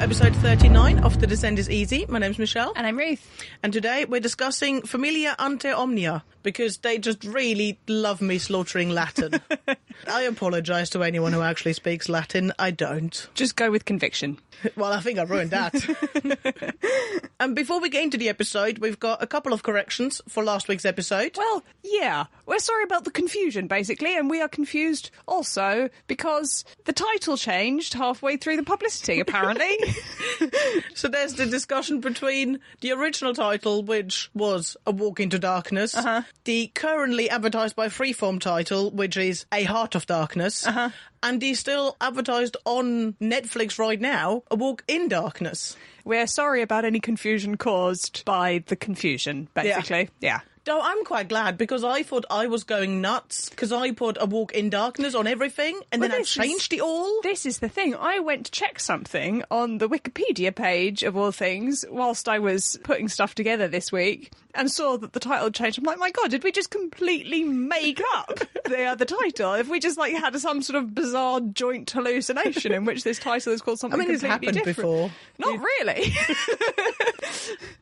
episode 39 of The Descent is Easy. My name's Michelle. And I'm Ruth. And today we're discussing Familia Ante Omnia, because they just really love me slaughtering Latin. I apologise to anyone who actually speaks Latin. I don't. Just go with conviction. Well, I think I ruined that. And before we get into the episode, we've got a couple of corrections for last week's episode. Well, yeah. We're sorry about the confusion, basically, and we are confused also because the title changed halfway through the publicity, apparently. So there's the discussion between the original title, which was A Walk into Darkness, the currently advertised by Freeform title, which is A Heart of Darkness, and the still advertised on Netflix right now, A Walk in Darkness. We're sorry about any confusion caused by the confusion, basically. Yeah. No, I'm quite glad, because I thought I was going nuts, because I put A Walk in Darkness on everything, and then I changed it all. This is the thing. I went to check something on the Wikipedia page, of all things, whilst I was putting stuff together this week, and saw that the title changed. I'm like, my God, did we just completely make up the title? Have we just, had some sort of bizarre joint hallucination in which this title is called something completely different? It's happened before. Not really.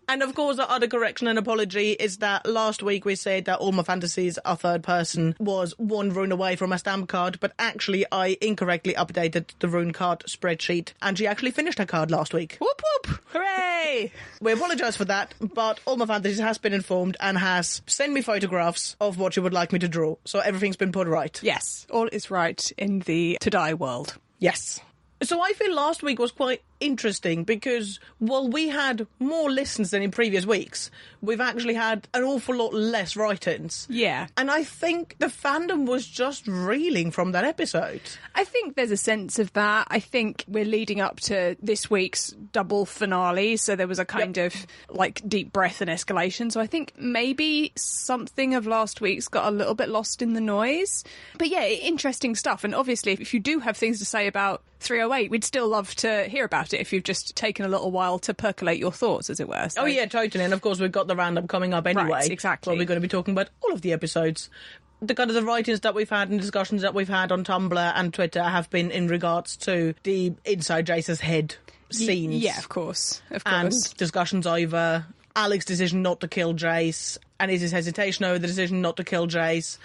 And of course, the other correction and apology is that last week we said that All My Fantasies, our third person, was one rune away from a stamp card, but actually I incorrectly updated the rune card spreadsheet, and she actually finished her card last week. Whoop whoop! Hooray! We apologise for that, but All My Fantasies has been informed and has sent me photographs of what she would like me to draw, so everything's been put right. Yes, all is right in the to-die world. Yes. So I feel last week was quite interesting because while we had more listens than in previous weeks, we've actually had an awful lot less write-ins. Yeah. And I think the fandom was just reeling from that episode. I think there's a sense of that. I think we're leading up to this week's double finale, so there was a kind of deep breath and escalation. So I think maybe something of last week's got a little bit lost in the noise. But yeah, interesting stuff. And obviously, if you do have things to say about 308, we'd still love to hear about it if you've just taken a little while to percolate your thoughts, as it were. So. Oh yeah, totally. And of course we've got the roundup coming up anyway. Right, exactly. Well, we're going to be talking about all of the episodes. The kind of the writings that we've had and discussions that we've had on Tumblr and Twitter have been in regards to the inside Jace's head scenes. Yeah, of course. And discussions over Alec's decision not to kill Jace and his hesitation over the decision not to kill Jace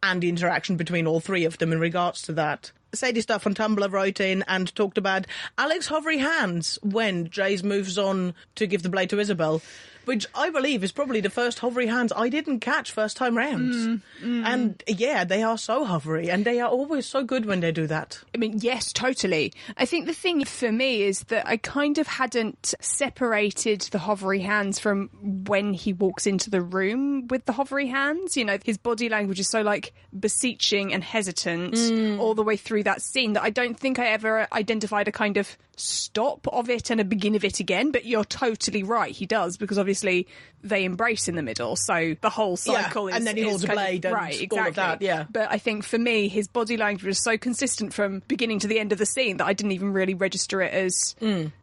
and the interaction between all three of them in regards to that. Sadie Stuff on Tumblr wrote in and talked about Alec's hovery hands when Jace moves on to give the blade to Isabel, which I believe is probably the first hovery hands I didn't catch first time round. And yeah, they are so hovery, and they are always so good when they do that. I mean, yes, totally. I think the thing for me is that I kind of hadn't separated the hovery hands from when he walks into the room with the hovery hands. You know, his body language is so beseeching and hesitant all the way through that scene that I don't think I ever identified a kind of stop of it and a begin of it again. But you're totally right, he does, because obviously they embrace in the middle, so the whole cycle is... and then he holds a blade and right, exactly. all of that, yeah. But I think for me, his body language was so consistent from beginning to the end of the scene that I didn't even really register it as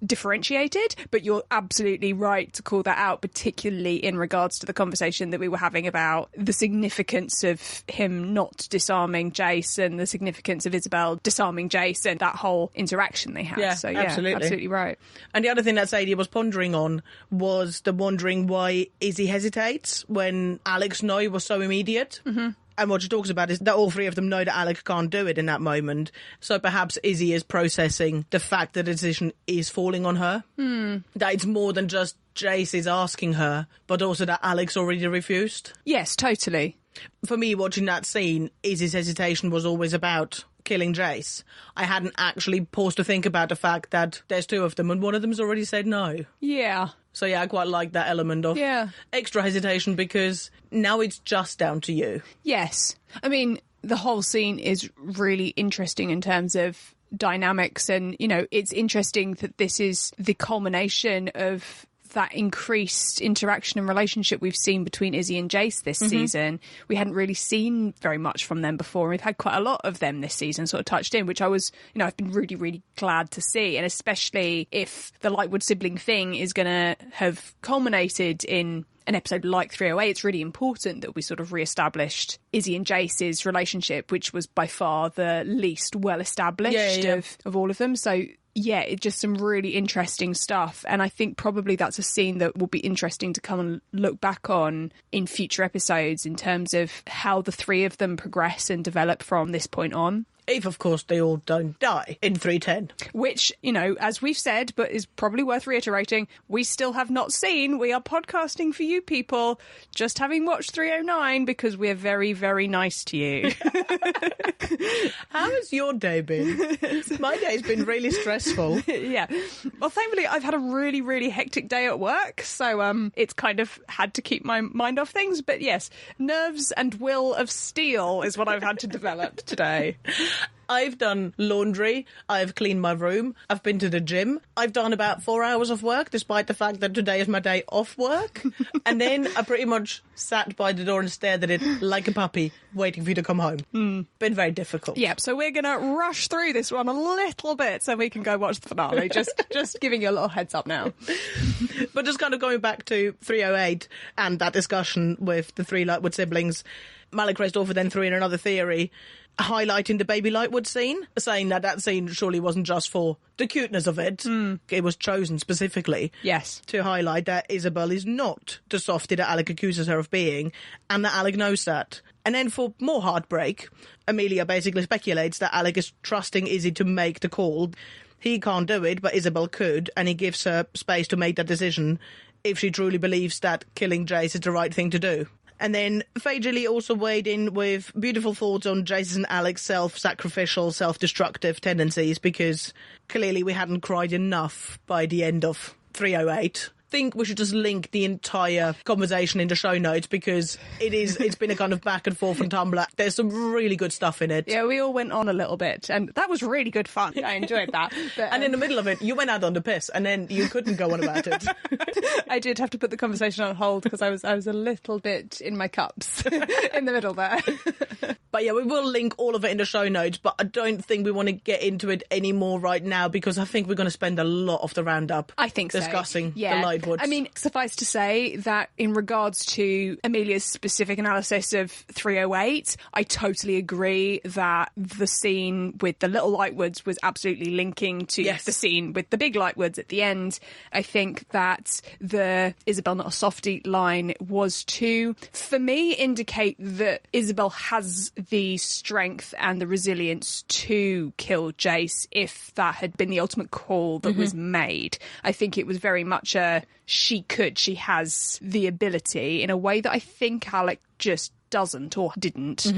differentiated. But you're absolutely right to call that out, particularly in regards to the conversation that we were having about the significance of him not disarming Jace and the significance of Isabel disarming Jace and that whole interaction they had. Yeah, so yeah, absolutely right. And the other thing that Sadie was pondering on was the wondering why Izzy hesitates when Alec's no was so immediate. And what she talks about is that all three of them know that Alec can't do it in that moment. So perhaps Izzy is processing the fact that the decision is falling on her. That it's more than just Jace is asking her, but also that Alec's already refused. Yes, totally. For me, watching that scene, Izzy's hesitation was always about killing Jace. I hadn't actually paused to think about the fact that there's two of them and one of them's already said no. Yeah. So yeah, I quite like that element of extra hesitation because now it's just down to you. Yes. I mean, the whole scene is really interesting in terms of dynamics and, you know, it's interesting that this is the culmination of that increased interaction and relationship we've seen between Izzy and Jace this season. We hadn't really seen very much from them before. We've had quite a lot of them this season sort of touched in, which I was, you know, I've been really, really glad to see. And especially if the Lightwood sibling thing is going to have culminated in an episode like 308, it's really important that we sort of re-established Izzy and Jace's relationship, which was by far the least well-established of all of them. So yeah, it's just some really interesting stuff. And I think probably that's a scene that will be interesting to come and look back on in future episodes in terms of how the three of them progress and develop from this point on. If, of course, they all don't die in 310. Which, you know, as we've said, but is probably worth reiterating, we still have not seen. We are podcasting for you people, just having watched 309 because we're very, very nice to you. How has your day been? My day's been really stressful. Yeah. Well, thankfully, I've had a really, really hectic day at work, so it's kind of had to keep my mind off things. But yes, nerves and will of steel is what I've had to develop today. I've done laundry, I've cleaned my room, I've been to the gym, I've done about 4 hours of work, despite the fact that today is my day off work. And then I pretty much sat by the door and stared at it like a puppy, waiting for you to come home. Been very difficult. Yep, so we're going to rush through this one a little bit so we can go watch the finale. Just giving you a little heads up now. But just kind of going back to 308 and that discussion with the three Lightwood siblings, Malik Christopher then threw in another theory, highlighting the baby Lightwood scene, saying that scene surely wasn't just for the cuteness of it. It was chosen specifically to highlight that Isabel is not the softie that Alec accuses her of being, and that Alec knows that. And then for more heartbreak, Amelia basically speculates that Alec is trusting Izzy to make the call. He can't do it, but Isabel could, and he gives her space to make that decision if she truly believes that killing Jace is the right thing to do. And then Faye Gilly also weighed in with beautiful thoughts on Jace's and Alec's self-sacrificial, self-destructive tendencies, because clearly we hadn't cried enough by the end of 308. I think we should just link the entire conversation in the show notes, because it's been a kind of back and forth on Tumblr. There's some really good stuff in it. Yeah, we all went on a little bit, and that was really good fun. I enjoyed that. But, and in the middle of it, you went out on the piss, and then you couldn't go on about it. I did have to put the conversation on hold because I was a little bit in my cups in the middle there. But yeah, we will link all of it in the show notes, but I don't think we want to get into it anymore right now, because I think we're going to spend a lot of the roundup discussing the Lightwoods. I mean, suffice to say that in regards to Amelia's specific analysis of 308, I totally agree that the scene with the little Lightwoods was absolutely linking to the scene with the big Lightwoods at the end. I think that the Isabel not a softie line was to, for me, indicate that Isabel has the strength and the resilience to kill Jace if that had been the ultimate call that was made. I think it was very much she has the ability in a way that I think Alec just doesn't or didn't.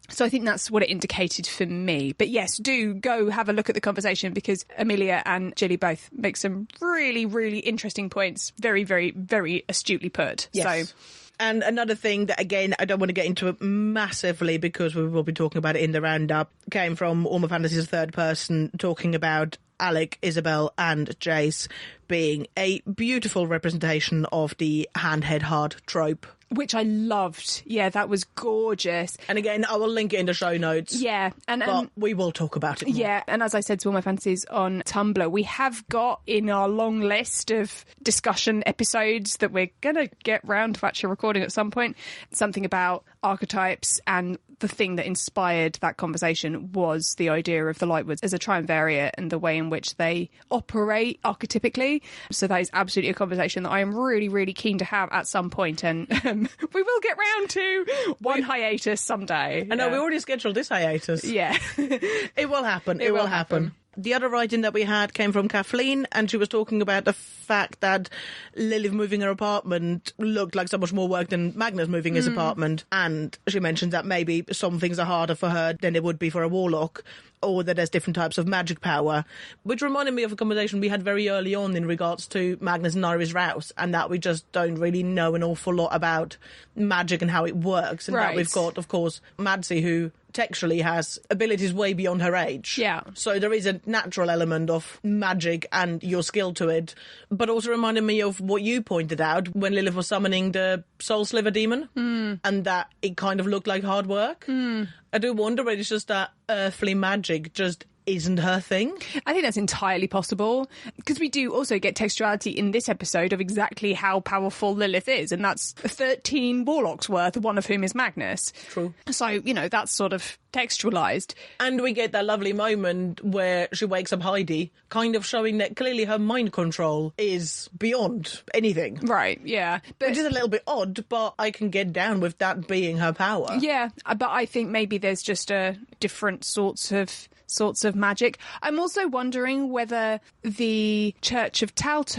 So I think that's what it indicated for me. But yes, do go have a look at the conversation, because Amelia and Gilly both make some really, really interesting points. Very, very, very astutely put. Yes. So. And another thing that, again, I don't want to get into it massively because we will be talking about it in the roundup, came from All My Fantasies third person, talking about Alec, Isabel and Jace being a beautiful representation of the hand, head, heart trope. Which I loved. Yeah, that was gorgeous. And again, I will link it in the show notes. Yeah. But we will talk about it more. Yeah, and as I said to All My Fantasies on Tumblr, we have got in our long list of discussion episodes that we're going to get round to actually recording at some point, something about archetypes, and the thing that inspired that conversation was the idea of the Lightwoods as a triumvirate and the way in which they operate archetypically. So that is absolutely a conversation that I am really, really keen to have at some point, and we will get round to one hiatus someday. I know, we already scheduled this hiatus. Yeah. It will happen. It will happen. The other writing that we had came from Kathleen, and she was talking about the fact that Lilith moving her apartment looked like so much more work than Magnus moving his apartment. And she mentioned that maybe some things are harder for her than it would be for a warlock, or that there's different types of magic power, which reminded me of a conversation we had very early on in regards to Magnus and Iris Rouse, and that we just don't really know an awful lot about magic and how it works. And that we've got, of course, Madsy, who textually has abilities way beyond her age. Yeah. So there is a natural element of magic and your skill to it, but also reminded me of what you pointed out when Lilith was summoning the Soul Sliver demon, and that it kind of looked like hard work. I do wonder whether it's just that earthly magic just isn't her thing. I think that's entirely possible, because we do also get textuality in this episode of exactly how powerful Lilith is, and that's 13 warlocks worth, one of whom is Magnus. True. So, you know, that's sort of textualized. And we get that lovely moment where she wakes up Heidi, kind of showing that clearly her mind control is beyond anything. Right, yeah. But Which is a little bit odd, but I can get down with that being her power. yeah, but I think maybe there's just different sorts of magic. I'm also wondering whether the Church of Tout,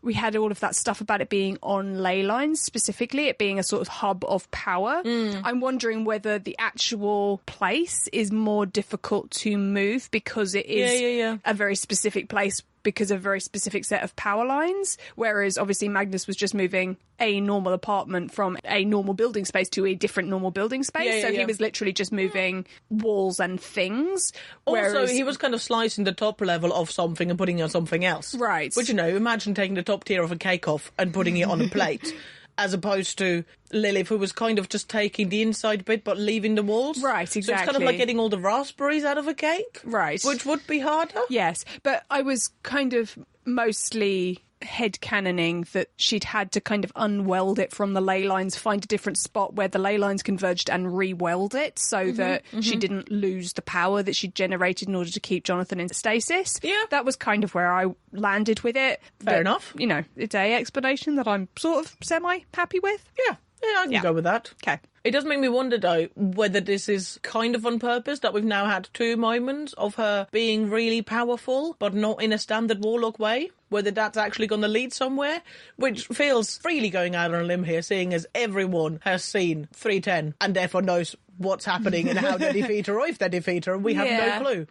we had all of that stuff about it being on ley lines, specifically it being a sort of hub of power. I'm wondering whether the actual place is more difficult to move because it is a very specific place, because of a very specific set of power lines, whereas obviously Magnus was just moving a normal apartment from a normal building space to a different normal building space. He was literally just moving walls and things. Also, he was kind of slicing the top level of something and putting it on something else. Right. Which, you know, imagine taking the top tier of a cake off and putting it on a plate. As opposed to Lilith, who was kind of just taking the inside bit but leaving the walls. Right, exactly. So it's kind of like getting all the raspberries out of a cake. Right. Which would be harder. Yes, but I was kind of mostly headcanoning that she'd had to kind of unweld it from the ley lines, find a different spot where the ley lines converged and re-weld it so that she didn't lose the power that she'd generated in order to keep Jonathan in stasis. Yeah. That was kind of where I landed with it. Fair enough. You know, it's a explanation that I'm sort of semi-happy with. Yeah, I can go with that. Okay. It does make me wonder, though, whether this is kind of on purpose, that we've now had 2 moments of her being really powerful, but not in a standard warlock way. Whether that's actually going to lead somewhere, which feels freely going out on a limb here, seeing as everyone has seen 310 and therefore knows what's happening and how they defeat her, or if they defeat her, and we have no clue.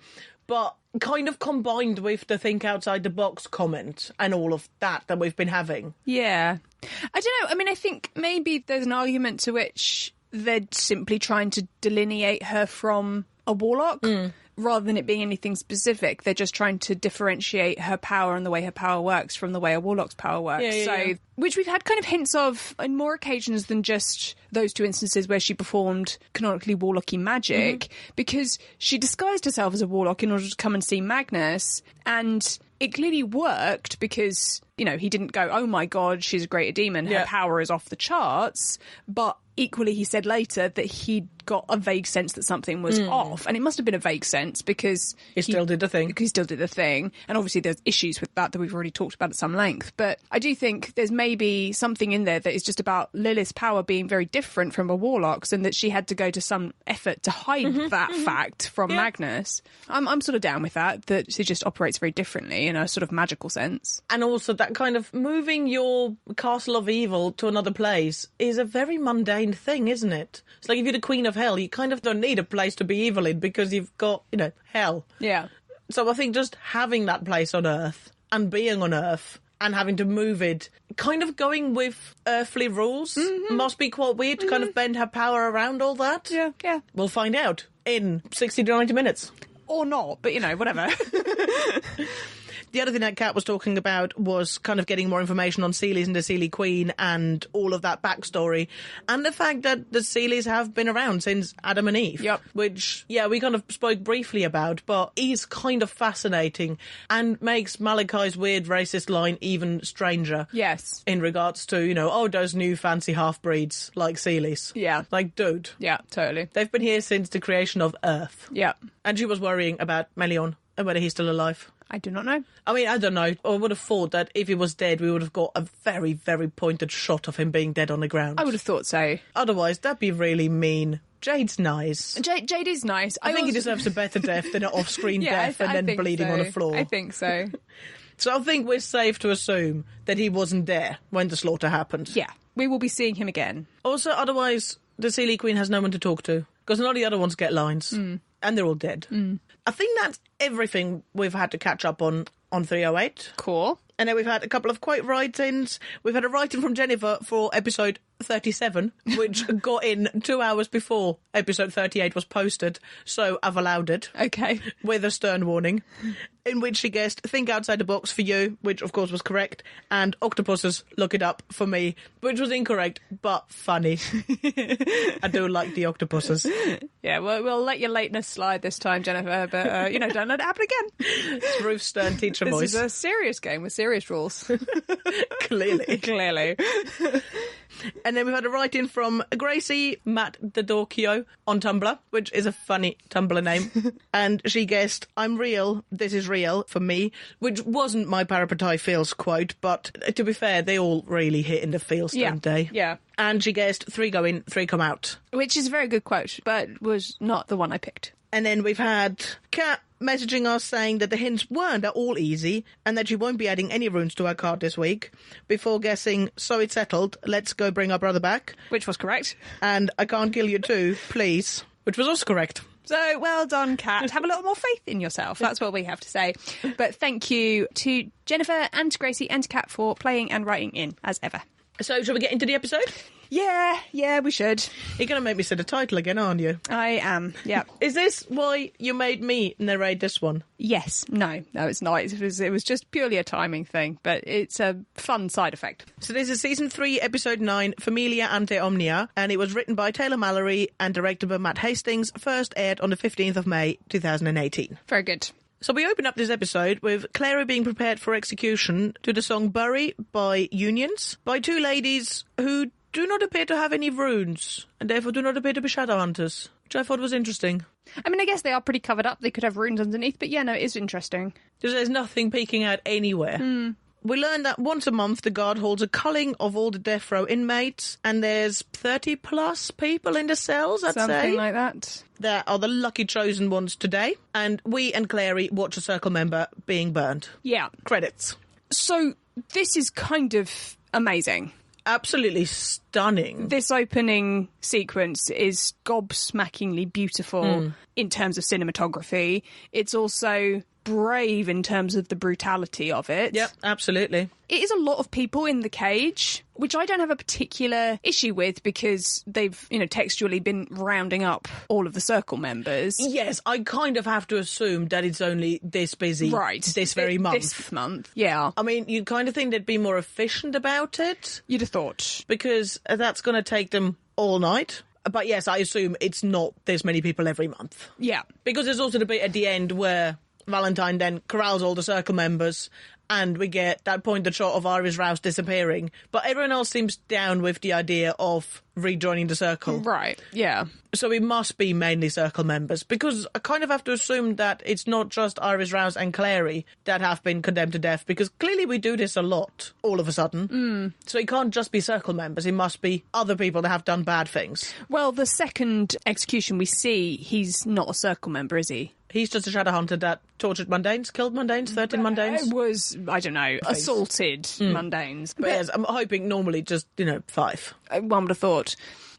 But kind of combined with the think outside the box comment and all of that we've been having. Yeah. I don't know. I mean, I think maybe there's an argument to which they're simply trying to delineate her from a warlock rather than it being anything specific. They're just trying to differentiate her power and the way her power works from the way a warlock's power works. Which we've had kind of hints of on more occasions than just those 2 instances where she performed canonically warlocky magic, because she disguised herself as a warlock in order to come and see Magnus, and it clearly worked because, you know, he didn't go, oh my god, she's a greater demon, her power is off the charts, but equally he said later that he'd got a vague sense that something was off, and it must have been a vague sense because he still did the thing. He still did the thing, and obviously there's issues with that we've already talked about at some length, but I do think there's maybe something in there that is just about Lilith's power being very different from a warlock's, and that she had to go to some effort to hide that fact from Magnus. I'm sort of down with that she just operates very differently in a sort of magical sense. And also that kind of moving your castle of evil to another place is a very mundane thing, isn't it? It's like if you're the queen of hell, you kind of don't need a place to be evil in because you've got, you know, hell. Yeah. So I think just having that place on Earth and being on Earth and having to move it, kind of going with earthly rules, must be quite weird to kind of bend her power around all that. Yeah. We'll find out in 60 to 90 minutes. Or not, but, you know, whatever. The other thing that Kat was talking about was kind of getting more information on Seelies and the Seelie Queen and all of that backstory, and the fact that the Seelies have been around since Adam and Eve. Yep. Which, we kind of spoke briefly about, but is kind of fascinating and makes Malachi's weird racist line even stranger. Yes. In regards to, you know, those new fancy half-breeds like Seelies. Yeah. Like, dude. Yeah, totally. They've been here since the creation of Earth. Yeah. And she was worrying about Melion and whether he's still alive. I do not know. I mean, I don't know. I would have thought that if he was dead, we would have got a very, very pointed shot of him being dead on the ground. I would have thought so. Otherwise, that'd be really mean. Jade's nice. Jade is nice. I think he deserves a better death than an off-screen death and then bleeding on the floor. I think so. So I think we're safe to assume that he wasn't there when the slaughter happened. Yeah, we will be seeing him again. Also, otherwise, the Seelie Queen has no one to talk to, because none of the other ones get lines, and they're all dead. I think that's everything we've had to catch up on 308. Cool. And then we've had a couple of quote write-ins. We've had a write-in from Jennifer for episode 37, which got in 2 hours before episode 38 was posted, so I've allowed it. Okay. With a stern warning, in which she guessed Think Outside the Box for you, which of course was correct, and Octopuses, Look It Up for me, which was incorrect, but funny. I do like the octopuses. Yeah, well, we'll let your lateness slide this time, Jennifer, but, don't let it happen again. It's Ruth's stern teacher voice. This is a serious game with serious rules. Clearly. Clearly. And then we've had a write-in from Gracie Matt Dodorkio on Tumblr, which is a funny Tumblr name. And she guessed, I'm real, this is real, for me, which wasn't my Parapatai Feels quote, but to be fair, they all really hit in the feels, don't they? Yeah. And she guessed 3 go in, 3 come out. Which is a very good quote, but was not the one I picked. And then we've had Kat messaging us saying that the hints weren't at all easy and that she won't be adding any runes to her card this week, before guessing, so it's settled, let's go bring our brother back. Which was correct. And I can't kill you too, please. Which was also correct. So, well done, Kat. Have a little more faith in yourself. That's what we have to say. But thank you to Jennifer and to Gracie and to Kat for playing and writing in, as ever. So, shall we get into the episode? Yeah, we should. You're going to make me say the title again, aren't you? I am, yeah. Is this why you made me narrate this one? Yes. No, it's not. It was just purely a timing thing, but it's a fun side effect. So this is Season 3, Episode 9, Familia Ante Omnia, and it was written by Taylor Mallory and directed by Matt Hastings, first aired on the 15th of May, 2018. Very good. So we open up this episode with Clary being prepared for execution to the song Bury by Unions, by 2 ladies who do not appear to have any runes, and therefore do not appear to be Shadowhunters, which I thought was interesting. I mean, I guess they are pretty covered up. They could have runes underneath, but yeah, no, it is interesting. Because there's nothing peeking out anywhere. We learn that once a month the guard holds a culling of all the death row inmates, and there's 30 plus people in the cells, I'd say. Something like that. That are the lucky chosen ones today, and we and Clary watch a circle member being burned. Yeah. Credits. So this is kind of amazing. Absolutely stunning. This opening sequence is gobsmackingly beautiful in terms of cinematography. It's also brave in terms of the brutality of it. Yep, absolutely. It is a lot of people in the cage, which I don't have a particular issue with because they've, textually been rounding up all of the circle members. Yes, I kind of have to assume that it's only this busy this very month. This month, yeah. I mean, you'd kind of think they'd be more efficient about it. You'd have thought. Because that's going to take them all night. But yes, I assume it's not this many people every month. Yeah. Because there's also the bit at the end where Valentine then corrals all the circle members and we get that pointed shot of Iris Rouse disappearing. But everyone else seems down with the idea of rejoining the circle. Right, yeah. So it must be mainly circle members, because I kind of have to assume that it's not just Iris Rouse and Clary that have been condemned to death, because clearly we do this a lot, all of a sudden. So it can't just be circle members, it must be other people that have done bad things. Well, the second execution we see, he's not a circle member, is he? He's just a Shadowhunter that tortured mundanes, killed mundanes, 13 mundanes. It was, I don't know, assaulted mundanes. But yes, I'm hoping normally just, 5. One would have thought.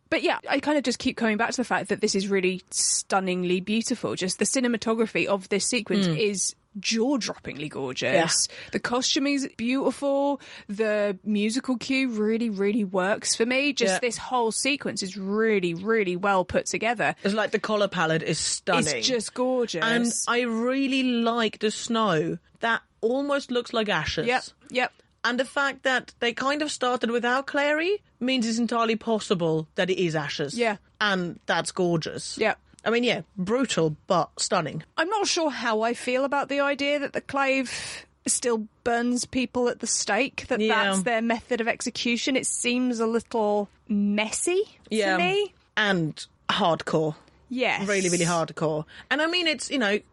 But yeah, I kind of just keep coming back to the fact that this is really stunningly beautiful. Just the cinematography of this sequence is jaw-droppingly gorgeous. Yeah. The costuming is beautiful. The musical cue really, really works for me. Just this whole sequence is really, really well put together. It's like the colour palette is stunning. It's just gorgeous. And I really like the snow that almost looks like ashes. Yep. And the fact that they kind of started without Clary means it's entirely possible that it is ashes. Yeah. And that's gorgeous. Yeah. I mean, yeah, brutal, but stunning. I'm not sure how I feel about the idea that the clave still burns people at the stake, that's their method of execution. It seems a little messy to me. And hardcore. Yes. Really, really hardcore. And I mean, it's,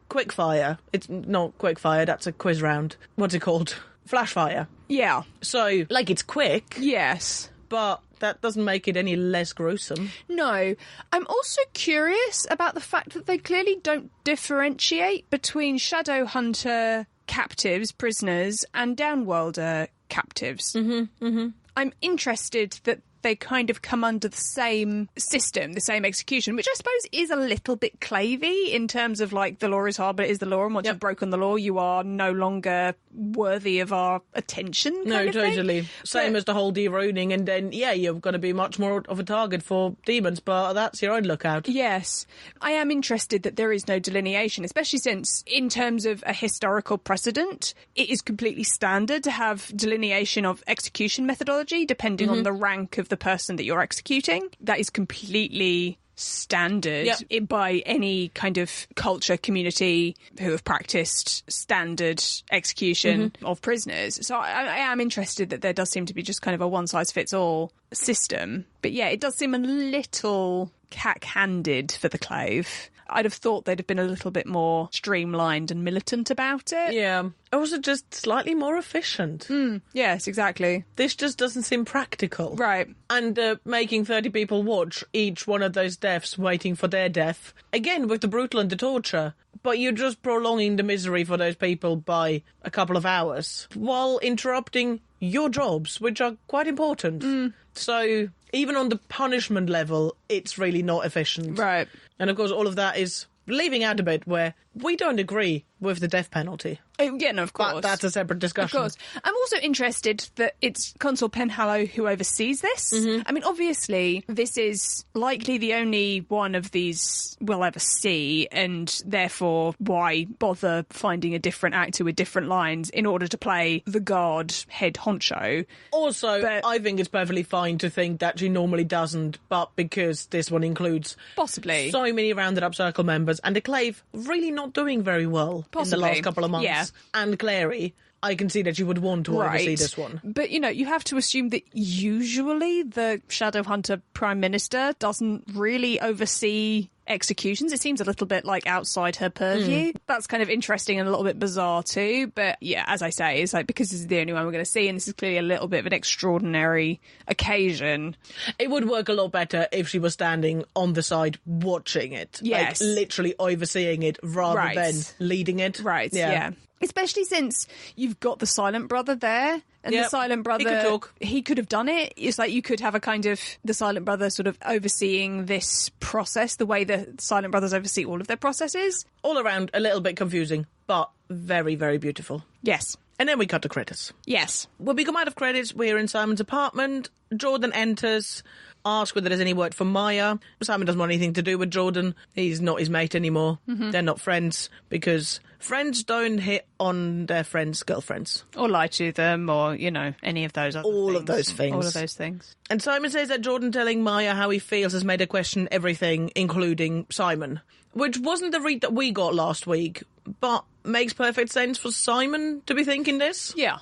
quick fire. It's not quick fire, that's a quiz round. What's it called? Flash fire. Yeah. So, it's quick. Yes. But that doesn't make it any less gruesome. No. I'm also curious about the fact that they clearly don't differentiate between Shadowhunter captives, prisoners, and Downworlder captives. I'm interested that they kind of come under the same system, the same execution, which I suppose is a little bit clavey in terms of like the law is hard, but it is the law. And once you've broken the law, you are no longer worthy of our attention. No, totally. Same as the whole de-runing. And then, you're going to be much more of a target for demons, but that's your own lookout. Yes. I am interested that there is no delineation, especially since in terms of a historical precedent, it is completely standard to have delineation of execution methodology depending on the rank of the person that you're executing. That is completely standard by any kind of culture, community who have practiced standard execution of prisoners. So I am interested that there does seem to be just kind of a one-size-fits-all system. But yeah, it does seem a little cack-handed for the Clave. I'd have thought they'd have been a little bit more streamlined and militant about it. Yeah. Also just slightly more efficient. Yes, exactly. This just doesn't seem practical. Right. And making 30 people watch each one of those deaths waiting for their death, again with the brutal and the torture, but you're just prolonging the misery for those people by a couple of hours while interrupting your jobs, which are quite important. So even on the punishment level, it's really not efficient. Right. And of course, all of that is leaving out a bit where we don't agree with the death penalty. Yeah, no, of course. But that's a separate discussion. Of course. I'm also interested that it's Consul Penhallow who oversees this. I mean, obviously, this is likely the only one of these we'll ever see, and therefore, why bother finding a different actor with different lines in order to play the guard head honcho? Also, I think it's perfectly fine to think that she normally doesn't, but because this one includes possibly so many rounded up circle members, and the Clave really not doing very well in the last couple of months. Yeah. And Clary, I can see that you would want to oversee this one. But, you have to assume that usually the Shadowhunter Prime Minister doesn't really oversee executions. It seems a little bit like outside her purview. That's kind of interesting and a little bit bizarre too. But yeah, as I say, it's like because this is the only one we're going to see, and this is clearly a little bit of an extraordinary occasion. It would work a lot better if she was standing on the side watching it. Yes. Like literally overseeing it rather than leading it. Right, yeah. Especially since you've got the Silent Brother there. And the Silent Brother, he could have done it. It's like you could have a kind of the Silent Brother sort of overseeing this process the way the Silent Brothers oversee all of their processes. All around a little bit confusing, but very, very beautiful. Yes. And then we cut to credits. Yes. When we come out of credits, we're in Simon's apartment. Jordan enters, asks whether there's any word for Maya. Simon doesn't want anything to do with Jordan. He's not his mate anymore. They're not friends because friends don't hit on their friends' girlfriends. Or lie to them or, any of those other things. All of those things. All of those things. And Simon says that Jordan telling Maya how he feels has made her question everything, including Simon. Which wasn't the read that we got last week, but makes perfect sense for Simon to be thinking this. Yeah.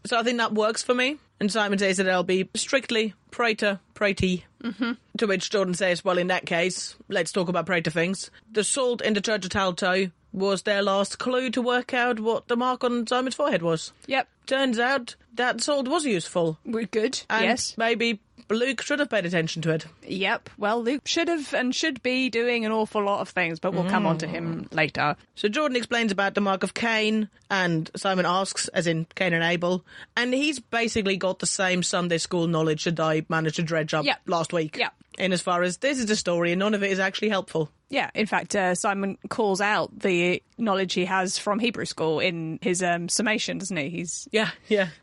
So I think that works for me. And Simon says that I'll be strictly praetor, praety. To which Jordan says, well, in that case, let's talk about praetor things. The salt in the Church of Talto was their last clue to work out what the mark on Simon's forehead was. Yep. Turns out that salt was useful. We're good, And yes. maybe Luke should have paid attention to it. Yep. Well, Luke should have and should be doing an awful lot of things, but we'll come on to him later. So Jordan explains about the mark of Cain, and Simon asks, as in Cain and Abel, and he's basically got the same Sunday school knowledge that I managed to dredge up last week. Yep. In as far as this is the story and none of it is actually helpful. Yeah, in fact, Simon calls out the knowledge he has from Hebrew school in his summation, doesn't he? Yeah.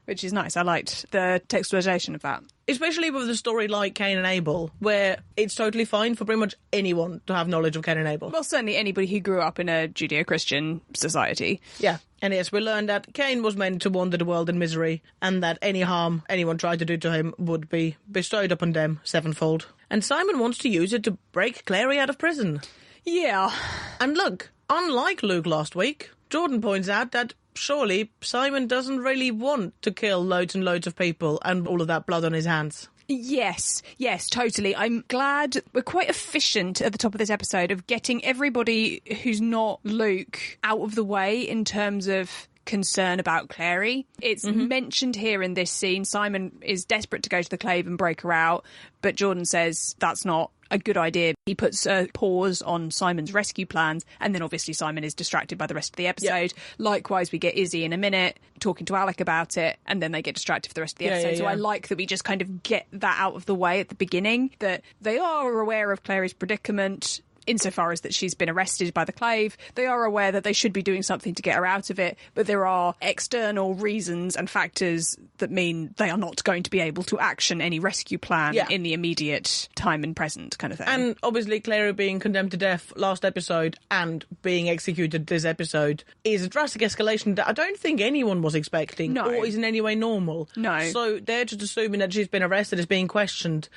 Which is nice. I liked the textualisation of that. Especially with a story like Cain and Abel, where it's totally fine for pretty much anyone to have knowledge of Cain and Abel. Well, certainly anybody who grew up in a Judeo-Christian society. Yeah. And yes, we learned that Cain was meant to wander the world in misery, and that any harm anyone tried to do to him would be bestowed upon them sevenfold. And Simon wants to use it to break Clary out of prison. Yeah. And look, unlike Luke last week, Jordan points out that surely Simon doesn't really want to kill loads and loads of people and all of that blood on his hands. Yes, totally. I'm glad we're quite efficient at the top of this episode of getting everybody who's not Luke out of the way in terms of concern about Clary. It's mentioned here in this scene. Simon is desperate to go to the Clave and break her out, but Jordan says that's not a good idea. He puts a pause on Simon's rescue plans, and then obviously Simon is distracted by the rest of the episode. Likewise, we get Izzy in a minute talking to Alec about it, and then they get distracted for the rest of the episode. So I like that we just kind of get that out of the way at the beginning, that they are aware of Clary's predicament insofar as that she's been arrested by the Clave. They are aware that they should be doing something to get her out of it, but there are external reasons and factors that mean they are not going to be able to action any rescue plan in the immediate time and present kind of thing. And obviously Clary being condemned to death last episode and being executed this episode is a drastic escalation that I don't think anyone was expecting or is in any way normal. No. So they're just assuming that she's been arrested, is being questioned.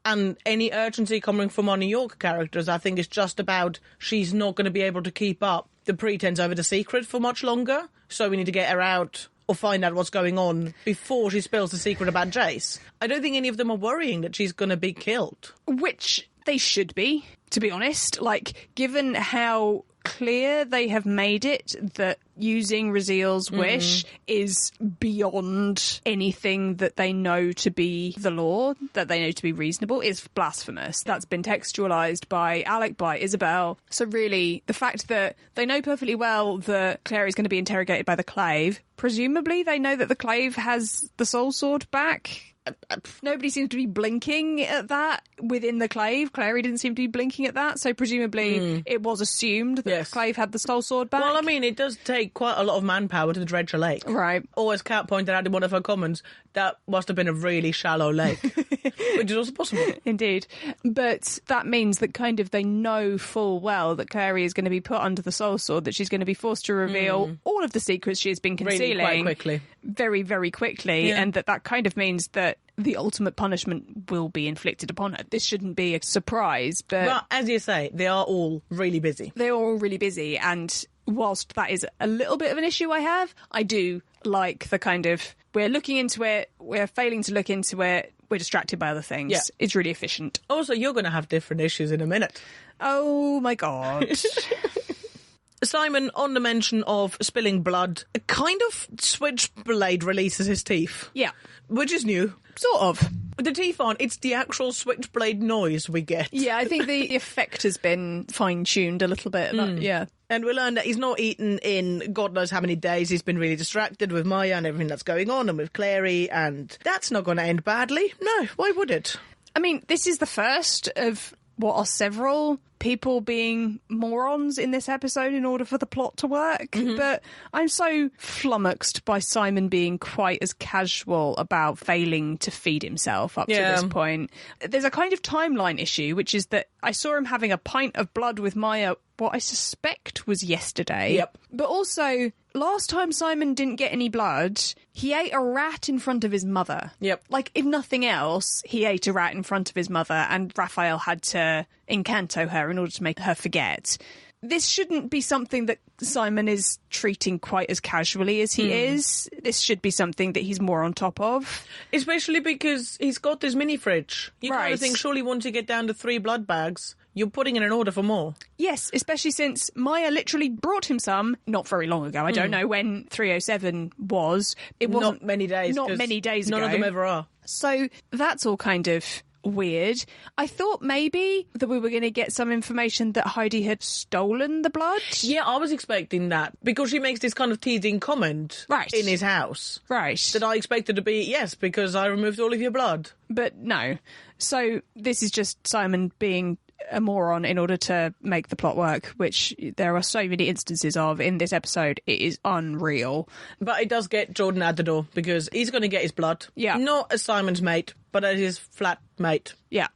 And any urgency coming from our New York characters, I think, is just about she's not going to be able to keep up the pretense over the secret for much longer. So we need to get her out or find out what's going on before she spills the secret about Jace. I don't think any of them are worrying that she's going to be killed. Which they should be, to be honest. Like, given how clear they have made it that using Raziel's wish is beyond anything that they know to be the law, that they know to be reasonable, is blasphemous. That's been textualised by Alec, by Isabel. So really, the fact that they know perfectly well that Clary is going to be interrogated by the Clave, presumably they know that the Clave has the soul sword back. Nobody seems to be blinking at that within the Clave. Clary didn't seem to be blinking at that, so presumably it was assumed that the Clave had the soul sword back. Well, I mean, it does take quite a lot of manpower to dredge a lake. Right. Or as Kat pointed out in one of her comments, that must have been a really shallow lake, which is also possible. Indeed. But that means that kind of they know full well that Clary is going to be put under the soul sword, that she's going to be forced to reveal all of the secrets she has been concealing. Really quite quickly. Very, very quickly. Yeah. And that kind of means that the ultimate punishment will be inflicted upon her. This shouldn't be a surprise, but... Well, as you say, they are all really busy. They're all really busy, and whilst that is a little bit of an issue I have, I do like the kind of, we're looking into it, we're failing to look into it, we're distracted by other things. Yeah. It's really efficient. Also, you're going to have different issues in a minute. Oh, my God. Simon, on the mention of spilling blood, a kind of switchblade releases his teeth. Yeah. Which is new. Sort of. The teeth aren't, it's the actual switchblade noise we get. Yeah, I think the effect has been fine-tuned a little bit. Yeah. And we learn that he's not eaten in God knows how many days. He's been really distracted with Maya and everything that's going on, and with Clary, and that's not going to end badly. No, why would it? I mean, this is the first of what are several people being morons in this episode in order for the plot to work. But I'm so flummoxed by Simon being quite as casual about failing to feed himself up to this point. There's a kind of timeline issue, which is that I saw him having a pint of blood with Maya, what I suspect was yesterday. Yep. But also, last time Simon didn't get any blood, he ate a rat in front of his mother. Yep. Like, if nothing else, he ate a rat in front of his mother, and Raphael had to encanto her in order to make her forget. This shouldn't be something that Simon is treating quite as casually as he is. This should be something that he's more on top of. Especially because he's got this mini fridge. You kind of think, surely once you get down to 3 blood bags, you're putting in an order for more. Yes, especially since Maya literally brought him some not very long ago. I don't know when 307 was. It wasn't not many days. Not many days ago. None of them ever are. So that's all kind of weird. I thought maybe that we were going to get some information that Heidi had stolen the blood. Yeah, I was expecting that, because she makes this kind of teasing comment in his house. Right. That I expected to be, yes, because I removed all of your blood. But no. So this is just Simon being a moron in order to make the plot work, which there are so many instances of in this episode. It is unreal. But it does get Jordan at the door, because he's going to get his blood. Yeah. Not as Simon's mate, but as his flat mate. Yeah.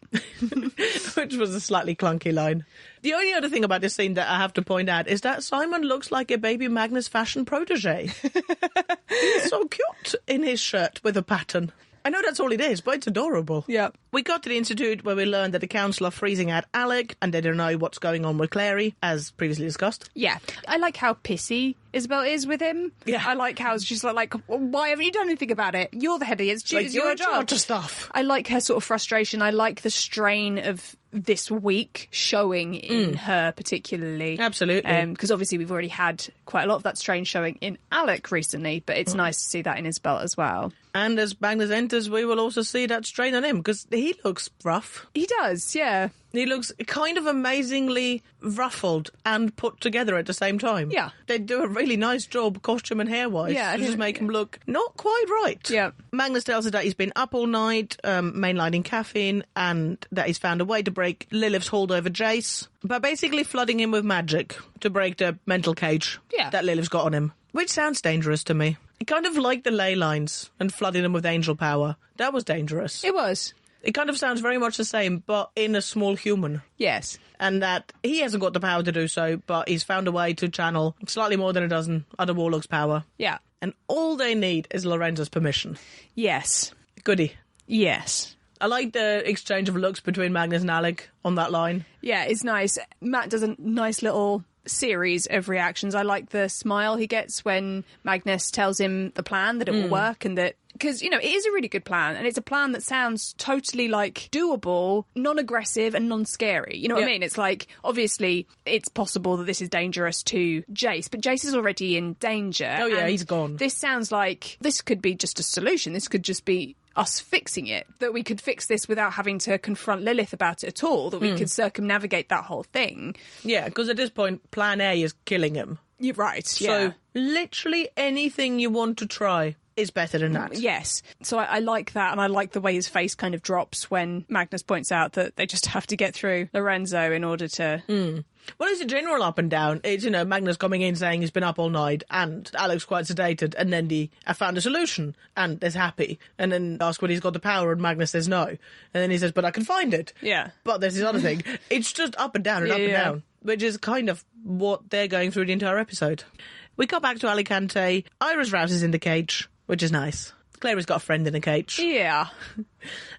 Which was a slightly clunky line. The only other thing about this scene that I have to point out is that Simon looks like a baby Magnus fashion protege. He's so cute in his shirt with a pattern. I know that's all it is, but it's adorable. Yeah. We got to the Institute where we learned that the council are freezing out Alec and they don't know what's going on with Clary, as previously discussed. Yeah. I like how pissy Isabel is with him. Yeah. I like how she's like, why haven't you done anything about it? You're the head of the Institute. Like, you're in charge of stuff. I like her sort of frustration. I like the strain of this week showing in her particularly. Absolutely. Because obviously we've already had quite a lot of that strain showing in Alec recently, but it's nice to see that in his belt as well. And as Magnus enters, we will also see that strain on him, because he looks rough. He does, yeah. He looks kind of amazingly ruffled and put together at the same time. Yeah. They do a really nice job, costume and hair-wise, to just make him look not quite right. Yeah. Magnus tells us that he's been up all night, mainlining caffeine, and that he's found a way to break Lilith's hold over Jace by basically flooding him with magic to break the mental cage that Lilith's got on him, which sounds dangerous to me. Kind of like the ley lines and flooding them with angel power. That was dangerous. It was. It kind of sounds very much the same, but in a small human. Yes. And that he hasn't got the power to do so, but he's found a way to channel slightly more than a dozen other warlocks' power. Yeah. And all they need is Lorenzo's permission. Yes. Goody. Yes. I like the exchange of looks between Magnus and Alec on that line. Yeah, it's nice. Matt does a nice little series of reactions. I like the smile he gets when Magnus tells him the plan, that it will work, and that, because, you know, it is a really good plan, and it's a plan that sounds totally, like, doable, non-aggressive and non-scary. You know what I mean? It's like, obviously, it's possible that this is dangerous to Jace, but Jace is already in danger. Oh, yeah, he's gone. This sounds like this could be just a solution. This could just be us fixing it, that we could fix this without having to confront Lilith about it at all, that we could circumnavigate that whole thing. Yeah, because at this point, plan A is killing him. You're right, So literally anything you want to try is better than that. Yes. So I like that, and I like the way his face kind of drops when Magnus points out that they just have to get through Lorenzo in order to... Well, it's a general up and down. It's, you know, Magnus coming in saying he's been up all night, and Alec's quite sedated, and then I found a solution, and there's happy. And then ask when he's got the power, and Magnus says no. And then he says, but I can find it. Yeah. But there's this other thing. It's just up and down and up and down, which is kind of what they're going through the entire episode. We got back to Alicante. Iris Rouse is in the cage, which is nice. Clary's got a friend in a cage. Yeah.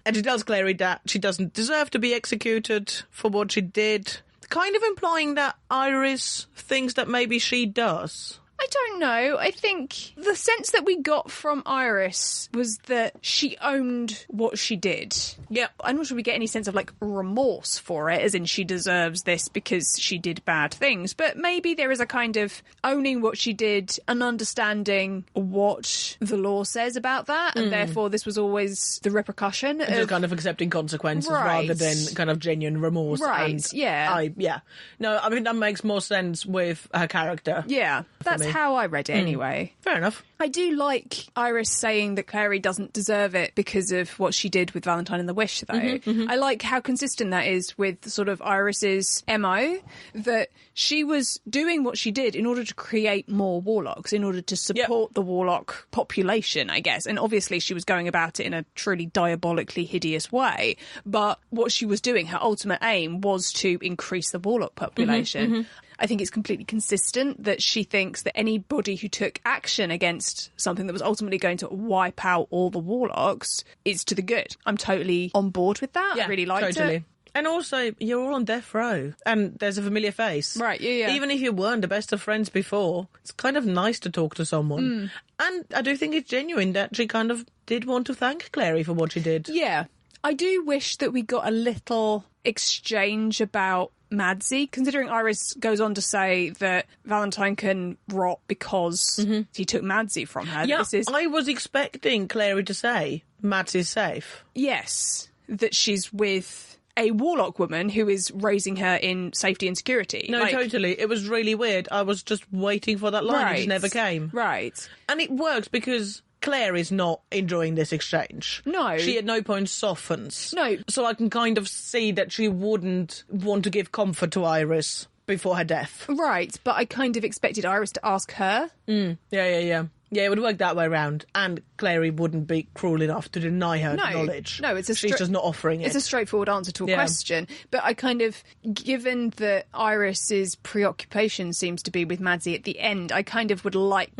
And she tells Clary that she doesn't deserve to be executed for what she did, kind of implying that Iris thinks that maybe she does. I don't know. I think the sense that we got from Iris was that she owned what she did. Yeah. I'm not sure we get any sense of, like, remorse for it, as in she deserves this because she did bad things. But maybe there is a kind of owning what she did and understanding what the law says about that, and therefore this was always the repercussion. And just kind of accepting consequences rather than kind of genuine remorse. Right, and yeah. No, I mean, that makes more sense with her character. Yeah, that's how I read it anyway. Fair enough. I do like Iris saying that Clary doesn't deserve it because of what she did with Valentine and the Wish, though. I like how consistent that is with sort of Iris's MO, that she was doing what she did in order to create more warlocks, in order to support the warlock population, I guess. And obviously she was going about it in a truly diabolically hideous way. But what she was doing, her ultimate aim, was to increase the warlock population. I think it's completely consistent that she thinks that anybody who took action against something that was ultimately going to wipe out all the warlocks is to the good. I'm totally on board with that. I really liked it. And also, you're all on death row, and there's a familiar face. Right, yeah. Even if you weren't the best of friends before, it's kind of nice to talk to someone. And I do think it's genuine that she kind of did want to thank Clary for what she did. Yeah. I do wish that we got a little exchange about Madsy, considering Iris goes on to say that Valentine can rot because he took Madsy from her. Yeah, I was expecting Clary to say Madsy's safe. Yes, that she's with a warlock woman who is raising her in safety and security. No, totally. It was really weird. I was just waiting for that line. It never came. Right. And it works because Claire is not enjoying this exchange. No. She at no point softens. No. So I can kind of see that she wouldn't want to give comfort to Iris before her death. Right, but I kind of expected Iris to ask her. Yeah. Yeah, it would work that way around. And Clary wouldn't be cruel enough to deny her knowledge. No, she's just not offering it. It's a straightforward answer to a question. But I kind of, given that Iris's preoccupation seems to be with Madsy at the end, I kind of would like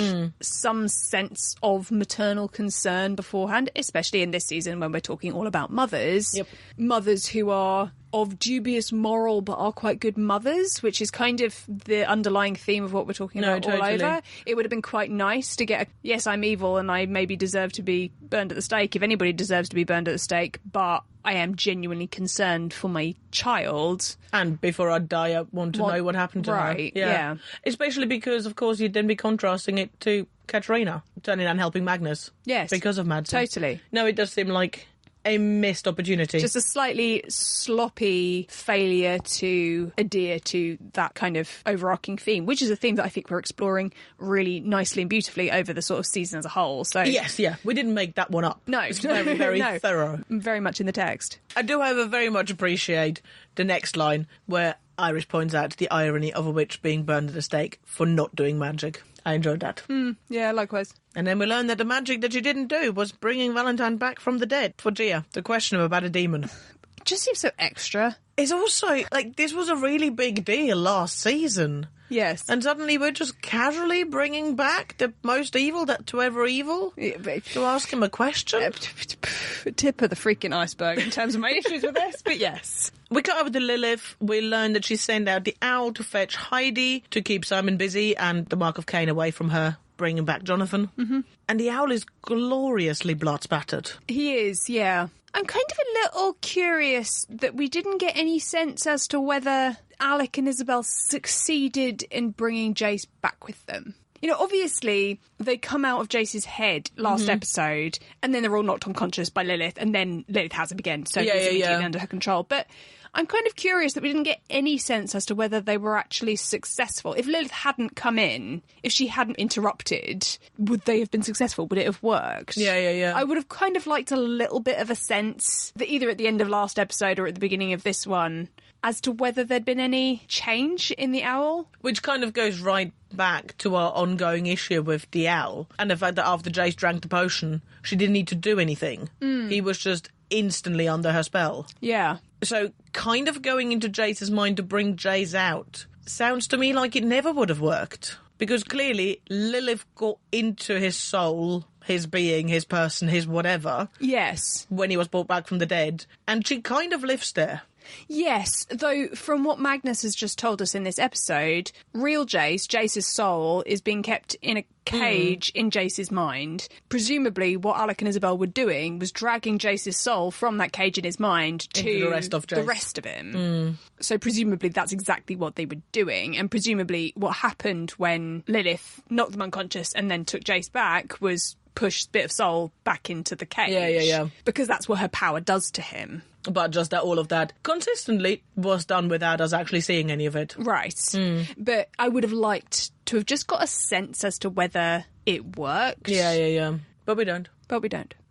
some sense of maternal concern beforehand, especially in this season when we're talking all about mothers. Mothers who are of dubious moral but are quite good mothers, which is kind of the underlying theme of what we're talking about all over. It would have been quite nice to get yes, I'm evil and I maybe deserve to be burned at the stake, if anybody deserves to be burned at the stake, but I am genuinely concerned for my child. And before I die, I want to know what happened to her. Right, yeah. Especially because, of course, you'd then be contrasting it to Katerina turning and helping Magnus. Yes. Because of Madsen. Totally. No, it does seem like a missed opportunity. Just a slightly sloppy failure to adhere to that kind of overarching theme, which is a theme that I think we're exploring really nicely and beautifully over the sort of season as a whole. So yes, yeah, we didn't make that one up. No, it's very, very thorough. Very much in the text. I do, however, very much appreciate the next line where Iris points out the irony of a witch being burned at the stake for not doing magic. I enjoyed that. Yeah, likewise. And then we learned that the magic that she didn't do was bringing Valentine back from the dead for Gia to question him about a demon. It just seems so extra. It's also, like, this was a really big deal last season. Yes. And suddenly we're just casually bringing back the most evil to ever evil to ask him a question. Tip of the freaking iceberg in terms of my issues with this, but yes. We cut over to Lilith. We learned that she sent out the owl to fetch Heidi to keep Simon busy and the Mark of Cain away from her, bringing back Jonathan. Mm-hmm. And the owl is gloriously blood-spattered. He is, yeah. I'm kind of a little curious that we didn't get any sense as to whether Alec and Isabel succeeded in bringing Jace back with them. You know, obviously, they come out of Jace's head last episode, and then they're all knocked unconscious by Lilith, and then Lilith has him again, so he's immediately under her control. But I'm kind of curious that we didn't get any sense as to whether they were actually successful. If Lilith hadn't come in, if she hadn't interrupted, would they have been successful? Would it have worked? Yeah. I would have kind of liked a little bit of a sense that either at the end of last episode or at the beginning of this one, as to whether there'd been any change in the owl. Which kind of goes right back to our ongoing issue with the owl and the fact that after Jace drank the potion, she didn't need to do anything. He was just instantly under her spell. Yeah. So kind of going into Jace's mind to bring Jace out sounds to me like it never would have worked. Because clearly Lilith got into his soul, his being, his person, his whatever. Yes. When he was brought back from the dead. And she kind of lives there. Yes, though from what Magnus has just told us in this episode, real Jace's soul, is being kept in a cage in Jace's mind. Presumably what Alec and Isabel were doing was dragging Jace's soul from that cage in his mind to into the rest of Jace. The rest of him. So presumably that's exactly what they were doing, and presumably what happened when Lilith knocked them unconscious and then took Jace back was push a bit of soul back into the cage. Yeah. Because that's what her power does to him. But just that all of that consistently was done without us actually seeing any of it. Right. But I would have liked to have just got a sense as to whether it worked. Yeah. But we don't.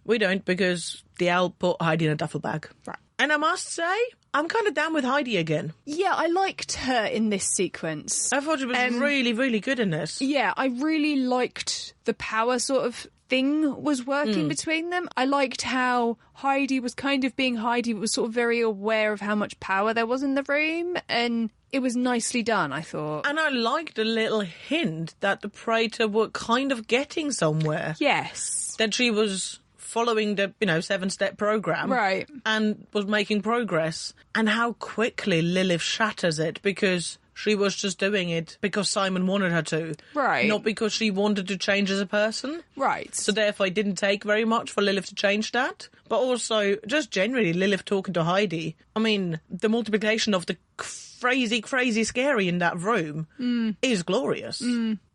We don't because the owl put Heidi in a duffel bag. Right. And I must say, I'm kind of down with Heidi again. Yeah, I liked her in this sequence. I thought she was really, really good in this. Yeah, I really liked the power sort of thing was working between them. I liked how Heidi was kind of being Heidi, but was sort of very aware of how much power there was in the room, and it was nicely done, I thought. And I liked a little hint that the Praetor were kind of getting somewhere. Yes. That she was following the, 7-step program. Right. And was making progress. And how quickly Lilith shatters it because she was just doing it because Simon wanted her to. Right. Not because she wanted to change as a person. Right. So therefore it didn't take very much for Lilith to change that. But also, just generally, Lilith talking to Heidi. I mean, the multiplication of the crazy, crazy scary in that room is glorious.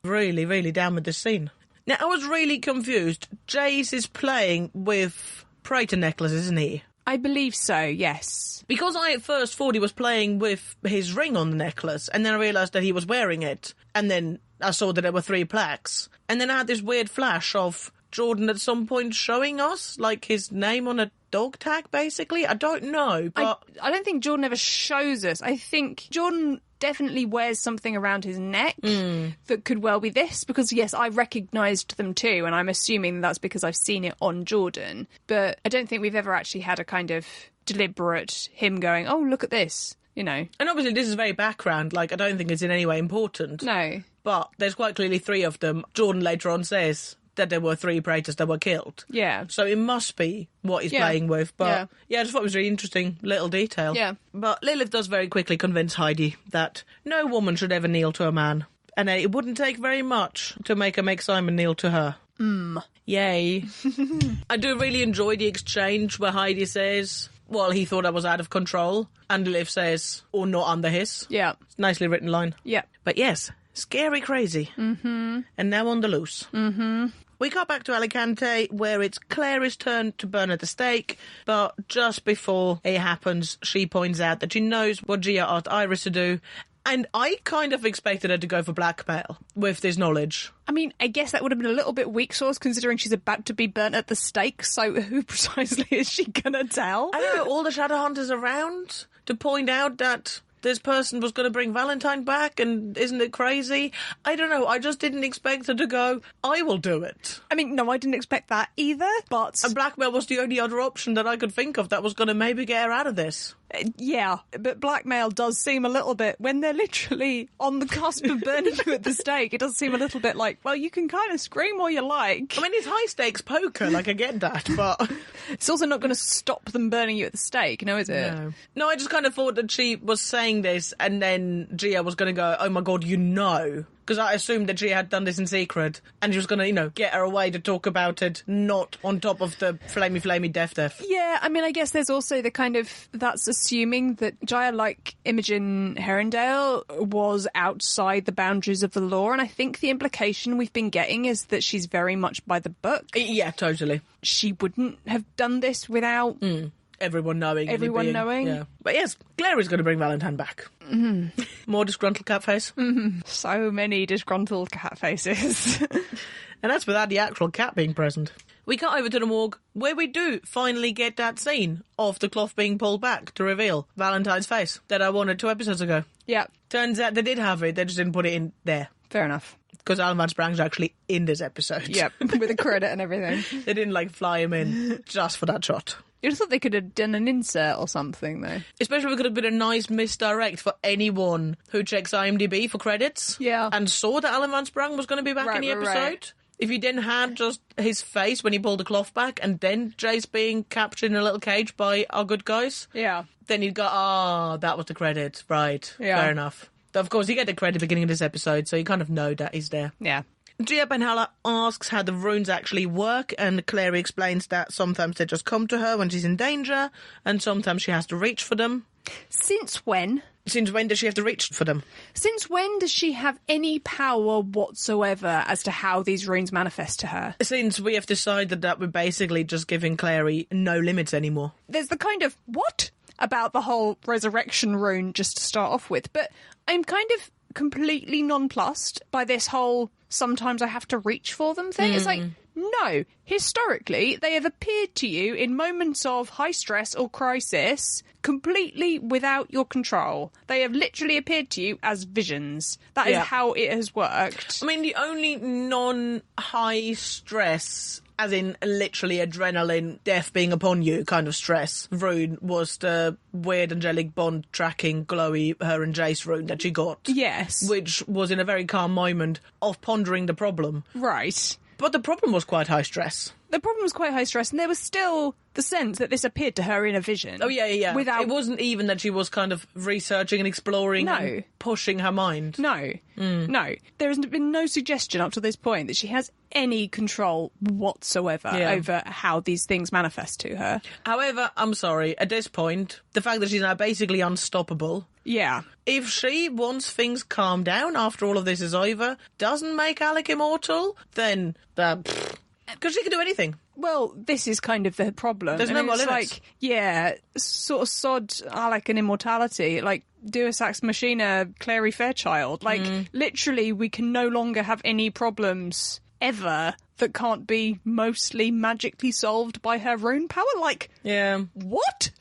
Really, really down with this scene. Now, I was really confused. Jace is playing with Praetor necklaces, isn't he? I believe so, yes. Because I at first thought he was playing with his ring on the necklace, and then I realised that he was wearing it, and then I saw that there were 3 plaques. And then I had this weird flash of Jordan at some point showing us, like, his name on a dog tag, basically. I don't know, but I don't think Jordan ever shows us. I think Jordan definitely wears something around his neck that could well be this, because yes, I recognised them too, and I'm assuming that's because I've seen it on Jordan, but I don't think we've ever actually had a kind of deliberate him going, oh, look at this, And obviously this is very background, like, I don't think it's in any way important. No. But there's quite clearly 3 of them. Jordan later on says, that there were 3 praetors that were killed. Yeah. So it must be what he's playing with. But yeah, I just thought it was a really interesting little detail. Yeah. But Lilith does very quickly convince Heidi that no woman should ever kneel to a man. And it wouldn't take very much to make her make Simon kneel to her. Yay. I do really enjoy the exchange where Heidi says, well, he thought I was out of control. And Lilith says, or not under his. Yeah. Nicely written line. Yeah. But yes, scary crazy. Mm-hmm. And now on the loose. Mm-hmm. We got back to Alicante, where it's Clary's turn to burn at the stake, but just before it happens, she points out that she knows what Gia asked Iris to do, and I kind of expected her to go for blackmail with this knowledge. I mean, I guess that would have been a little bit weak sauce, considering she's about to be burnt at the stake, so who precisely is she gonna tell? I don't know, all the Shadowhunters around to point out that this person was going to bring Valentine back, and isn't it crazy? I don't know, I just didn't expect her to go, I will do it. I mean, no, I didn't expect that either, but... And blackmail was the only other option that I could think of that was going to maybe get her out of this. Yeah, but blackmail does seem a little bit, when they're literally on the cusp of burning you at the stake, it does seem a little bit like, well, you can kind of scream all you like. I mean, it's high-stakes poker, like, I get that, but... It's also not going to stop them burning you at the stake, is it? No, I just kind of thought that she was saying this, and then Gia was going to go, oh my god, you know... Because I assumed that she had done this in secret, and she was going to, get her away to talk about it, not on top of the flamey death. Yeah, I mean, I guess there's also the kind of, that's assuming that Gia, like Imogen Herondale, was outside the boundaries of the law, and I think the implication we've been getting is that she's very much by the book. Yeah, totally. She wouldn't have done this without... Everyone knowing. Yeah. But yes, Clary's going to bring Valentine back. Mm-hmm. More disgruntled cat face. Mm-hmm. So many disgruntled cat faces. And that's without the actual cat being present. We cut over to the morgue, where we do finally get that scene of the cloth being pulled back to reveal Valentine's face that I wanted 2 episodes ago. Yeah. Turns out they did have it, they just didn't put it in there. Fair enough. Because Alan Van Sprang's actually in this episode. Yep, with a credit and everything. They didn't, fly him in just for that shot. You'd have thought they could have done an insert or something, though. Especially if it could have been a nice misdirect for anyone who checks IMDb for credits. Yeah. And saw that Alan Van Sprang was going to be back in the episode. Right. If you then had just his face when he pulled the cloth back, and then Jace being captured in a little cage by our good guys. Yeah. Then you'd go, that was the credit. Right. Yeah. Fair enough. Of course, you get the credit at the beginning of this episode, so you kind of know that he's there. Yeah. Gia Benhalla asks how the runes actually work, and Clary explains that sometimes they just come to her when she's in danger, and sometimes she has to reach for them. Since when? Since when does she have to reach for them? Since when does she have any power whatsoever as to how these runes manifest to her? Since we have decided that we're basically just giving Clary no limits anymore. There's the kind of, what? About the whole resurrection rune, just to start off with, but I'm kind of completely nonplussed by this whole sometimes I have to reach for them thing. It's like, no, historically they have appeared to you in moments of high stress or crisis completely without your control. They have literally appeared to you as visions. That is how it has worked. I mean, the only non-high stress, as in literally adrenaline, death being upon you kind of stress rune, was the weird angelic bond tracking glowy her and Jace rune that she got. Yes. Which was in a very calm moment of pondering the problem. Right. But the problem was quite high stress. The problem was quite high stress, and there was still the sense that this appeared to her in a vision. Oh, yeah. Without... It wasn't even that she was kind of researching and exploring and pushing her mind. No. There has been no suggestion up to this point that she has any control whatsoever over how these things manifest to her. However, I'm sorry, at this point, the fact that she's now basically unstoppable... Yeah. If she, once things calm down after all of this is over, doesn't make Alec immortal, then... Because she can do anything. Well, this is kind of the problem. There's no more limits. Sort of sod Alec and immortality, like Deus Ex Machina, Clary Fairchild. Literally, we can no longer have any problems ever that can't be mostly magically solved by her rune power. What?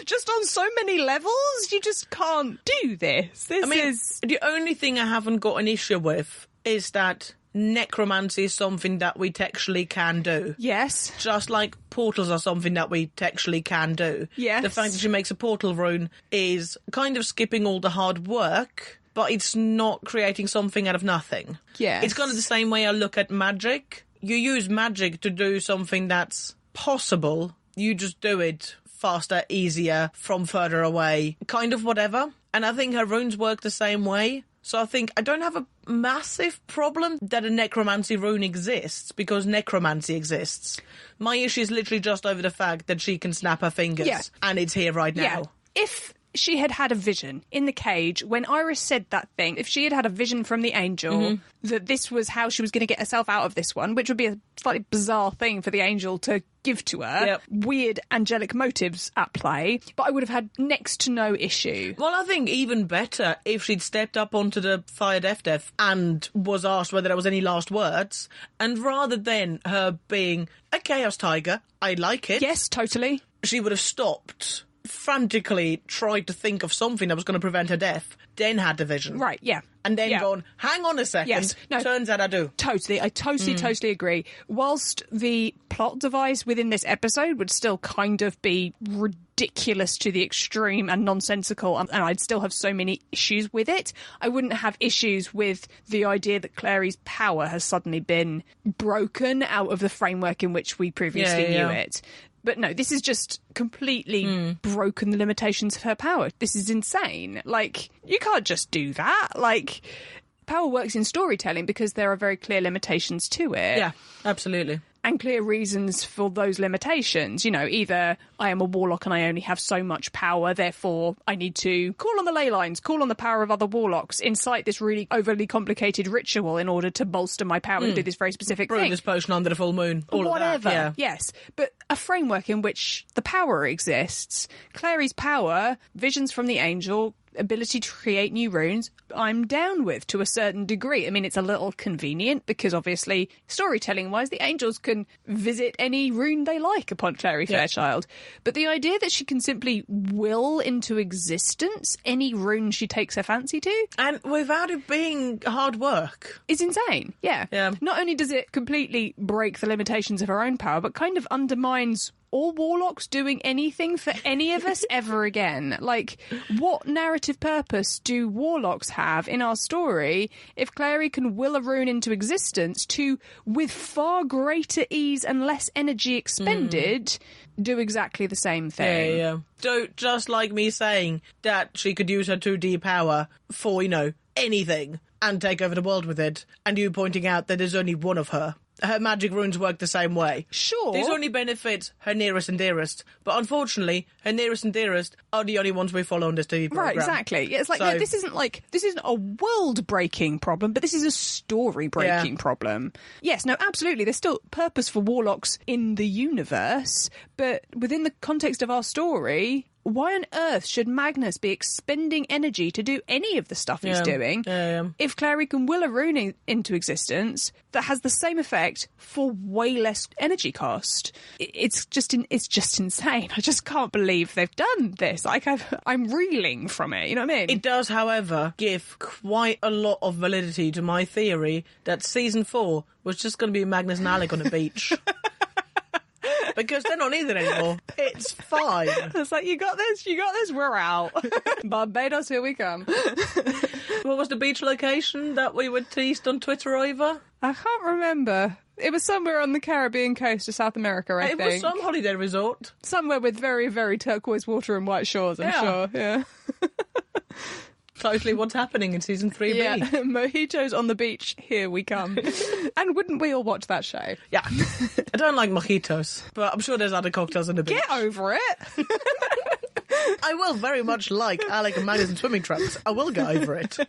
Just on so many levels, you just can't do this. The only thing I haven't got an issue with is that necromancy is something that we textually can do. Yes. Just like portals are something that we textually can do. Yes. The fact that she makes a portal rune is kind of skipping all the hard work, but it's not creating something out of nothing. Yes. It's kind of the same way I look at magic. you use magic to do something that's possible. You just do it faster, easier, from further away, kind of whatever. And I think her runes work the same way. So I think I don't have a massive problem that a necromancy rune exists, because necromancy exists. My issue is literally just over the fact that she can snap her fingers and it's here right now. Yeah. If she had had a vision in the cage when Iris said that thing, if she had had a vision from the angel that this was how she was going to get herself out of this one, which would be a slightly bizarre thing for the angel to give to her, weird angelic motives at play, but I would have had next to no issue. Well, I think even better if she'd stepped up onto the Fire Death and was asked whether there was any last words, and rather than her being a Chaos Tiger, I like it. Yes, totally. She would have stopped, frantically tried to think of something that was going to prevent her death, then had the vision. Right, yeah. And then gone, hang on a second. Yes. No, turns out I do. Totally. I totally agree. Whilst the plot device within this episode would still kind of be ridiculous to the extreme and nonsensical, and I'd still have so many issues with it, I wouldn't have issues with the idea that Clarys' power has suddenly been broken out of the framework in which we previously knew it. But no, this is just completely broken the limitations of her power. This is insane. Like, you can't just do that. Like, power works in storytelling because there are very clear limitations to it. Yeah, absolutely. And clear reasons for those limitations. You know, either I am a warlock and I only have so much power, therefore I need to call on the ley lines, call on the power of other warlocks, incite this really overly complicated ritual in order to bolster my power to do this very specific Brew thing. this potion under the full moon. All Whatever. Of that, Yes. But a framework in which the power exists, Clarys' power, visions from the angel, ability to create new runes, I'm down with to a certain degree. I mean, it's a little convenient because obviously storytelling wise the angels can visit any rune they like upon Clary Fairchild, but the idea that she can simply will into existence any rune she takes her fancy to, and without it being hard work, is insane. Yeah. Not only does it completely break the limitations of her own power, but kind of undermines all warlocks doing anything for any of us ever again. Like, what narrative purpose do warlocks have in our story if Clary can will a rune into existence to, with far greater ease and less energy expended, do exactly the same thing? Yeah. So, just like me saying that she could use her 2D power for, you know, anything and take over the world with it, and you pointing out that there's only one of her. Her magic runes work the same way. Sure. These only benefit her nearest and dearest. But unfortunately, her nearest and dearest are the only ones we follow on this TV program. Right, exactly. It's like, no, this isn't a world-breaking problem, but this is a story-breaking problem. Yes, no, absolutely. There's still purpose for warlocks in the universe, but within the context of our story, why on earth should Magnus be expending energy to do any of the stuff he's doing if Clary can will a rune into existence that has the same effect for way less energy cost? It's just insane. I just can't believe they've done this. Like, I'm reeling from it. You know what I mean? It does, however, give quite a lot of validity to my theory that season 4 was just going to be Magnus and Alec on a beach. Because they're not needed anymore. It's fine. It's like, you got this, we're out. Barbados, here we come. What was the beach location that we were teased on Twitter over? I can't remember. It was somewhere on the Caribbean coast of South America, I think. It was some holiday resort. Somewhere with very, very turquoise water and white shores, I'm sure. Yeah. Totally what's happening in season 3B. Yeah, mojitos on the beach, here we come. And wouldn't we all watch that show? Yeah. I don't like mojitos, but I'm sure there's other cocktails on the beach. Get over it. I will very much like Alec and Magnus in swimming trunks. I will get over it.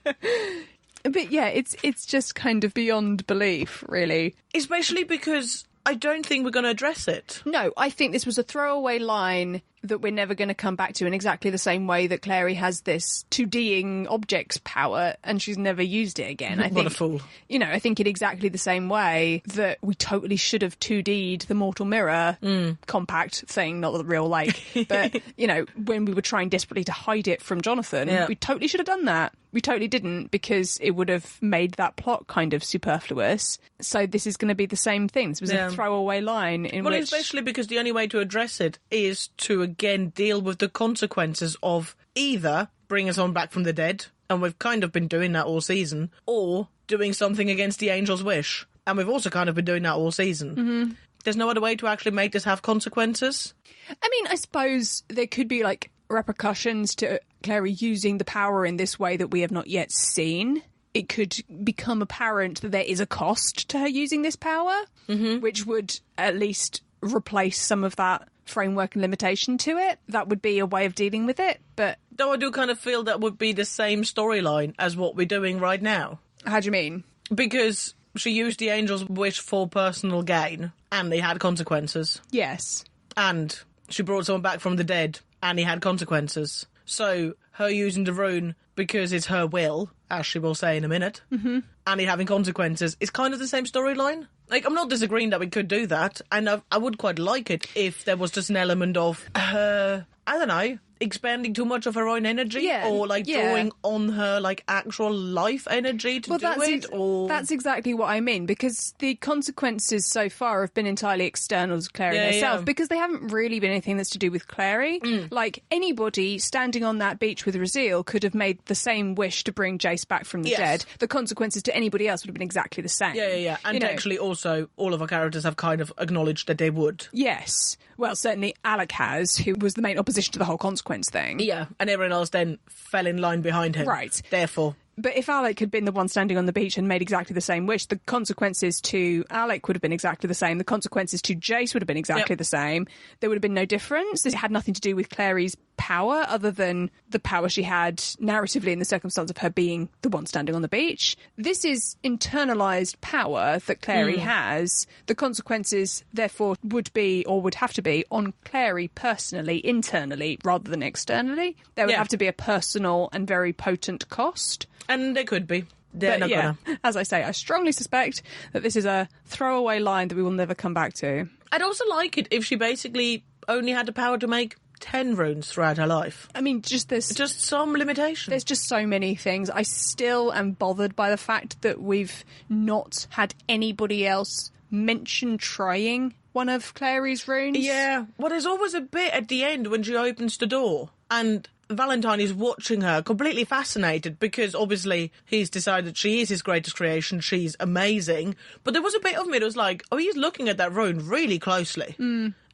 But yeah, it's just kind of beyond belief, really. Especially because I don't think we're going to address it. No, I think this was a throwaway line that we're never going to come back to in exactly the same way that Clary has this 2D'ing objects power and she's never used it again. What a fool. You know, I think in exactly the same way that we totally should have 2D'd the Mortal Mirror compact thing, not the real lake, but, you know, when we were trying desperately to hide it from Jonathan, we totally should have done that. We totally didn't, because it would have made that plot kind of superfluous. So this is going to be the same thing. This was a throwaway line in which... Well, especially because the only way to address it is to, again, deal with the consequences of either bring us on back from the dead, and we've kind of been doing that all season, or doing something against the angel's wish. And we've also kind of been doing that all season. Mm-hmm. There's no other way to actually make this have consequences. I mean, I suppose there could be, like, repercussions to Clary using the power in this way that we have not yet seen. It could become apparent that there is a cost to her using this power, which would at least replace some of that framework and limitation to it. That would be a way of dealing with it, but... Though I do kind of feel that would be the same storyline as what we're doing right now. How do you mean? Because she used the angel's wish for personal gain, and they had consequences. Yes. And she brought someone back from the dead, and he had consequences. So, her using the rune because it's her will, as she will say in a minute, and it having consequences, is kind of the same storyline. Like, I'm not disagreeing that we could do that, and I would quite like it if there was just an element of her, I don't know, expending too much of her own energy, or like drawing on her like actual life energy to do it. Or that's exactly what I mean, because the consequences so far have been entirely external to Clary herself, because they haven't really been anything that's to do with Clary. Like, anybody standing on that beach with Raziel could have made the same wish to bring Jace back from the dead. The consequences to anybody else would have been exactly the same. And actually also all of our characters have kind of acknowledged that they would. Yes. Well, certainly Alec has, who was the main opposition to the whole consequence thing. Yeah, and everyone else then fell in line behind him. Right. Therefore... But if Alec had been the one standing on the beach and made exactly the same wish, the consequences to Alec would have been exactly the same. The consequences to Jace would have been exactly the same. There would have been no difference. This had nothing to do with Clary's power, other than the power she had narratively in the circumstance of her being the one standing on the beach. This is internalized power that Clary has. The consequences, therefore, would be, or would have to be, on Clary personally, internally, rather than externally. There would have to be a personal and very potent cost. And there could be. Gonna. As I say, I strongly suspect that this is a throwaway line that we will never come back to. I'd also like it if she basically only had the power to make 10 runes throughout her life. I mean, there's just some limitation. There's just so many things. I still am bothered by the fact that we've not had anybody else mention trying one of Clary's runes. Yeah. Well, there's always a bit at the end when she opens the door and Valentine is watching her, completely fascinated, because obviously he's decided she is his greatest creation, she's amazing. But there was a bit of me that was like, oh, he's looking at that rune really closely.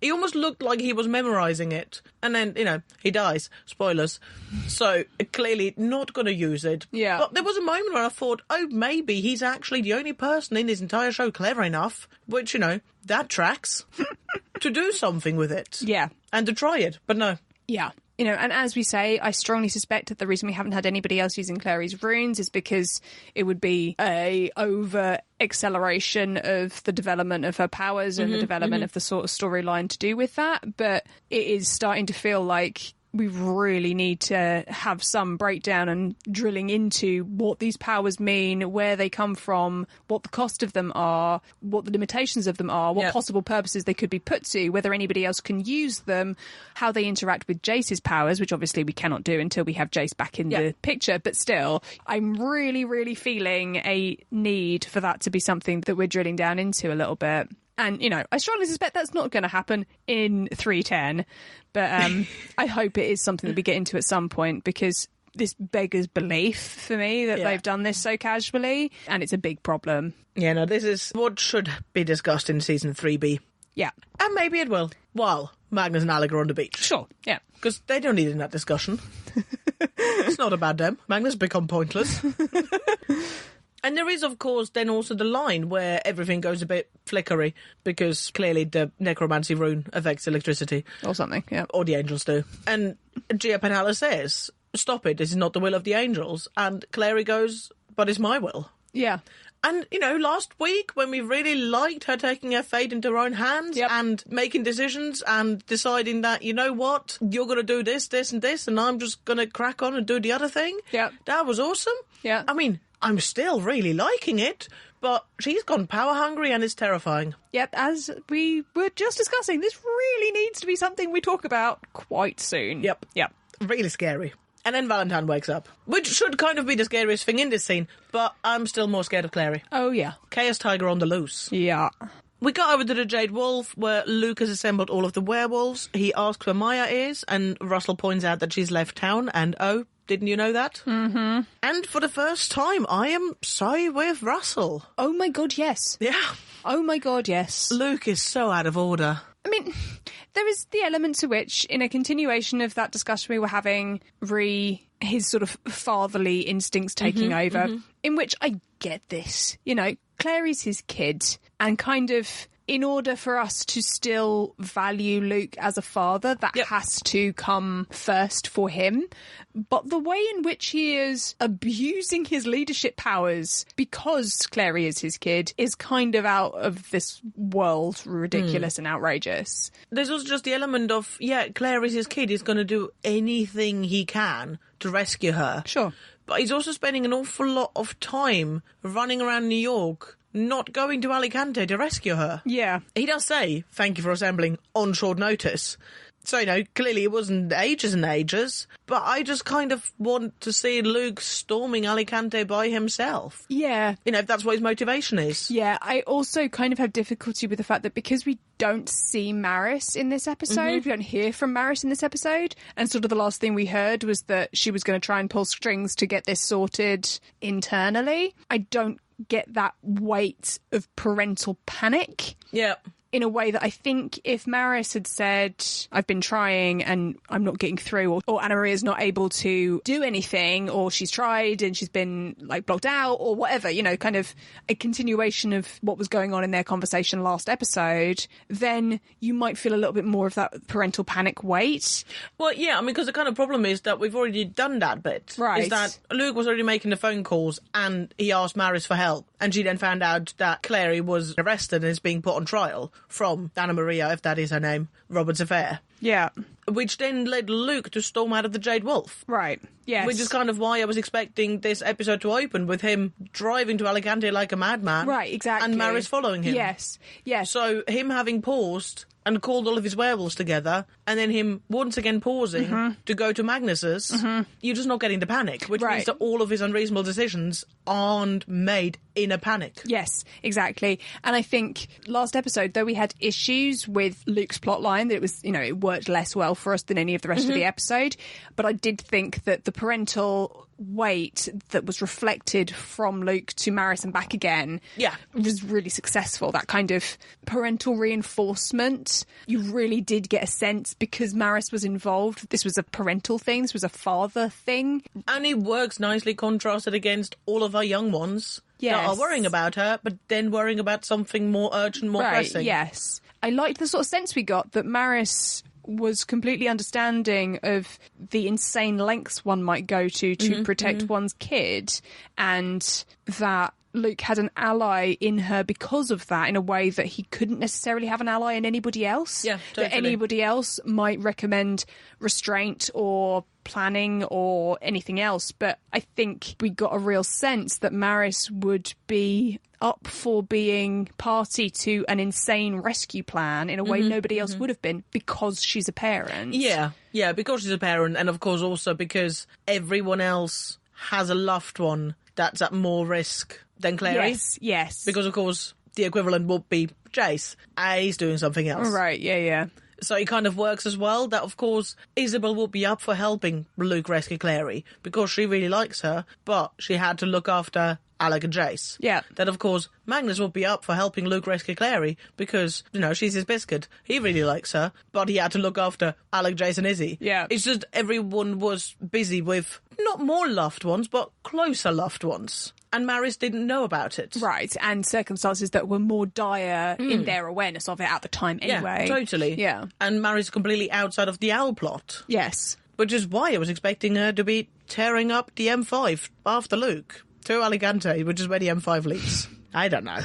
He almost looked like he was memorising it. And then, he dies. Spoilers. So, clearly not going to use it. Yeah. But there was a moment where I thought, oh, maybe he's actually the only person in this entire show clever enough, which, that tracks, to do something with it. Yeah. And to try it. But no. Yeah. And as we say, I strongly suspect that the reason we haven't had anybody else using Clary's runes is because it would be a over-acceleration of the development of her powers and the development of the sort of storyline to do with that. But it is starting to feel like we really need to have some breakdown and drilling into what these powers mean, where they come from, what the cost of them are, what the limitations of them are, what possible purposes they could be put to, whether anybody else can use them, how they interact with Jace's powers, which obviously we cannot do until we have Jace back in the picture. But still, I'm really, really feeling a need for that to be something that we're drilling down into a little bit. And, I strongly suspect that's not going to happen in 310, but I hope it is something that we get into at some point, because this beggars belief for me that they've done this so casually, and it's a big problem. Yeah, no, this is what should be discussed in Season 3B. Yeah. And maybe it will, while Magnus and Alec are on the beach. Sure, yeah. Because they don't need in that discussion. It's not about them. Magnus become pointless. And there is, of course, then also the line where everything goes a bit flickery, because clearly the necromancy rune affects electricity. Or something, yeah. Or the angels do. And Gia Penhala says, stop it, this is not the will of the angels. And Clary goes, but it's my will. Yeah. And, last week when we really liked her taking her fate into her own hands and making decisions and deciding that, you know what, you're going to do this, this and this, and I'm just going to crack on and do the other thing. Yeah. That was awesome. Yeah. I mean, I'm still really liking it, but she's gone power hungry and it's terrifying. Yep, as we were just discussing, this really needs to be something we talk about quite soon. Yep. Really scary. And then Valentine wakes up, which should kind of be the scariest thing in this scene, but I'm still more scared of Clary. Oh, yeah. Chaos Tiger on the loose. Yeah. We got over to the Jade Wolf, where Luke has assembled all of the werewolves. He asks where Maya is, and Russell points out that she's left town, and oh, didn't you know that? Mm-hmm. And for the first time, I am so with Russell. Oh my god, yes. Yeah. Oh my god, yes. Luke is so out of order. I mean, there is the element to which, in a continuation of that discussion we were having, his sort of fatherly instincts taking over, in which I get this. You know, Clary's his kid, and kind of, in order for us to still value Luke as a father, that has to come first for him. But the way in which he is abusing his leadership powers because Clary is his kid is kind of out of this world, ridiculous and outrageous. There's also just the element of, Clary's his kid. He's going to do anything he can to rescue her. Sure. But he's also spending an awful lot of time running around New York, not going to Alicante to rescue her. Yeah. He does say, thank you for assembling on short notice. So, clearly it wasn't ages and ages, but I just kind of want to see Luke storming Alicante by himself. Yeah. If that's what his motivation is. Yeah, I also kind of have difficulty with the fact that because we don't see Maris in this episode, we don't hear from Maris in this episode, and sort of the last thing we heard was that she was going to try and pull strings to get this sorted internally. I don't get that weight of parental panic. Yeah. In a way that I think if Maris had said, I've been trying and I'm not getting through, or Anna Maria's not able to do anything, or she's tried and she's been blocked out or whatever, kind of a continuation of what was going on in their conversation last episode, then you might feel a little bit more of that parental panic weight. Well, yeah, because the kind of problem is that we've already done that bit. Right. Is that Luke was already making the phone calls and he asked Maris for help, and she then found out that Clary was arrested and is being put on trial from Anna Maria, if that is her name, Robert's affair. Yeah. Which then led Luke to storm out of the Jade Wolf. Right, yes. Which is kind of why I was expecting this episode to open with him driving to Alicante like a madman. Right, exactly. And Maris following him. Yes, yes. So him having paused and called all of his werewolves together, and then him once again pausing to go to Magnus's, you're just not getting the panic, which means that all of his unreasonable decisions aren't made in a panic. Yes, exactly. And I think last episode, though we had issues with Luke's plotline, that it was, it worked less well for us than any of the rest of the episode, but I did think that the parental weight that was reflected from Luke to Maris and back again was really successful. That kind of parental reinforcement, you really did get a sense, because Maris was involved, this was a parental thing, this was a father thing. And it works nicely contrasted against all of our young ones that are worrying about her, but then worrying about something more urgent, more pressing. Yes. I liked the sort of sense we got that Maris was completely understanding of the insane lengths one might go to protect one's kid, and that Luke had an ally in her because of that, in a way that he couldn't necessarily have an ally in anybody else. Yeah, totally. That anybody else might recommend restraint or planning or anything else. But I think we got a real sense that Maris would be up for being party to an insane rescue plan in a way nobody else would have been, because she's a parent. Yeah, because she's a parent, and of course also because everyone else has a loved one that's at more risk than Clary. Yes. Because, of course, the equivalent would be Jace. He's doing something else. Right, yeah. So it kind of works as well that, of course, Isabel will be up for helping Luke rescue Clary because she really likes her, but she had to look after Alec and Jace. Yeah. That, of course, Magnus will be up for helping Luke rescue Clary because, she's his biscuit. He really likes her, but he had to look after Alec, Jace and Izzy. Yeah. It's just everyone was busy with not more loved ones, but closer loved ones. And Maris didn't know about it. Right, and circumstances that were more dire in their awareness of it at the time anyway. Yeah, totally. Yeah. And Maris completely outside of the Owl plot. Yes. Which is why I was expecting her to be tearing up the M5 after Luke to Alicante, which is where the M5 leads. I don't know.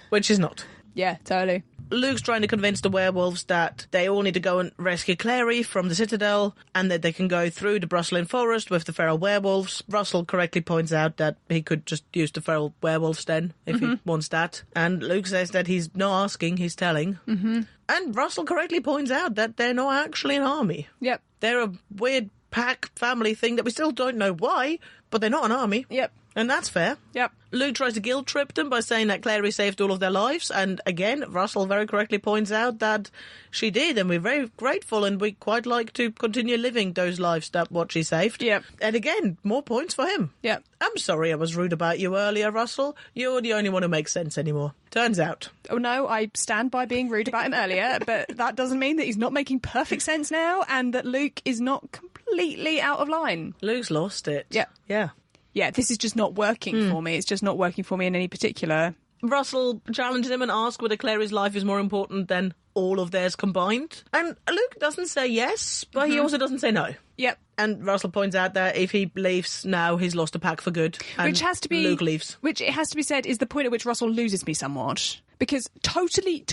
Which is not. Yeah, totally. Luke's trying to convince the werewolves that they all need to go and rescue Clary from the Citadel and that they can go through the Brustling Forest with the feral werewolves. Russell correctly points out that he could just use the feral werewolves then, if he wants that. And Luke says that he's not asking, he's telling. And Russell correctly points out that they're not actually an army. Yep. They're a weird pack family thing that we still don't know why, but they're not an army. Yep. And that's fair. Yep. Luke tries to guilt trip them by saying that Clary saved all of their lives, and again, Russell very correctly points out that she did, and we're very grateful, and we quite like to continue living those lives that what she saved. Yep. And again, more points for him. Yep. I'm sorry I was rude about you earlier, Russell. You're the only one who makes sense anymore. Turns out. Oh no, I stand by being rude about him earlier, but that doesn't mean that he's not making perfect sense now, and that Luke is not completely out of line. Luke's lost it. Yeah. Yeah. Yeah, this is just not working for me. It's just not working for me in any particular. Russell challenges him and asks whether Clary's life is more important than all of theirs combined. And Luke doesn't say yes, but he also doesn't say no. Yep. And Russell points out that if he leaves now, he's lost a pack for good. And Which has to be... Luke leaves. Which, it has to be said, is the point at which Russell loses me somewhat. Because totally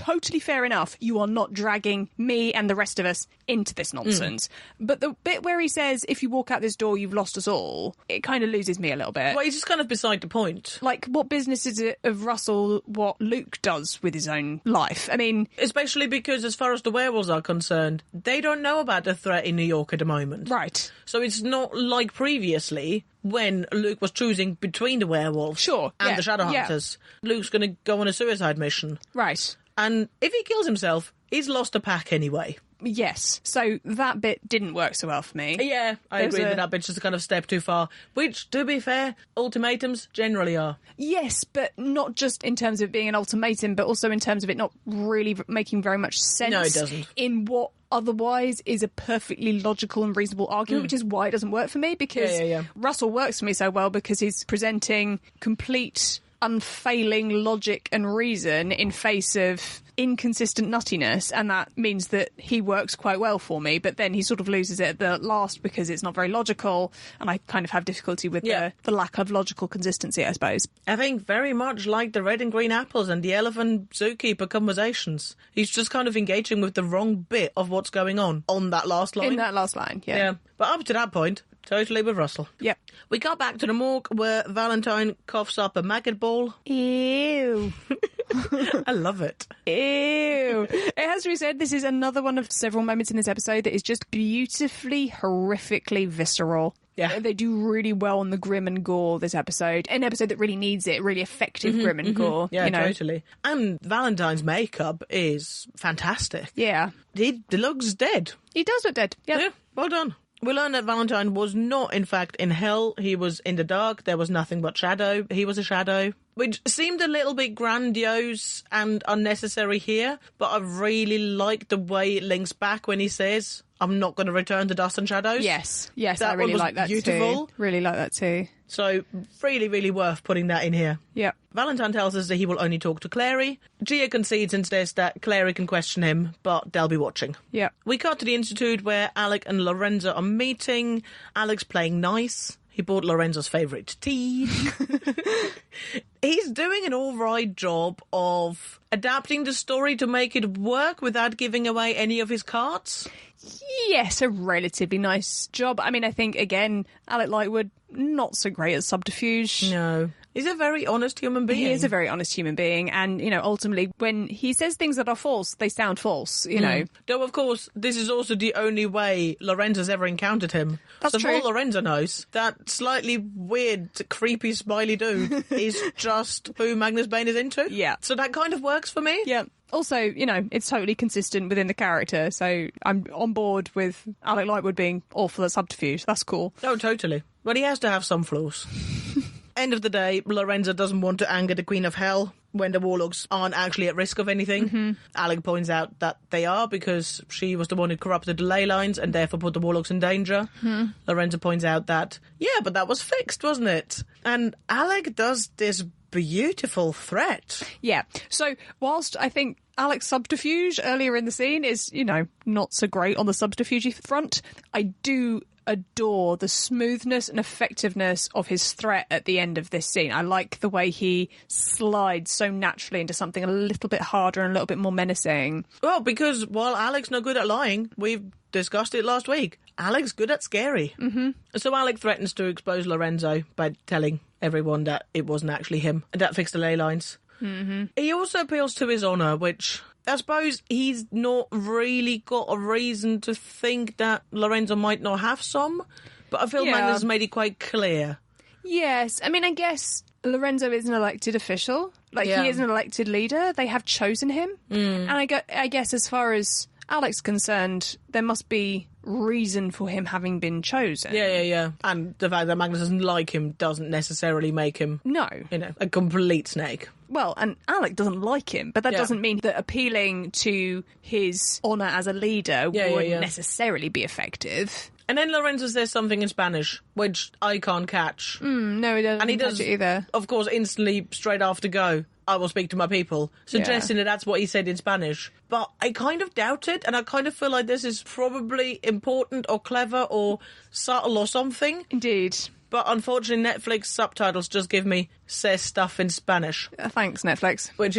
fair enough, you are not dragging me and the rest of us into this nonsense. But the bit where he says, if you walk out this door, you've lost us all, it kind of loses me a little bit. Well, he's just kind of beside the point. Like, what business is it of Russell what Luke does with his own life? I mean... Especially because as far as the werewolves are concerned, they don't know about the threat in New York at the moment. Right. So it's not like previously when Luke was choosing between the werewolves and the Shadowhunters. Yeah. Luke's going to go on a suicide mission. Right. And if he kills himself, he's lost a pack anyway. Yes. So that bit didn't work so well for me. Yeah, I agree that bit's just a kind of step too far. Which, to be fair, ultimatums generally are. Yes, but not just in terms of being an ultimatum, but also in terms of it not really making very much sense. No, it doesn't. In what otherwise is a perfectly logical and reasonable argument, which is why it doesn't work for me, because Russell works for me so well because he's presenting complete, unfailing logic and reason in face of inconsistent nuttiness, and that means that he works quite well for me, but then he sort of loses it at the last because it's not very logical, and I kind of have difficulty with the lack of logical consistency, I suppose. I think very much like the red and green apples and the elephant zookeeper conversations. He's just kind of engaging with the wrong bit of what's going on that last line. In that last line, yeah. But up to that point, totally with Russell. Yep. We got back to the morgue where Valentine coughs up a maggot ball. Ew. I love it. Ew. It has to be said, this is another one of several moments in this episode that is just beautifully, horrifically visceral. Yeah. They do really well on the grim and gore this episode. An episode that really needs it, really effective grim and gore. Yeah, you know? totally. And Valentine's makeup is fantastic. Yeah. He looks dead. He does look dead. Yep. Yeah, well done. We learn that Valentine was not, in fact, in hell. He was in the dark. There was nothing but shadow. He was a shadow. Which seemed a little bit grandiose and unnecessary here, but I really like the way it links back when he says, I'm not going to return to dust and shadows. Yes, that I one really was like that beautiful. too. Really like that too. So, really, really worth putting that in here. Yeah. Valentine tells us that he will only talk to Clary. Gia concedes and says that Clary can question him, but they'll be watching. Yeah. We cut to the Institute where Alec and Lorenzo are meeting. Alec's playing nice. He bought Lorenzo's favourite tea. He's doing an all right job of adapting the story to make it work without giving away any of his cards. Yes, a relatively nice job. I mean, I think, again, Alec Lightwood, not so great at subterfuge. No. He's a very honest human being. He is a very honest human being. And, you know, ultimately, when he says things that are false, they sound false, you know. Though, of course, this is also the only way Lorenzo's ever encountered him. That's true. All Lorenzo knows, that slightly weird, creepy, smiley dude is just who Magnus Bane is into. Yeah. So that kind of works for me. Yeah. Also, you know, it's totally consistent within the character, so I'm on board with Alec Lightwood being awful at subterfuge. That's cool. Oh, totally. But he has to have some flaws. End of the day, Lorenzo doesn't want to anger the Queen of Hell when the warlocks aren't actually at risk of anything. Alec points out that they are because she was the one who corrupted the ley lines and therefore put the warlocks in danger. Lorenzo points out that, yeah, but that was fixed, wasn't it? And Alec does this beautiful threat. Yeah. So whilst I think Alec's subterfuge earlier in the scene is, you know, not so great on the subterfuge front, I do adore the smoothness and effectiveness of his threat at the end of this scene. I like the way he slides so naturally into something a little bit harder and a little bit more menacing. Well, because while Alec's not good at lying, we've discussed it last week, Alec's good at scary. So Alec threatens to expose Lorenzo by telling everyone that it wasn't actually him, and that fixed the ley lines. He also appeals to his honour, which I suppose he's not really got a reason to think that Lorenzo might not have some, but I feel Magnus has made it quite clear. Yes. I mean, I guess Lorenzo is an elected official. Like, he is an elected leader. They have chosen him. And I guess as far as Alec's concerned, there must be reason for him having been chosen. Yeah. And the fact that Magnus doesn't like him doesn't necessarily make him, a complete snake. Well, and Alec doesn't like him, but that doesn't mean that appealing to his honour as a leader wouldn't necessarily be effective. And then Lorenzo says something in Spanish, which I can't catch. No, he doesn't and he catch does, it either. Of course, instantly, straight after go, I will speak to my people, suggesting that that's what he said in Spanish. But I kind of doubt it, and I kind of feel like this is probably important or clever or subtle or something. Indeed. But unfortunately, Netflix subtitles just give me says stuff in Spanish. Thanks, Netflix. Which,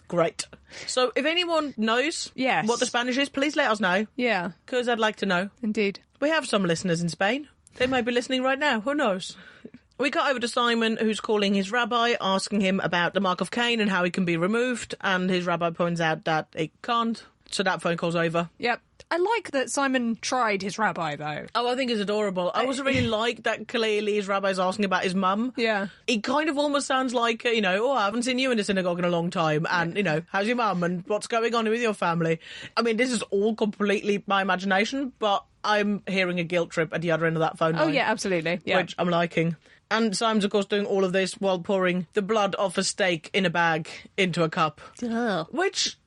great. So if anyone knows what the Spanish is, please let us know. Yeah. Because I'd like to know. Indeed. We have some listeners in Spain. They might be listening right now. Who knows? We cut over to Simon, who's calling his rabbi, asking him about the Mark of Cain and how it can be removed. And his rabbi points out that it can't. So that phone call's over. Yep. I like that Simon tried his rabbi, though. Oh, I think it's adorable. I also really like that clearly his rabbi's asking about his mum. Yeah. It kind of almost sounds like, I haven't seen you in the synagogue in a long time. And, how's your mum and what's going on with your family? I mean, this is all completely my imagination, but I'm hearing a guilt trip at the other end of that phone line. Oh, yeah, absolutely. Yeah. Which I'm liking. And Simon's, of course, doing all of this while pouring the blood off a steak in a bag into a cup. Ugh. Which,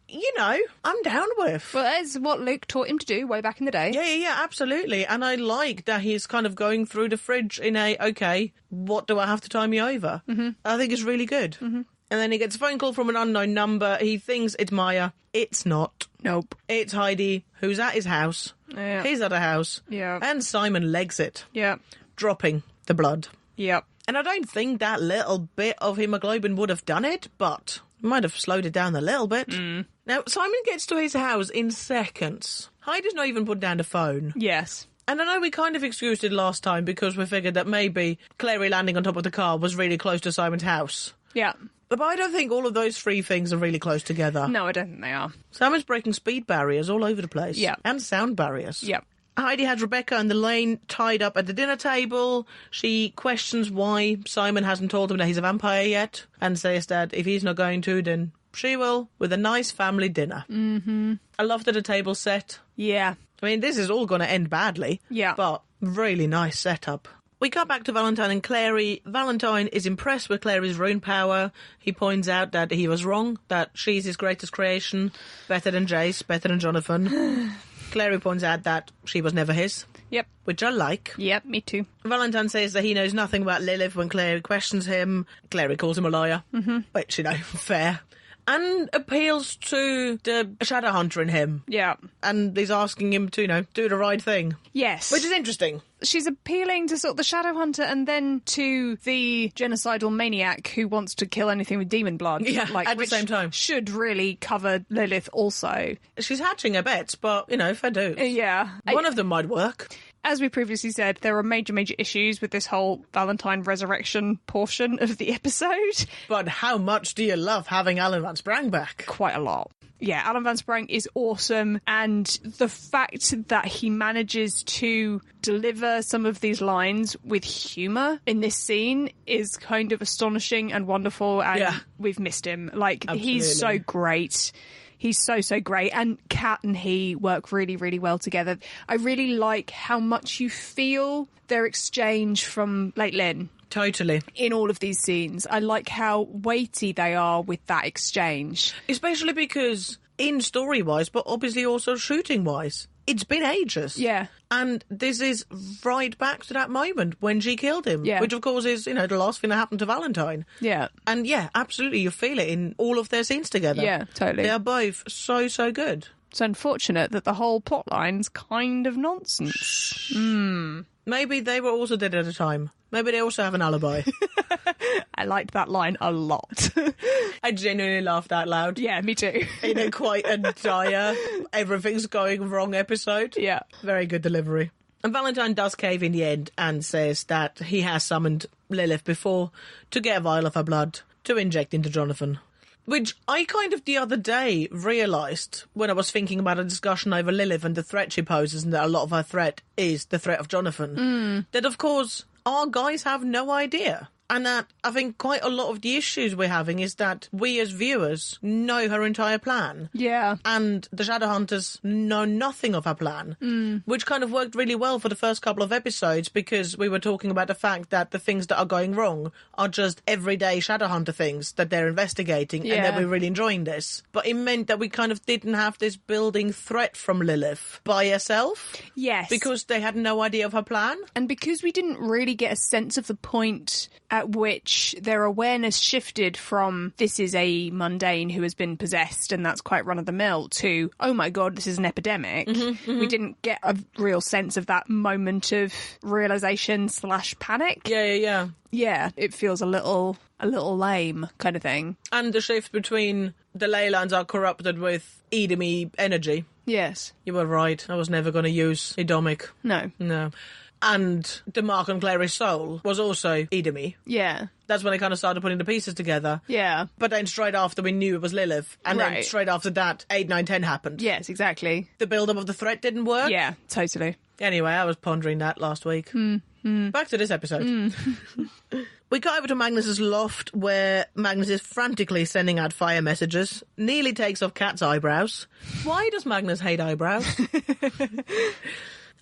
I'm down with. Well, that's what Luke taught him to do way back in the day. Yeah, absolutely. And I like that he's kind of going through the fridge in okay, what do I have to tie me over? Mm-hmm. I think it's really good. Mm-hmm. And then he gets a phone call from an unknown number. He thinks it's Maya. It's not. Nope. It's Heidi, who's at his house. Yeah. He's at a house. Yeah. And Simon legs it. Yeah. Dropping the blood. Yep. And I don't think that little bit of hemoglobin would have done it, but might have slowed it down a little bit. Now, Simon gets to his house in seconds. Heidi's not even put down the phone. Yes. And I know we kind of excused it last time because we figured that maybe Clary landing on top of the car was really close to Simon's house. Yeah. But I don't think all of those three things are really close together. No, I don't think they are. Simon's breaking speed barriers all over the place. Yeah. And sound barriers. Yeah. Heidi has Rebecca and Elaine tied up at the dinner table. She questions why Simon hasn't told him that he's a vampire yet and says that if he's not going to, then she will, with a nice family dinner. Mm-hmm. I love that the table's set. Yeah. I mean, this is all going to end badly. Yeah. But really nice setup. We cut back to Valentine and Clary. Valentine is impressed with Clary's rune power. He points out that he was wrong, that she's his greatest creation, better than Jace, better than Jonathan. Clary points out that she was never his. Yep. Which I like. Yep, me too. Valentine says that he knows nothing about Lilith when Clary questions him. Clary calls him a liar. Mm-hmm. Which, fair. And appeals to the Shadowhunter in him. Yeah. And he's asking him to, do the right thing. Yes. Which is interesting. She's appealing to sort of the Shadowhunter and then to the genocidal maniac who wants to kill anything with demon blood. Yeah, at the same time. Should really cover Lilith also. She's hatching her bets, but, fair dues. Yeah. One of them might work. As we previously said, there are major issues with this whole Valentine resurrection portion of the episode. But how much do you love having Alan Van Sprang back? Quite a lot. Yeah, Alan Van Sprang is awesome, and the fact that he manages to deliver some of these lines with humour in this scene is kind of astonishing and wonderful, and we've missed him. Absolutely. He's so great. He's so great. And Kat and he work really, really well together. I really like how much you feel their exchange from Late Lynn. Totally. In all of these scenes. I like how weighty they are with that exchange. Especially because, in story-wise, but obviously also shooting-wise, it's been ages. Yeah. And this is right back to that moment when she killed him. Yeah. Which, of course, is, the last thing that happened to Valentine. Yeah. And, absolutely, you feel it in all of their scenes together. Yeah, totally. They are both so good. It's unfortunate that the whole plotline's kind of nonsense. Maybe they were also dead at a time. Maybe they also have an alibi. I liked that line a lot. I genuinely laughed out loud. Yeah, me too. In a quite a dire, everything's going wrong episode. Yeah. Very good delivery. And Valentine does cave in the end and says that he has summoned Lilith before to get a vial of her blood to inject into Jonathan. Which I kind of the other day realised when I was thinking about a discussion over Lilith and the threat she poses, and that a lot of her threat is the threat of Jonathan, that of course our guys have no idea. And that I think quite a lot of the issues we're having is that we as viewers know her entire plan. Yeah. And the Shadowhunters know nothing of her plan, which kind of worked really well for the first couple of episodes because we were talking about the fact that the things that are going wrong are just everyday Shadowhunter things that they're investigating and that we're really enjoying this. But it meant that we kind of didn't have this building threat from Lilith by herself. Yes. Because they had no idea of her plan. And because we didn't really get a sense of the point at which their awareness shifted from this is a mundane who has been possessed and that's quite run-of-the-mill to, oh my god, this is an epidemic. We didn't get a real sense of that moment of realisation/panic. Yeah, it feels a little lame kind of thing. And the shift between the ley lines are corrupted with Edomy energy. Yes. You were right. I was never going to use Edomic. No. And the mark on Clary's soul was also Edomy. Yeah. That's when they kind of started putting the pieces together. Yeah. But then straight after we knew it was Lilith. And then straight after that, 8, 9, 10 happened. Yes, exactly. The build-up of the threat didn't work. Yeah, totally. Anyway, I was pondering that last week. Back to this episode. We got over to Magnus's loft where Magnus is frantically sending out fire messages, nearly takes off Kat's eyebrows. Why does Magnus hate eyebrows?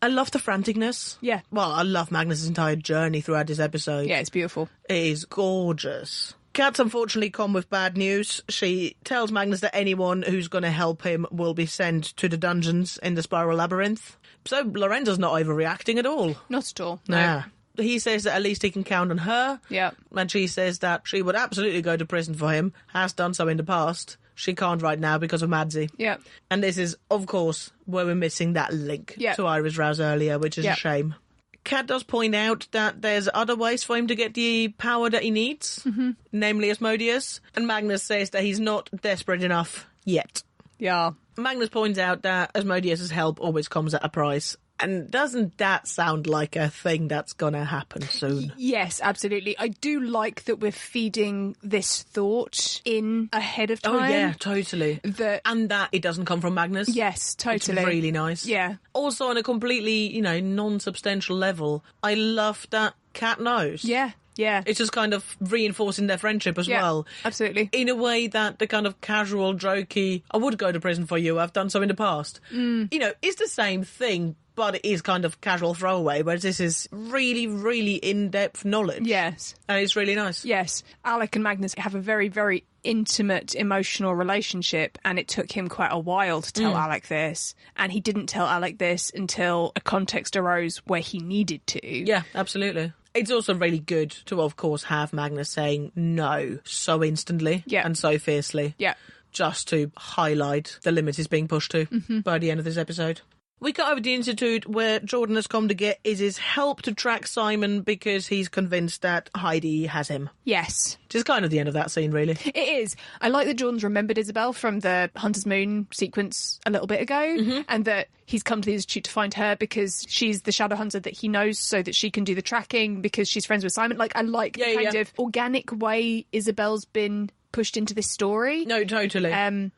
I love the franticness. Yeah. Well, I love Magnus's entire journey throughout this episode. Yeah, it's beautiful. It is gorgeous. Kat's unfortunately come with bad news. She tells Magnus that anyone who's going to help him will be sent to the dungeons in the Spiral Labyrinth. So Lorenzo's not overreacting at all. Not at all. No. Nah. He says that at least he can count on her. Yeah. And she says that she would absolutely go to prison for him, has done so in the past. She can't right now because of Madzi. Yeah. And this is, of course, where we're missing that link to Iris Rouse earlier, which is a shame. Kat does point out that there's other ways for him to get the power that he needs, namely Asmodeus. And Magnus says that he's not desperate enough yet. Yeah. Magnus points out that Asmodeus' help always comes at a price. And doesn't that sound like a thing that's going to happen soon? Yes, absolutely. I do like that we're feeding this thought in ahead of time. Oh, yeah, totally. And that it doesn't come from Magnus. Yes, totally. It's really nice. Yeah. Also, on a completely, non-substantial level, I love that Kat knows. Yeah. Yeah. It's just kind of reinforcing their friendship as well. Absolutely. In a way that the kind of casual, jokey, I would go to prison for you, I've done so in the past. It's the same thing, but it is kind of casual throwaway, whereas this is really, really in-depth knowledge. Yes. And it's really nice. Yes. Alec and Magnus have a very, very intimate emotional relationship, and it took him quite a while to tell Alec this, and he didn't tell Alec this until a context arose where he needed to. Yeah, absolutely. It's also really good to, of course, have Magnus saying no so instantly and so fiercely. Yeah. Just to highlight the limit he's being pushed to by the end of this episode. We got over to the Institute where Jordan has come to get Izzy's help to track Simon because he's convinced that Heidi has him. Yes. Which is kind of the end of that scene, really. It is. I like that Jordan's remembered Isabel from the Hunter's Moon sequence a little bit ago, and that he's come to the Institute to find her because she's the Shadowhunter that he knows so that she can do the tracking because she's friends with Simon. Like, I like the kind of organic way Isabel's been pushed into this story. No, totally. And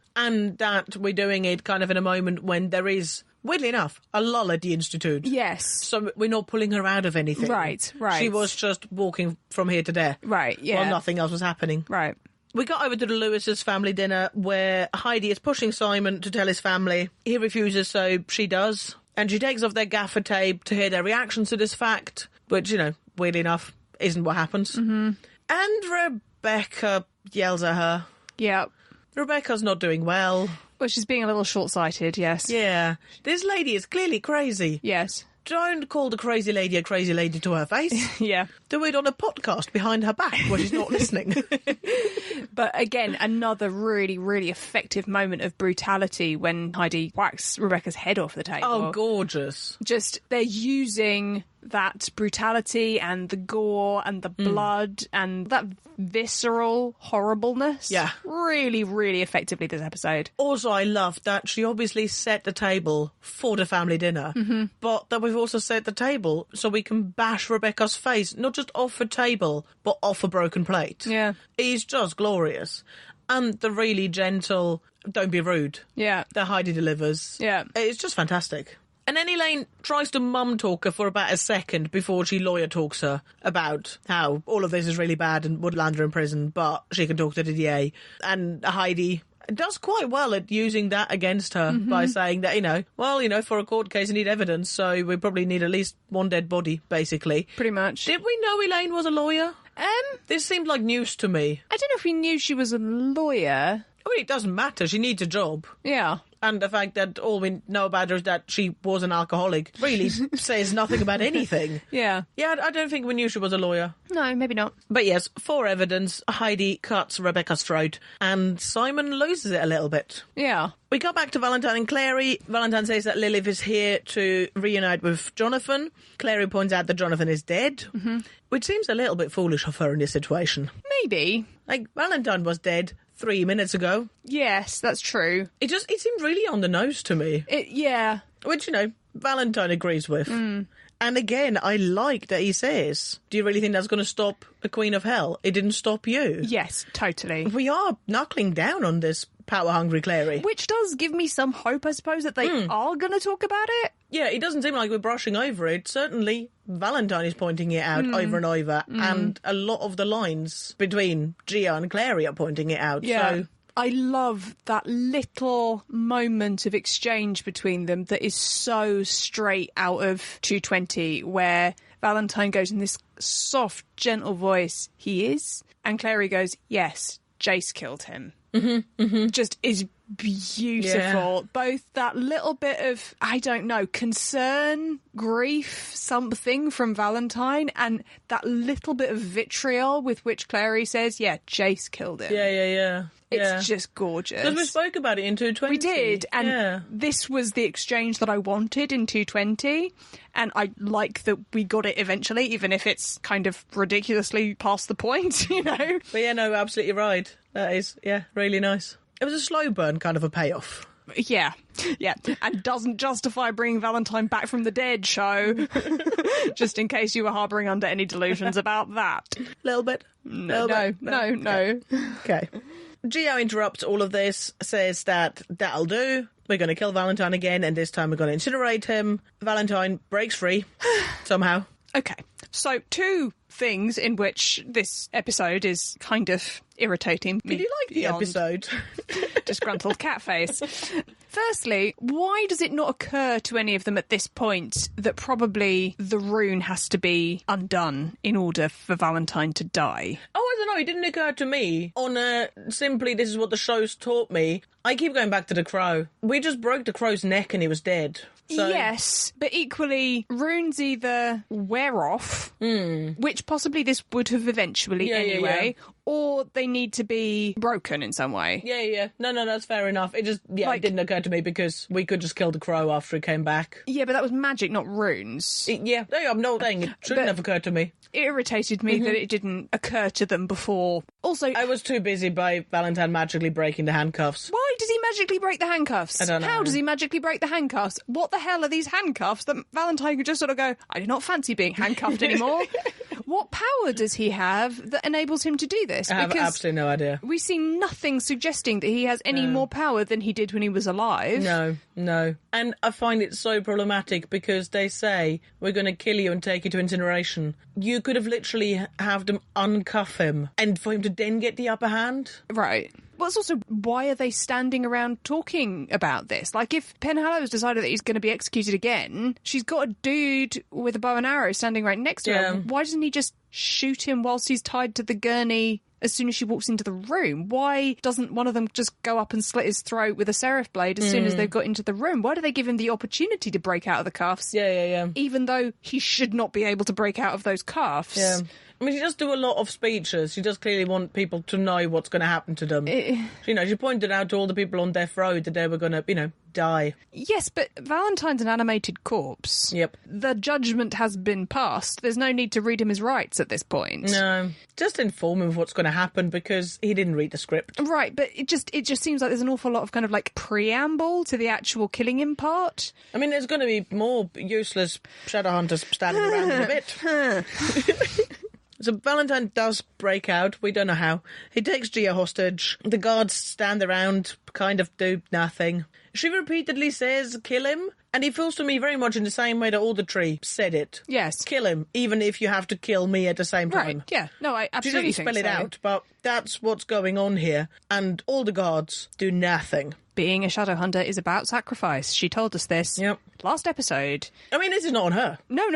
that we're doing it kind of in a moment when there is, weirdly enough, a lull at the Institute. Yes. So we're not pulling her out of anything. Right. She was just walking from here to there. Right, yeah. While nothing else was happening. Right. We got over to the Lewis's family dinner where Heidi is pushing Simon to tell his family. He refuses, so she does. And she takes off their gaffer tape to hear their reactions to this fact, which, weirdly enough, isn't what happens. And Rebecca yells at her. Yeah. Rebecca's not doing well. Well, she's being a little short-sighted, yes. Yeah. This lady is clearly crazy. Yes. Don't call the crazy lady a crazy lady to her face. Yeah. Do it on a podcast behind her back where she's not listening. But again, another really, really effective moment of brutality when Heidi whacks Rebecca's head off the table. Oh, gorgeous. Just, they're using that brutality and the gore and the blood and that visceral horribleness. Yeah. Really, really effectively this episode. Also, I love that she obviously set the table for the family dinner, but that we've also set the table so we can bash Rebecca's face, not just off a table, but off a broken plate. Yeah. It's just glorious. and the really gentle, don't be rude, Yeah. that Heidi delivers. Yeah. It's just fantastic. And then Elaine tries to mum talk her for about a second before she lawyer talks her about how all of this is really bad and would land her in prison, but she can talk to the DA. And Heidi does quite well at using that against her by saying that, for a court case you need evidence, so we probably need at least one dead body, basically. Pretty much. Did we know Elaine was a lawyer? This seemed like news to me. I don't know if we knew she was a lawyer. I mean, it doesn't matter. She needs a job. Yeah. And the fact that all we know about her is that she was an alcoholic really says nothing about anything. Yeah. Yeah, I don't think we knew she was a lawyer. No, maybe not. But yes, for evidence, Heidi cuts Rebecca's throat and Simon loses it a little bit. Yeah. We got back to Valentine and Clary. Valentine says that Lilith is here to reunite with Jonathan. Clary points out that Jonathan is dead, which seems a little bit foolish of her in this situation. Maybe. Like, Valentine was dead 3 minutes ago. Yes, that's true. It seemed really on the nose to me. Yeah. Which, Valentine agrees with. And again, I like that he says, do you really think that's going to stop the Queen of Hell? It didn't stop you. Yes, totally. We are knuckling down on this power-hungry Clary. Which does give me some hope, I suppose, that they are going to talk about it. Yeah, it doesn't seem like we're brushing over it. Certainly, Valentine is pointing it out over and over, and a lot of the lines between Gia and Clary are pointing it out. Yeah. So I love that little moment of exchange between them that is so straight out of 220, where Valentine goes in this soft, gentle voice, he is, and Clary goes, yes, Jace killed him. Just is beautiful. Yeah. Both that little bit of, I don't know, concern, grief, something from Valentine, and that little bit of vitriol with which Clary says, yeah, Jace killed him. Yeah. It's just gorgeous. Because we spoke about it in 220. We did, and this was the exchange that I wanted in 220, and I like that we got it eventually, even if it's kind of ridiculously past the point, But yeah, no, absolutely right. That is, really nice. It was a slow burn kind of a payoff. Yeah, and doesn't justify bringing Valentine back from the dead, show. Just in case you were harbouring under any delusions about that. Little bit? No. Okay. Gio interrupts all of this, says that that'll do. We're going to kill Valentine again, and this time we're going to incinerate him. Valentine breaks free, somehow. Okay, so 2 things in which this episode is kind of irritating me. Did you like the episode? Disgruntled cat face. Firstly, why does it not occur to any of them at this point that probably the rune has to be undone in order for Valentine to die? Oh, I don't know. It didn't occur to me on simply this is what the show's taught me. I keep going back to the crow. We just broke the crow's neck and he was dead. So... Yes, but equally, runes either wear off, which possibly this would have eventually anyway, or they need to be broken in some way. Yeah. No, that's fair enough. It just, it didn't occur to me because we could just kill the crow after it came back. Yeah, but that was magic, not runes. No, I'm not saying it shouldn't have occurred to me. It irritated me that it didn't occur to them before. Also, I was too busy by Valentine magically breaking the handcuffs. Why does he magically break the handcuffs? I don't know. How does he magically break the handcuffs? What the hell are these handcuffs that Valentine could just sort of go, I do not fancy being handcuffed anymore? What power does he have that enables him to do this? I have absolutely no idea. We see nothing suggesting that he has any more power than he did when he was alive. No. And I find it so problematic because they say, we're going to kill you and take you to incineration. You could have literally have them uncuff him and for him to then get the upper hand. Right. Well, it's also, why are they standing around talking about this? Like, if Penhallows decided that he's going to be executed again, she's got a dude with a bow and arrow standing right next to her. Why doesn't he just shoot him whilst he's tied to the gurney as soon as she walks into the room? Why doesn't one of them just go up and slit his throat with a seraph blade as soon as they've got into the room? Why do they give him the opportunity to break out of the cuffs? Yeah. Even though he should not be able to break out of those cuffs. Yeah. I mean, she does do a lot of speeches. She does clearly want people to know what's going to happen to them. She pointed out to all the people on death row that they were going to, die. Yes, but Valentine's an animated corpse. Yep. The judgment has been passed. There's no need to read him his rights at this point. No. Just inform him of what's going to happen because he didn't read the script. Right, but it just seems like there's an awful lot of kind of like preamble to the actual killing him part. I mean, there's going to be more useless Shadowhunters standing around in a bit. So Valentine does break out. We don't know how. He takes Gia hostage. The guards stand around, kind of do nothing. She repeatedly says, kill him. And he feels to me very much in the same way that all the tree said it. Yes. Kill him, even if you have to kill me at the same time. Right, yeah. No, I absolutely She doesn't spell think it so. out, but that's what's going on here. And all the guards do nothing. Being a Shadowhunter is about sacrifice. She told us this last episode. I mean, this is not on her. No.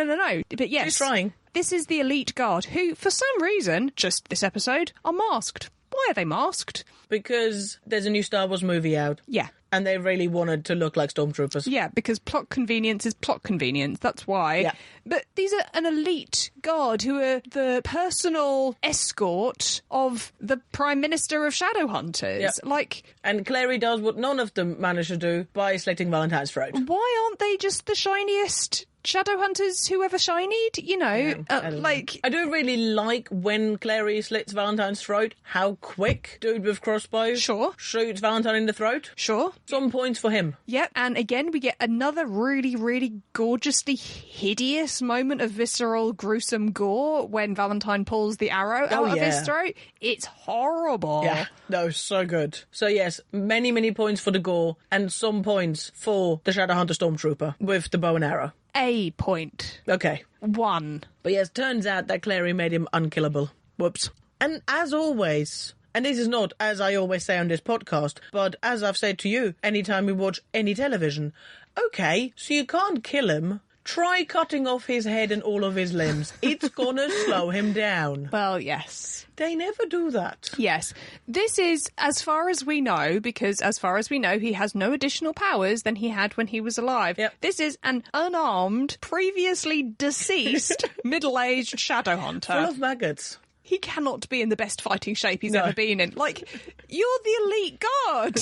But yes. She's trying. This is the elite guard who, for some reason, just this episode, are masked. Why are they masked? Because there's a new Star Wars movie out. Yeah. And they really wanted to look like stormtroopers. Yeah, because plot convenience is plot convenience. That's why. Yeah. But these are an elite guard who are the personal escort of the Prime Minister of Shadowhunters. Yeah. Like... And Clary does what none of them managed to do by slitting Valentine's throat. Why aren't they just the shiniest Shadowhunters who ever shinied? You know, I do really like when Clary slits Valentine's throat, how quick dude with crossbow shoots Valentine in the throat. Sure. Some points for him. Yep, and again we get another really, really gorgeously hideous moment of visceral, gruesome gore when Valentine pulls the arrow out of his throat. It's horrible. Yeah, no, so good. So yes, many, many points for the gore and some points for the Shadowhunter Stormtrooper with the bow and arrow. A point. Okay. 1. But yes, turns out that Clary made him unkillable. Whoops. And as always, and this is not as I always say on this podcast, but as I've said to you anytime we watch any television, okay, so you can't kill him. Try cutting off his head and all of his limbs. It's gonna slow him down. Well, yes. They never do that. Yes. This is, as far as we know, because as far as we know, he has no additional powers than he had when he was alive. Yep. This is an unarmed, previously deceased, middle-aged Shadowhunter. Full of maggots. He cannot be in the best fighting shape he's ever been in. Like, you're the elite guard.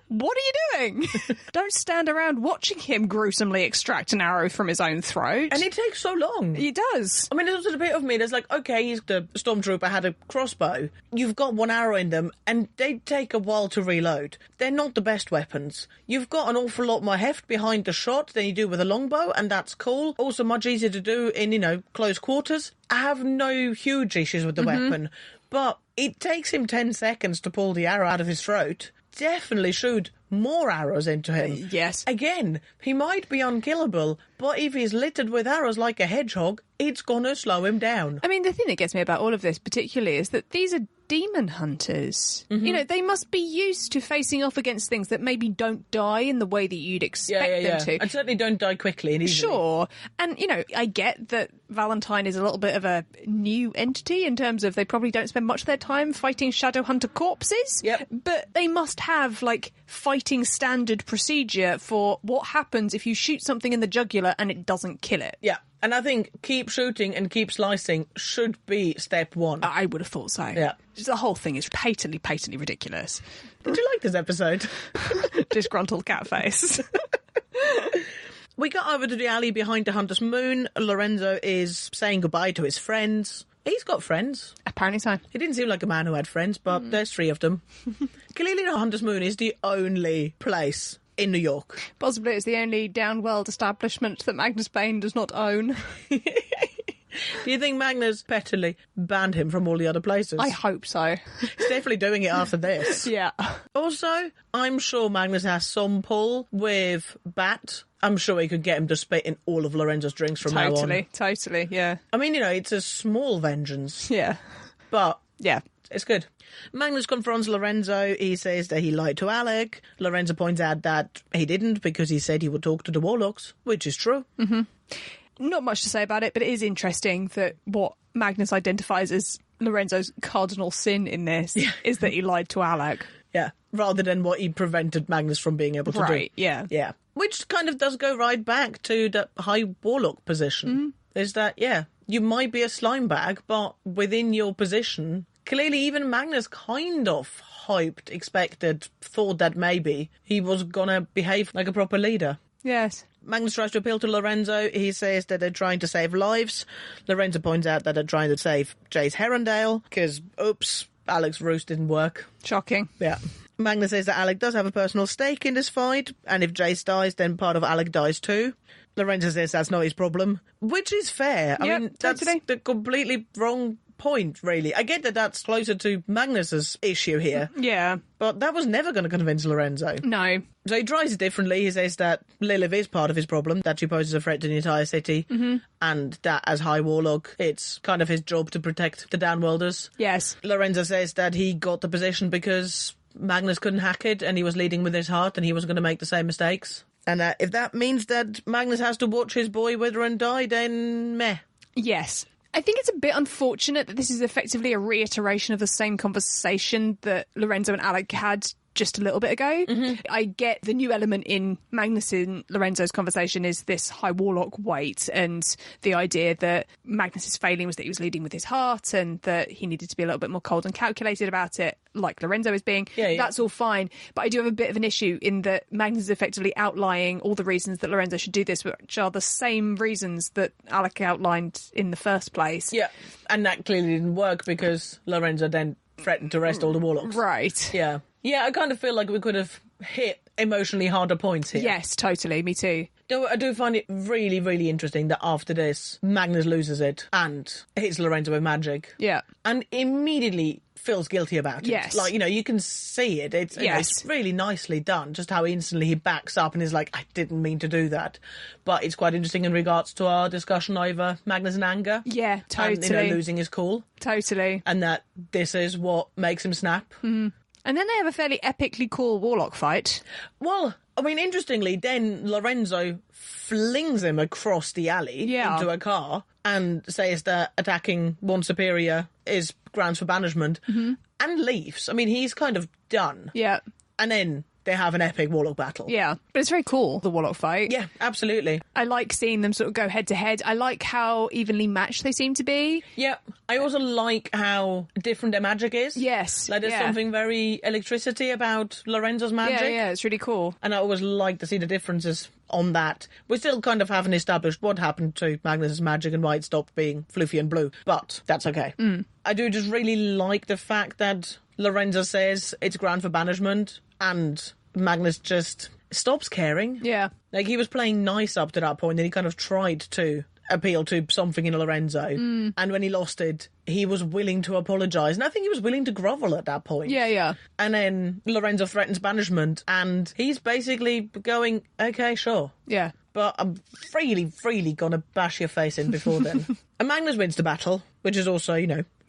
What are you doing? Don't stand around watching him gruesomely extract an arrow from his own throat. And it takes so long. He does. I mean, there's also a bit of me that's like, okay, he's the stormtrooper had a crossbow. You've got one arrow in them, and they take a while to reload. They're not the best weapons. You've got an awful lot more heft behind the shot than you do with a longbow, and that's cool. Also much easier to do in, close quarters. I have no huge issues with the weapon, but it takes him 10 seconds to pull the arrow out of his throat. Definitely shoot more arrows into him. Yes. Again, he might be unkillable, but if he's littered with arrows like a hedgehog, it's gonna slow him down. I mean, the thing that gets me about all of this particularly is that these are demon hunters. They must be used to facing off against things that maybe don't die in the way that you'd expect them to. And certainly don't die quickly and easily. Sure. And, I get that Valentine is a little bit of a new entity in terms of they probably don't spend much of their time fighting Shadowhunter corpses. Yep. But they must have, fighting standard procedure for what happens if you shoot something in the jugular and it doesn't kill it. Yeah. And I think keep shooting and keep slicing should be step 1. I would have thought so. Yeah. The whole thing is patently ridiculous. Did you like this episode? Disgruntled cat face. We got over to the alley behind the Hunter's Moon. Lorenzo is saying goodbye to his friends. He's got friends. Apparently so. He didn't seem like a man who had friends, but there's 3 of them. Clearly the Hunter's Moon is the only place in New York. Possibly it's the only down-world establishment that Magnus Bane does not own. Do you think Magnus pettily banned him from all the other places? I hope so. He's definitely doing it after this. Yeah. Also, I'm sure Magnus has some pull with Bat. I'm sure he could get him to spit in all of Lorenzo's drinks from now on. Totally, yeah. I mean, it's a small vengeance. Yeah. But yeah, it's good. Magnus confronts Lorenzo. He says that he lied to Alec. Lorenzo points out that he didn't because he said he would talk to the warlocks, which is true. Mm-hmm. Not much to say about it, but it is interesting that what Magnus identifies as Lorenzo's cardinal sin in this is that he lied to Alec. Yeah, rather than what he prevented Magnus from being able to do. Right, yeah. Yeah. Which kind of does go right back to the high warlock position. Is that, you might be a slime bag, but within your position, clearly even Magnus kind of hoped, expected, thought that maybe he was gonna behave like a proper leader. Yes. Magnus tries to appeal to Lorenzo. He says that they're trying to save lives. Lorenzo points out that they're trying to save Jace Herondale, because, oops, Alec's ruse didn't work. Shocking. Yeah. Magnus says that Alec does have a personal stake in this fight, and if Jace dies, then part of Alec dies too. Lorenzo says that's not his problem, which is fair. I mean, that's totally. the completely wrong point, really. I get that that's closer to Magnus's issue here, Yeah. but that was never going to convince Lorenzo. No. So he tries it differently. He says that Lilith is part of his problem, that she poses a threat to the entire city, and that as High Warlock, it's kind of his job to protect the Downworlders. Yes. Lorenzo says that he got the position because Magnus couldn't hack it and he was leading with his heart and he wasn't going to make the same mistakes. And if that means that Magnus has to watch his boy wither and die, then meh. Yes. I think it's a bit unfortunate that this is effectively a reiteration of the same conversation that Lorenzo and Alec had just a little bit ago. I get the new element in Magnus and Lorenzo's conversation is this High Warlock weight, and the idea that Magnus's failing was that he was leading with his heart and that he needed to be a little bit more cold and calculated about it, like Lorenzo is being. Yeah. That's all fine. But I do have a bit of an issue in that Magnus is effectively outlining all the reasons that Lorenzo should do this, which are the same reasons that Alec outlined in the first place. Yeah, and that clearly didn't work because Lorenzo then threatened to arrest all the Warlocks. Right. Yeah. Yeah, I kind of feel like we could have hit emotionally harder points here. Yes, totally. Me too. Though I do find it really, really interesting that after this, Magnus loses it and hits Lorenzo with magic. Yeah. And immediately feels guilty about it. Yes. Like, you can see it. It's, it's really nicely done, just how instantly he backs up and is like, I didn't mean to do that. But it's quite interesting in regards to our discussion over Magnus and anger. Yeah, totally. And, losing his cool. Totally. And that this is what makes him snap. Mm. And then they have a fairly epically cool Warlock fight. Well, I mean, interestingly, then Lorenzo flings him across the alley into a car and says that attacking one superior is grounds for banishment and leaves. I mean, he's kind of done. Yeah. And then they have an epic Warlock battle. Yeah. But it's very cool, the Warlock fight. Yeah, absolutely. I like seeing them sort of go head to head. I like how evenly matched they seem to be. Yeah. I also like how different their magic is. Yes. Like, there's something very electricity about Lorenzo's magic. Yeah, it's really cool. And I always like to see the differences on that. We still kind of haven't established what happened to Magnus's magic and why it stopped being floofy and blue, but that's okay. I do just really like the fact that Lorenzo says it's ground for banishment and Magnus just stops caring. Yeah. Like, he was playing nice up to that point and he kind of tried to appeal to something in Lorenzo. And when he lost it, he was willing to apologise. And I think he was willing to grovel at that point. Yeah. And then Lorenzo threatens banishment and he's basically going, okay, sure. Yeah. But I'm really, really gonna bash your face in before then. And Magnus wins the battle, which is also,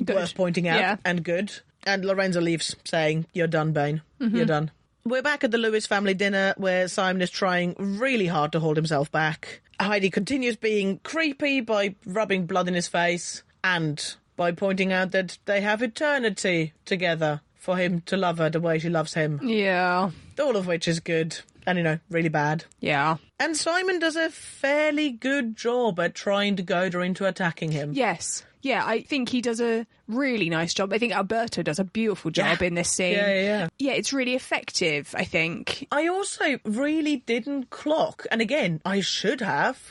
worth pointing out and good. And Lorenzo leaves saying, you're done, Bane. You're done. We're back at the Lewis family dinner where Simon is trying really hard to hold himself back. Heidi continues being creepy by rubbing blood in his face and by pointing out that they have eternity together for him to love her the way she loves him. Yeah. All of which is good and, really bad. Yeah. And Simon does a fairly good job at trying to goad her into attacking him. Yes. Yeah, I think he does a really nice job. I think Alberto does a beautiful job in this scene. Yeah. Yeah, it's really effective, I think. I also really didn't clock, and again, I should have,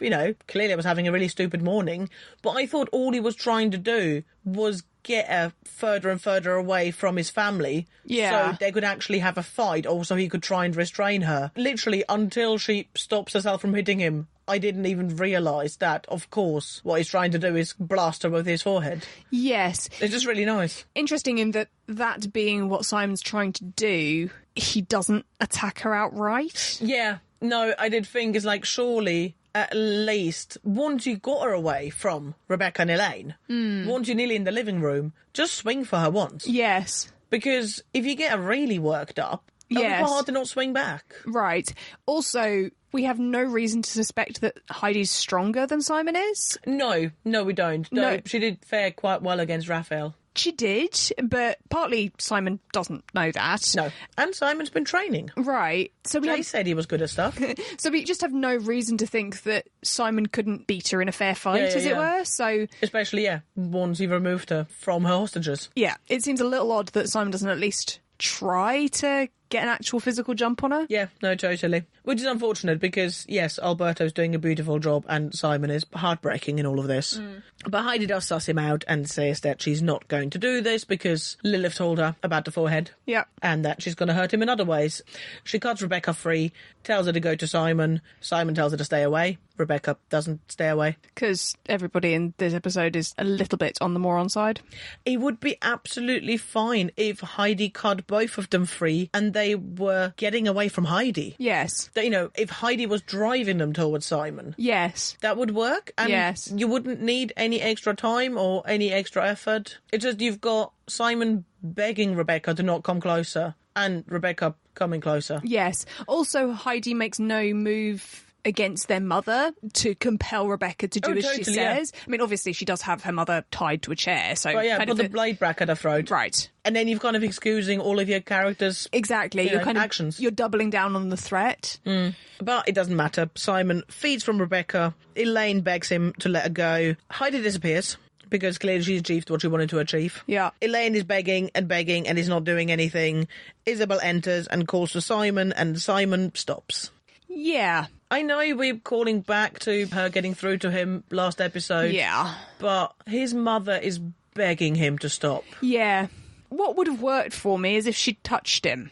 clearly I was having a really stupid morning, but I thought all he was trying to do was get her further and further away from his family so they could actually have a fight, or so he could try and restrain her. Literally, until she stops herself from hitting him, I didn't even realise that, of course, what he's trying to do is blast her with his forehead. Yes. It's just really nice. Interesting in that being what Simon's trying to do, he doesn't attack her outright. Yeah. No, I did think it's like, surely, at least, once you got her away from Rebecca and Elaine, once you're nearly in the living room, just swing for her once. Yes. Because if you get her really worked up, it'll be quite hard to not swing back. Right. Also, we have no reason to suspect that Heidi's stronger than Simon is. No, we don't. No, she did fare quite well against Raphael. She did, but partly Simon doesn't know that. No, and Simon's been training. Right. So Jay said he was good at stuff. So we just have no reason to think that Simon couldn't beat her in a fair fight, as it were. So especially, once he removed her from her hostages. Yeah, it seems a little odd that Simon doesn't at least try to get an actual physical jump on her. Yeah, no, totally. Which is unfortunate because, yes, Alberto's doing a beautiful job and Simon is heartbreaking in all of this. But Heidi does suss him out and says that she's not going to do this because Lilith told her about the forehead. Yeah. And that she's going to hurt him in other ways. She cuts Rebecca free, tells her to go to Simon. Simon tells her to stay away. Rebecca doesn't stay away. Because everybody in this episode is a little bit on the moron side. It would be absolutely fine if Heidi cut both of them free and they were getting away from Heidi. Yes. That, you know, if Heidi was driving them towards Simon. Yes. That would work. And yes. You wouldn't need any extra time or any extra effort. It's just you've got Simon begging Rebecca to not come closer and Rebecca coming closer. Yes. Also, Heidi makes no move against their mother to compel Rebecca to do as she says. Yeah. I mean, obviously, she does have her mother tied to a chair. So, put the blade back at her throat. Right. And then you've kind of excusing all of your characters' exactly. You're kind of actions. You're doubling down on the threat. But it doesn't matter. Simon feeds from Rebecca. Elaine begs him to let her go. Heidi disappears because clearly she's achieved what she wanted to achieve. Yeah. Elaine is begging and is not doing anything. Isabel enters and calls to Simon, and Simon stops. Yeah. I know we're calling back to her getting through to him last episode. Yeah. But his mother is begging him to stop. Yeah. What would have worked for me is if she'd touched him.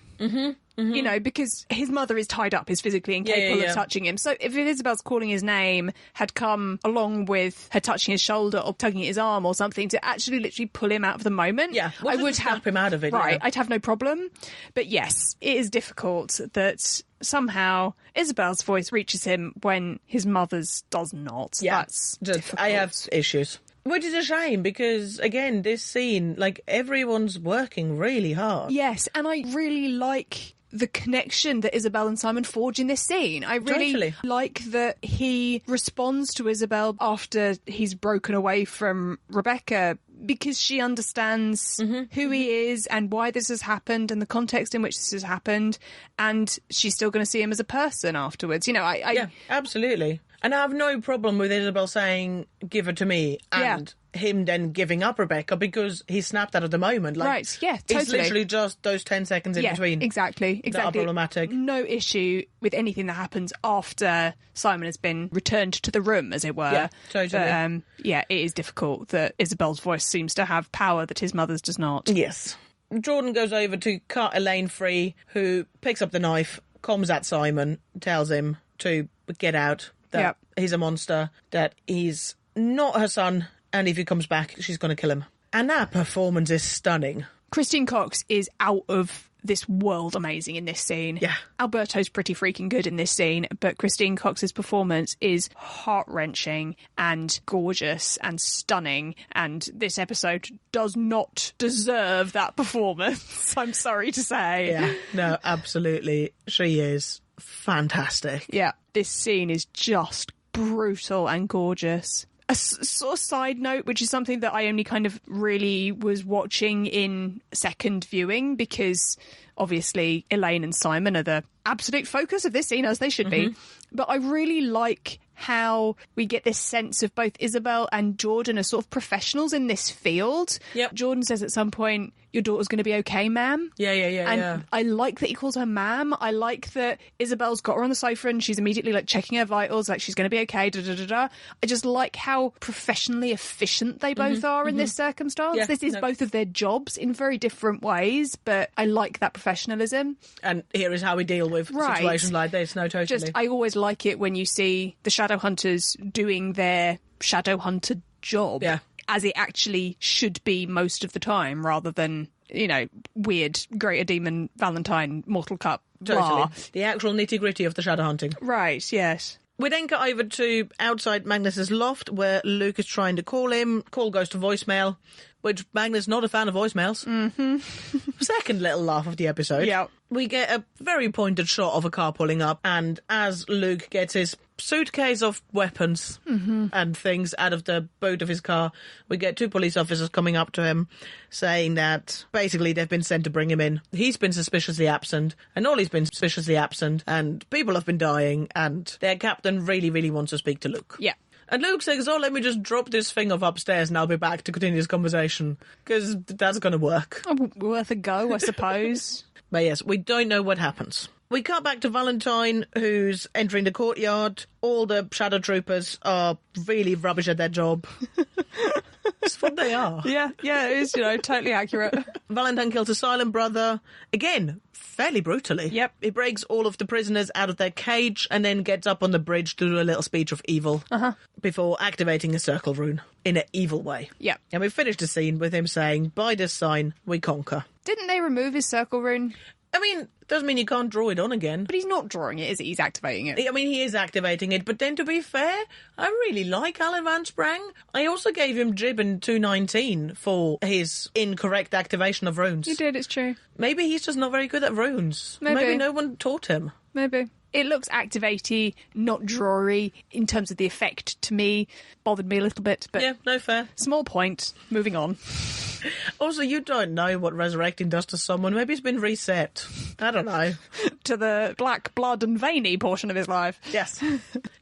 You know, because his mother is tied up, is physically incapable of touching him. So if Isabel's calling his name had come along with her touching his shoulder or tugging at his arm or something to actually literally pull him out of the moment, I would snap him out of it. Right, yeah. I'd have no problem. But yes, it is difficult that somehow Isabel's voice reaches him when his mother's does not. Yeah, that's difficult. I have issues. Which is a shame because, again, this scene, like, everyone's working really hard. Yes, and I really like the connection that Isabel and Simon forge in this scene. I really like that he responds to Isabel after he's broken away from Rebecca because she understands who he is and why this has happened and the context in which this has happened, and she's still going to see him as a person afterwards. You know, Yeah, absolutely. And I have no problem with Isabel saying, give her to me, and him then giving up Rebecca because he snapped out of the moment. Like, right, yeah, totally. It's literally just those 10 seconds in between. Exactly. That are problematic. No issue with anything that happens after Simon has been returned to the room, as it were. Yeah, totally. But, it is difficult that Isabel's voice seems to have power that his mother's does not. Yes. Jordan goes over to cut Elaine free, who picks up the knife, comes at Simon, tells him to get out, that he's a monster, that he's not her son, and if he comes back, she's going to kill him. And that performance is stunning. Christine Cox is out of this world amazing in this scene. Yeah. Alberto's pretty freaking good in this scene, but Christine Cox's performance is heart-wrenching and gorgeous and stunning, and this episode does not deserve that performance, I'm sorry to say. Yeah, no, absolutely. She is fantastic. Yeah, this scene is just brutal and gorgeous. A sort of side note, which is something that I only kind of really was watching in second viewing because obviously Elaine and Simon are the absolute focus of this scene, as they should be. But I really like how we get this sense of both Isabel and Jordan as sort of professionals in this field. Yep. Jordan says at some point, your daughter's going to be okay, ma'am. Yeah. And I like that he calls her ma'am. I like that Isabel's got her on the sofa and she's immediately like checking her vitals, like she's going to be okay, I just like how professionally efficient they both are in this circumstance. Yeah, this is both of their jobs in very different ways, but I like that professionalism. And here is how we deal with situations like this. No, totally. I always like it when you see the Shadowhunters doing their Shadowhunter job as it actually should be most of the time, rather than, you know, weird Greater Demon Valentine Mortal Cup blah. The actual nitty-gritty of the shadow hunting. Right, yes. We then cut over to outside Magnus's loft where Luke is trying to call him. Call goes to voicemail, which Magnus not a fan of voicemails. Second little laugh of the episode. Yeah. We get a very pointed shot of a car pulling up, and as Luke gets his suitcase of weapons and things out of the boot of his car, we get two police officers coming up to him saying that basically they've been sent to bring him in. He's been suspiciously absent, and Ollie's been suspiciously absent, and people have been dying, and their captain really, really wants to speak to Luke. Yeah. And Luke says, let me just drop this thing off upstairs and I'll be back to continue this conversation, because that's going to work. Oh, worth a go, I suppose. But yes, we don't know what happens. We cut back to Valentine, who's entering the courtyard. All the shadow troopers are really rubbish at their job. It's what they are. Yeah, it is, totally accurate. Valentine kills a silent brother. Again, fairly brutally. Yep. He breaks all of the prisoners out of their cage and then gets up on the bridge to do a little speech of evil before activating a circle rune in an evil way. Yep. And we finished the scene with him saying, by this sign, we conquer. Didn't they remove his circle rune? I mean, doesn't mean you can't draw it on again. But he's not drawing it, is he? He's activating it. I mean, he is activating it, but then to be fair, I really like Alan Van Sprang. I also gave him Jib in 219 for his incorrect activation of runes. You did, it's true. Maybe he's just not very good at runes. Maybe no one taught him. Maybe. It looks activatey, not drawy in terms of the effect to me. Bothered me a little bit, but... Yeah, no fair. Small point. Moving on. Also, you don't know what resurrecting does to someone. Maybe it's been reset. I don't know. To the black blood and veiny portion of his life. Yes.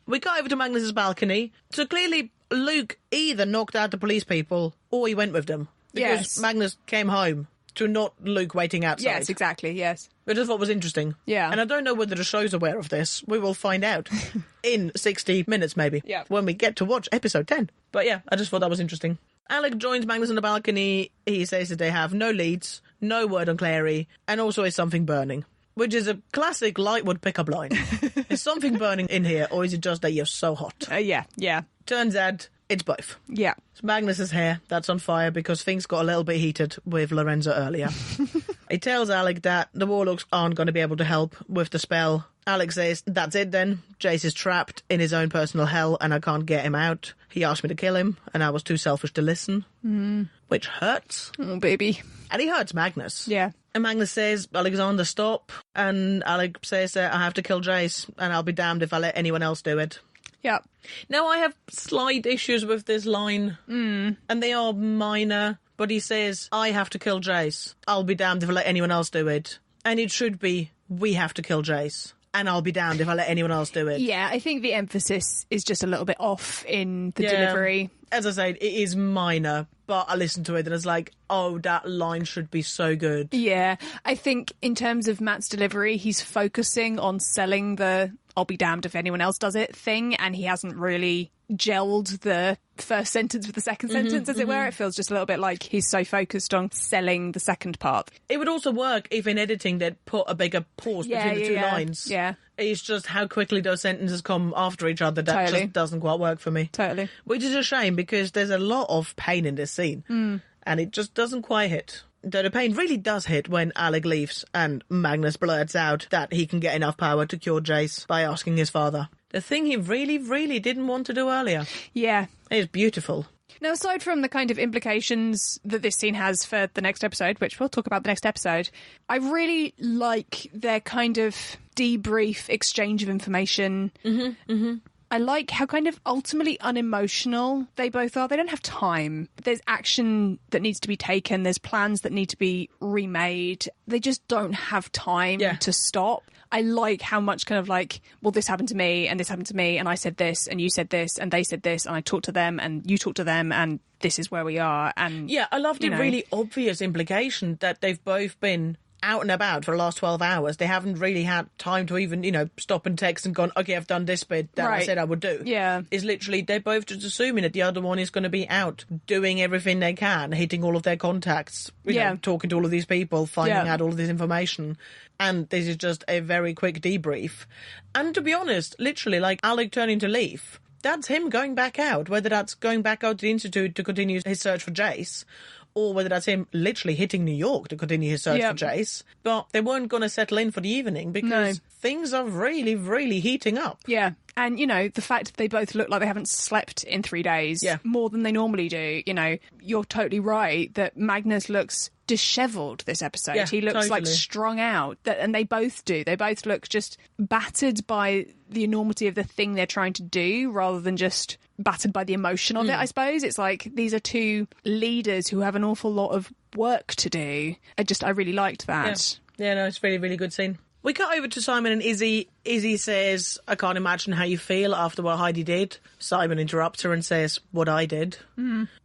We got over to Magnus's balcony. So clearly, Luke either knocked out the police people or he went with them. Because Magnus came home to not Luke waiting outside. Yes, exactly, yes. Which I thought was interesting. Yeah. And I don't know whether the show's aware of this. We will find out in 60 minutes, maybe. Yeah. When we get to watch episode 10. But yeah, I just thought that was interesting. Alec joins Magnus on the balcony. He says that they have no leads, no word on Clary, and also is something burning. Which is a classic Lightwood pickup line. Is something burning in here, or is it just that you're so hot? Yeah. Turns out it's both. Yeah. It's Magnus's hair that's on fire because things got a little bit heated with Lorenzo earlier. He tells Alec that the warlocks aren't going to be able to help with the spell. Alec says, that's it then. Jace is trapped in his own personal hell and I can't get him out. He asked me to kill him and I was too selfish to listen. Which hurts. Oh, baby. And he hurts Magnus. Yeah. And Magnus says, Alexander, stop. And Alec says, I have to kill Jace and I'll be damned if I let anyone else do it. Yeah. Now, I have slight issues with this line, and they are minor, but he says, I have to kill Jace. I'll be damned if I let anyone else do it. And it should be, we have to kill Jace. And I'll be damned if I let anyone else do it. Yeah, I think the emphasis is just a little bit off in the delivery. As I said, it is minor, but I listened to it and it's like, oh, that line should be so good. Yeah, I think in terms of Matt's delivery, he's focusing on selling the I'll be damned if anyone else does it thing, and he hasn't really gelled the first sentence with the second sentence, as it were. It feels just a little bit like he's so focused on selling the second part. It would also work if in editing they'd put a bigger pause between the two lines. Yeah. It's just how quickly those sentences come after each other that just doesn't quite work for me. Totally. Which is a shame because there's a lot of pain in this scene and it just doesn't quite hit. Though the pain really does hit when Alec leaves and Magnus blurts out that he can get enough power to cure Jace by asking his father. The thing he really, really didn't want to do earlier. Yeah. It's beautiful. Now, aside from the kind of implications that this scene has for the next episode, which we'll talk about the next episode, I really like their kind of debrief exchange of information. I like how kind of ultimately unemotional they both are. They don't have time. There's action that needs to be taken. There's plans that need to be remade. They just don't have time to stop. I like how much kind of like, well, this happened to me and this happened to me and I said this and you said this and they said this and I talked to them and you talked to them and this is where we are. And yeah, I love the really obvious implication that they've both been out and about for the last 12 hours. They haven't really had time to even, stop and text and gone, okay, I've done this bit that I said I would do. Yeah. It's literally, they're both just assuming that the other one is going to be out doing everything they can, hitting all of their contacts, talking to all of these people, finding out all of this information. And this is just a very quick debrief. And to be honest, literally, like Alec turning to leave, that's him going back out, whether that's going back out to the Institute to continue his search for Jace, or whether that's him literally hitting New York to continue his search for Jace. But they weren't going to settle in for the evening because things are really, really heating up. Yeah. And, the fact that they both look like they haven't slept in 3 days more than they normally do, you're totally right that Magnus looks dishevelled this episode. Yeah, he looks like strung out. And they both do. They both look just battered by the enormity of the thing they're trying to do rather than just battered by the emotion of it, I suppose. It's like these are two leaders who have an awful lot of work to do. I really liked that. Yeah, no, it's a really, really good scene. We cut over to Simon and Izzy. Izzy says, I can't imagine how you feel after what Heidi did. Simon interrupts her and says, what I did.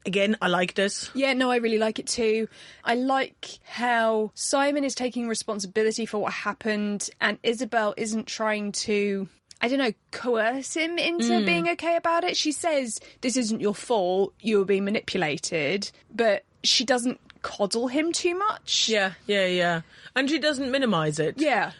Again, I like this. Yeah, no, I really like it too. I like how Simon is taking responsibility for what happened and Isabel isn't trying to, I don't know, coerce him into being okay about it. She says, this isn't your fault, you were being manipulated, but she doesn't coddle him too much. Yeah. And she doesn't minimise it. Yeah.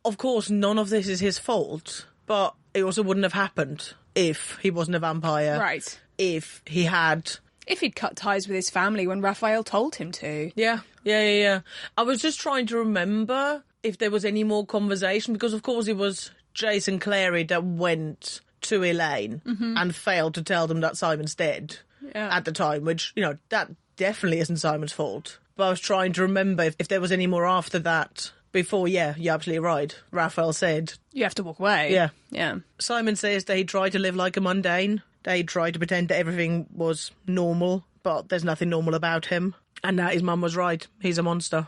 Of course, none of this is his fault, but it also wouldn't have happened if he wasn't a vampire. Right. If he had... If he'd cut ties with his family when Raphael told him to. Yeah. I was just trying to remember if there was any more conversation, because of course it was Jace and Clary that went to Elaine and failed to tell them that Simon's dead at the time, which, you know, that definitely isn't Simon's fault. But I was trying to remember if there was any more after that. Before, yeah, you're absolutely right. Raphael said... You have to walk away. Yeah. Simon says that he tried to live like a mundane. They tried to pretend that everything was normal, but there's nothing normal about him. And that his mum was right. He's a monster.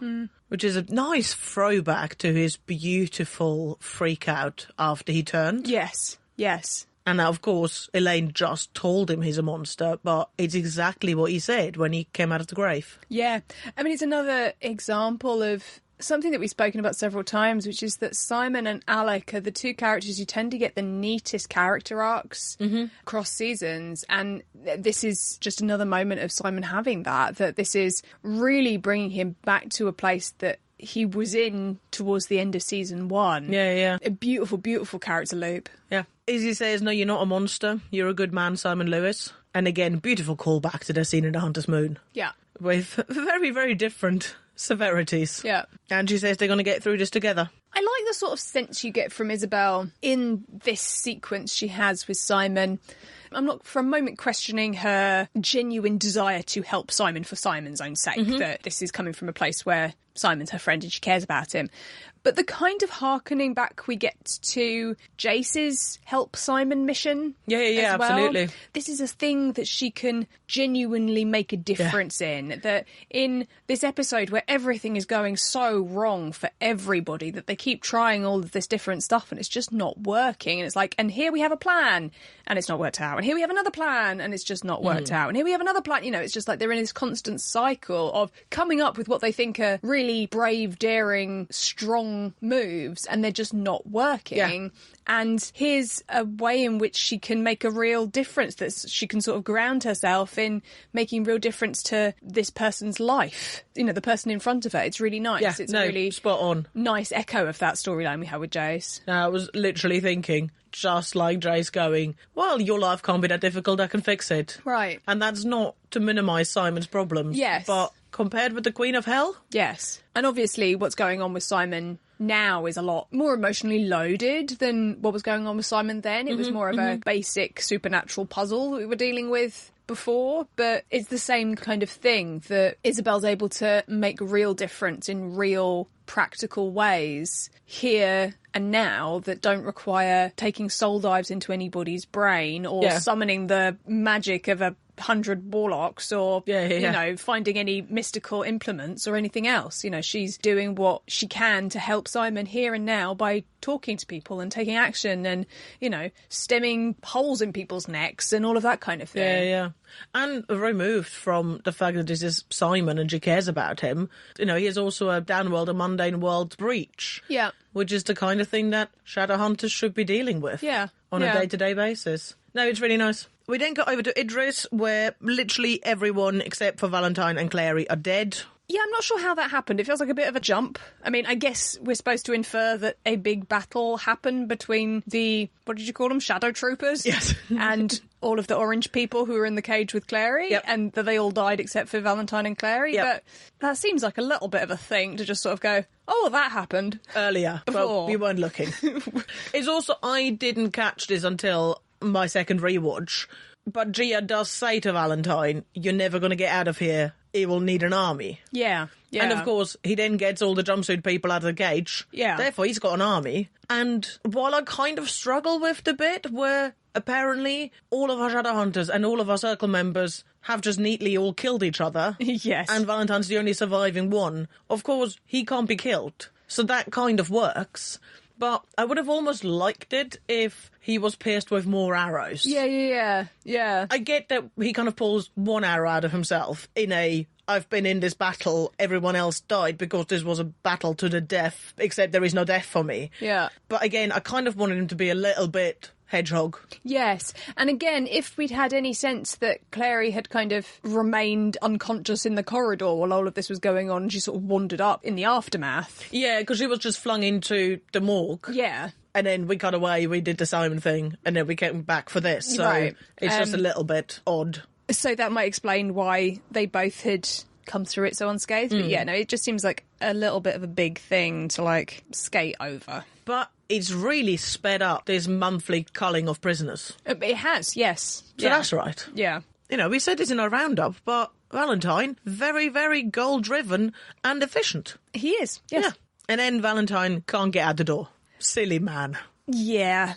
Which is a nice throwback to his beautiful freak out after he turned. Yes. And of course, Elaine just told him he's a monster, but it's exactly what he said when he came out of the grave. Yeah. I mean, it's another example of something that we've spoken about several times, which is that Simon and Alec are the two characters who tend to get the neatest character arcs across seasons. And this is just another moment of Simon having that this is really bringing him back to a place that he was in towards the end of season 1. Yeah. A beautiful, beautiful character loop. Yeah. Izzy says, no, you're not a monster. You're a good man, Simon Lewis. And again, beautiful callback to the scene in The Hunter's Moon. Yeah. With very, very different severities. Yeah. And she says they're going to get through this together. I like the sort of sense you get from Isabel in this sequence she has with Simon. I'm not for a moment questioning her genuine desire to help Simon for Simon's own sake, that this is coming from a place where Simon's her friend and she cares about him. But the kind of hearkening back we get to Jace's help Simon mission. Yeah, as well. Absolutely. This is a thing that she can genuinely make a difference in. That in this episode where everything is going so wrong for everybody, that they keep trying all of this different stuff and it's just not working. And it's like, and here we have a plan and it's not worked out. And here we have another plan and it's just not worked out. And here we have another plan. You know, it's just like they're in this constant cycle of coming up with what they think are really brave, daring, strong moves and they're just not working. And here's a way in which she can make a real difference, that she can sort of ground herself in making real difference to this person's life, you know, the person in front of her. It's really nice. It's a really spot on, nice echo of that storyline we had with Jace. I was literally thinking, just like Jace going, well, your life can't be that difficult, I can fix it. Right. And that's not to minimise Simon's problems. Yes. But compared with the Queen of Hell? Yes. And obviously what's going on with Simon now is a lot more emotionally loaded than what was going on with Simon then. It was more of a basic supernatural puzzle that we were dealing with before, but it's the same kind of thing, that Isabel's able to make a real difference in real practical ways here and now that don't require taking soul dives into anybody's brain or summoning the magic of 100 warlocks or, you know, finding any mystical implements or anything else. You know, she's doing what she can to help Simon here and now by talking to people and taking action and, you know, stemming holes in people's necks and all of that kind of thing. Yeah. And removed from the fact that this is Simon and she cares about him, you know, he is also a downworld, a mundane world breach. Yeah. Which is the kind of thing that Shadowhunters should be dealing with on a day-to-day basis. No, it's really nice. We then go over to Idris, where literally everyone except for Valentine and Clary are dead. Yeah, I'm not sure how that happened. It feels like a bit of a jump. I mean, I guess we're supposed to infer that a big battle happened between the, what did you call them, shadow troopers? Yes. And all of the orange people who were in the cage with Clary, and that they all died except for Valentine and Clary. But that seems like a little bit of a thing to just sort of go, oh, that happened. Earlier. Before. Well, we weren't looking. It's also, I didn't catch this until my second rewatch, but Gia does say to Valentine, you're never going to get out of here. He will need an army. Yeah. And of course, he then gets all the jumpsuit people out of the cage. Yeah. Therefore, he's got an army. And while I kind of struggle with the bit where apparently all of our Shadowhunters and all of our Circle members have just neatly all killed each other. Yes. And Valentine's the only surviving one. Of course, he can't be killed. So that kind of works. But I would have almost liked it if he was pierced with more arrows. Yeah. I get that he kind of pulls one arrow out of himself in a, I've been in this battle, everyone else died because this was a battle to the death, except there is no death for me. Yeah. But again, I kind of wanted him to be a little bit hedgehog. Yes. And again, if we'd had any sense that Clary had kind of remained unconscious in the corridor while all of this was going on, she sort of wandered up in the aftermath. Yeah, because she was just flung into the morgue. Yeah. And then we got away, we did the Simon thing, and then we came back for this. So Right. it's just a little bit odd. So that might explain why they both had come through it so unscathed. But yeah, no, it just seems like a little bit of a big thing to, like, skate over. But it's really sped up this monthly culling of prisoners. It has, yes. So that's right. Yeah. You know, we said this in our roundup, but Valentine, very, very goal-driven and efficient. He is, yes. Yeah. And then Valentine can't get out the door. Silly man. Yeah.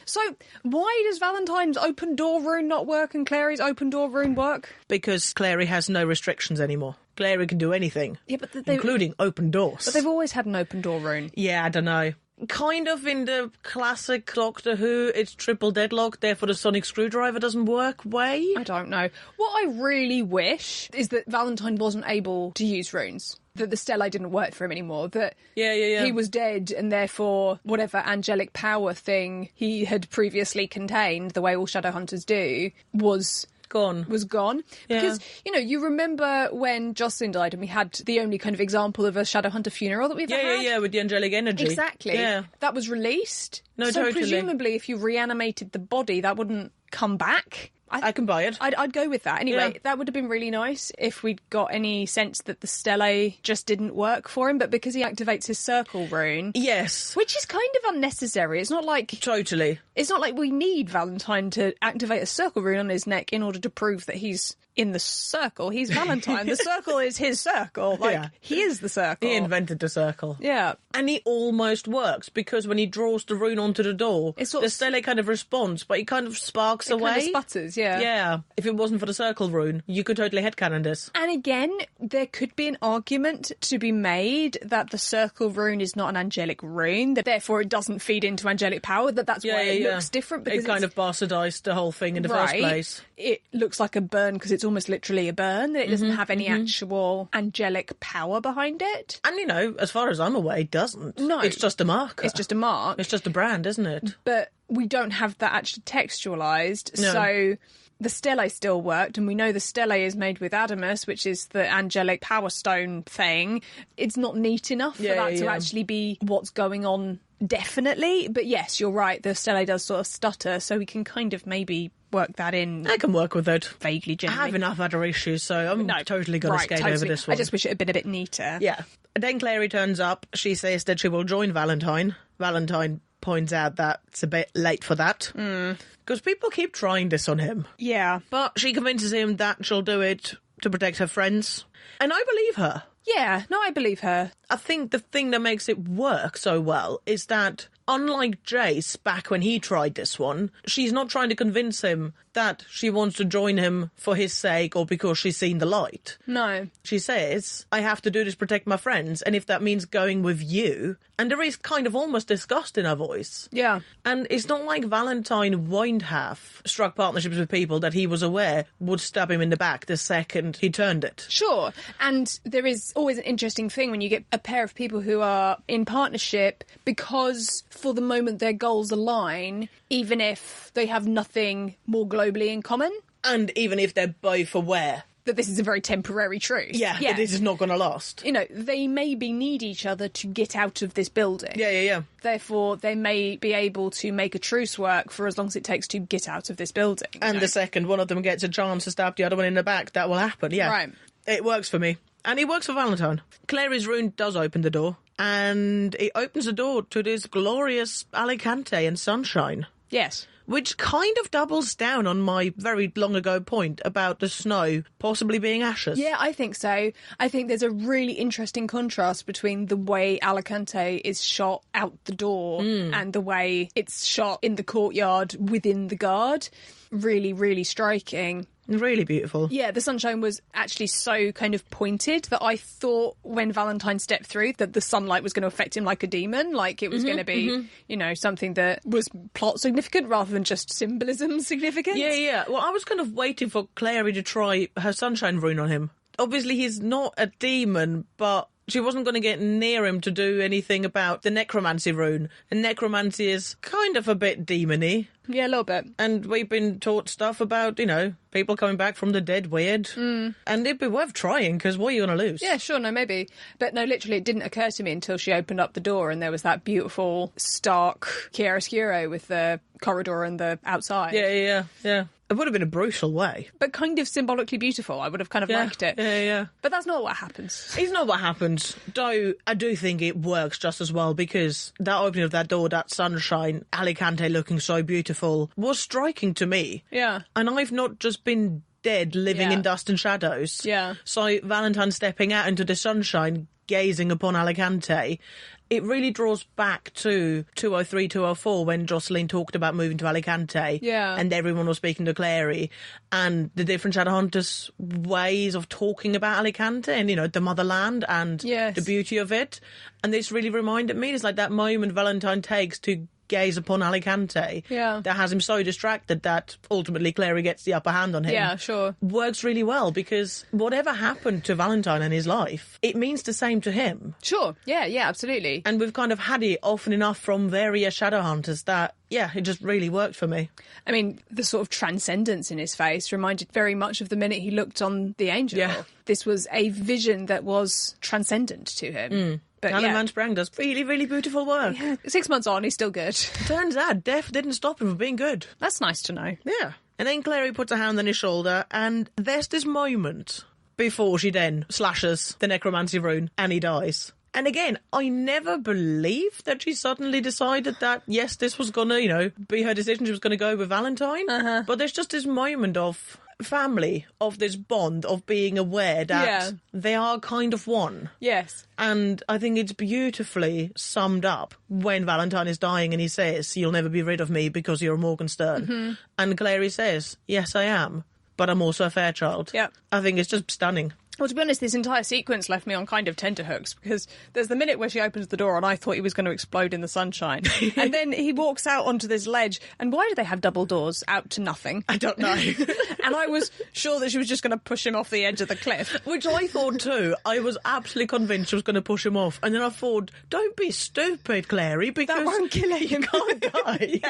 So, why does Valentine's open door rune not work and Clary's open door rune work? Because Clary has no restrictions anymore. Clary can do anything, Yeah, but including open doors. But they've always had an open door rune. Yeah, I don't know. Kind of in the classic Doctor Who, it's triple deadlock, therefore the sonic screwdriver doesn't work way. I don't know. What I really wish is that Valentine wasn't able to use runes. That the Stellae didn't work for him anymore. That he was dead and therefore whatever angelic power thing he had previously contained, the way all Shadowhunters do, was gone. Yeah. Because, you know, you remember when Jocelyn died and we had the only kind of example of a Shadowhunter funeral that we've ever had? Yeah, with the angelic energy. Exactly. Yeah. That was released. No, so totally. presumably if you reanimated the body, that wouldn't come back. I can buy it. I'd go with that. Anyway, Yeah. that would have been really nice if we'd got any sense that the Stellae just didn't work for him, but because he activates his circle rune... Yes. Which is kind of unnecessary. It's not like... Totally. It's not like we need Valentine to activate a circle rune on his neck in order to prove that he's in the circle. He's Valentine. The circle is his circle. Like, he is the circle. He invented the circle. Yeah. And he almost works, because when he draws the rune onto the door, It's sort the of- Stellae kind of responds, but he kind of sparks away. Kind of sputters, yeah. Yeah. If it wasn't for the circle rune, you could totally headcanon this. And again, there could be an argument to be made that the circle rune is not an angelic rune, that therefore it doesn't feed into angelic power, that's why it looks different. Because it kind of bastardised the whole thing in the first place. It looks like a burn because it's almost literally a burn, that it doesn't have any actual angelic power behind it. And, you know, as far as I'm aware, it doesn't. No. It's just a marker. It's just a mark. It's just a brand, isn't it? But we don't have that actually textualised, No. so... The Stellae still worked, and we know the Stellae is made with Adamus, which is the angelic power stone thing. It's not neat enough for that to actually be what's going on definitely. But yes, you're right, the Stellae does sort of stutter, so we can kind of maybe work that in. I can work with it. Vaguely, I generally. have enough other issues, so I'm totally going to skate over this one. I just wish it had been a bit neater. Yeah. And then Clary turns up. She says that she will join Valentine. Valentine points out that it's a bit late for that. Because people keep trying this on him. Yeah. But she convinces him that she'll do it to protect her friends. And I believe her. Yeah, no, I believe her. I think the thing that makes it work so well is that, unlike Jace back when he tried this one, she's not trying to convince him that she wants to join him for his sake or because she's seen the light. No. She says, I have to do this to protect my friends, and if that means going with you... And there is kind of almost disgust in her voice. Yeah. And it's not like Valentine wouldn't have struck partnerships with people that he was aware would stab him in the back the second he turned it. Sure. And there is always an interesting thing when you get a pair of people who are in partnership because for the moment their goals align, even if they have nothing more globally in common. And even if they're both aware that this is a very temporary truce. Yeah, that this is not going to last. You know, they maybe need each other to get out of this building. Yeah. Therefore, they may be able to make a truce work for as long as it takes to get out of this building. And the second one of them gets a chance to stab the other one in the back, that will happen, yeah. Right. It works for me. And it works for Valentine. Clary's rune does open the door. And it opens the door to this glorious Alicante and sunshine. Yes. Which kind of doubles down on my very long ago point about the snow possibly being ashes. Yeah, I think so. I think there's a really interesting contrast between the way Alicante is shot out the door and the way it's shot in the courtyard within the guard. Really, really striking. Really beautiful. Yeah, the sunshine was actually so kind of pointed that I thought when Valentine stepped through that the sunlight was going to affect him like a demon, like it was going to be, you know, something that was plot significant rather than just symbolism significant. Yeah. Well, I was kind of waiting for Clary to try her sunshine rune on him. Obviously, he's not a demon, but she wasn't going to get near him to do anything about the necromancy rune. And necromancy is kind of a bit demony. Yeah, a little bit. And we've been taught stuff about, you know, people coming back from the dead weird. And it'd be worth trying, because what are you going to lose? Yeah, sure, no, maybe. But no, literally, it didn't occur to me until she opened up the door and there was that beautiful, stark chiaroscuro with the corridor and the outside. Yeah. It would have been a brutal way. But kind of symbolically beautiful. I would have kind of liked it. Yeah. But that's not what happens. It's not what happens. Though I do think it works just as well, because that opening of that door, that sunshine, Alec Ante looking so beautiful, was striking to me. Yeah. And I've not just been dead living in dust and shadows. Yeah. So Valentine stepping out into the sunshine, gazing upon Alec Ante, it really draws back to 203, 204 when Jocelyn talked about moving to Alicante. Yeah. And everyone was speaking to Clary, and the different Shadowhunters' ways of talking about Alicante and, you know, the motherland and the beauty of it. And this really reminded me, it's like that moment Valentine takes to gaze upon Alicante that has him so distracted that ultimately Clary gets the upper hand on him. Yeah, sure. Works really well, because whatever happened to Valentine in his life, it means the same to him. Sure. Yeah, absolutely. And we've kind of had it often enough from various Shadowhunters that, it just really worked for me. I mean, the sort of transcendence in his face reminded very much of the minute he looked on the angel. Yeah. This was a vision that was transcendent to him. But Alan Van Sprang does really, really beautiful work. Yeah, 6 months on, he's still good. Turns out death didn't stop him from being good. That's nice to know. Yeah. And then Clary puts a hand on his shoulder, and there's this moment before she then slashes the necromancy rune and he dies. And again, I never believed that she suddenly decided that, yes, this was going to, you know, be her decision. She was going to go with Valentine. But there's just this moment of family, of this bond, of being aware that they are kind of one. Yes. And I think it's beautifully summed up when Valentine is dying and he says, "You'll never be rid of me because you're a Morgenstern." And Clary says, "Yes, I am, but I'm also a Fairchild." Yep. I think it's just stunning. Well, to be honest, this entire sequence left me on kind of tenterhooks, because there's the minute where she opens the door and I thought he was going to explode in the sunshine. And then he walks out onto this ledge. And why do they have double doors out to nothing? I don't know. And I was sure that she was just going to push him off the edge of the cliff. Which I thought too. I was absolutely convinced she was going to push him off. And then I thought, don't be stupid, Clary, because that won't kill him. You can't die.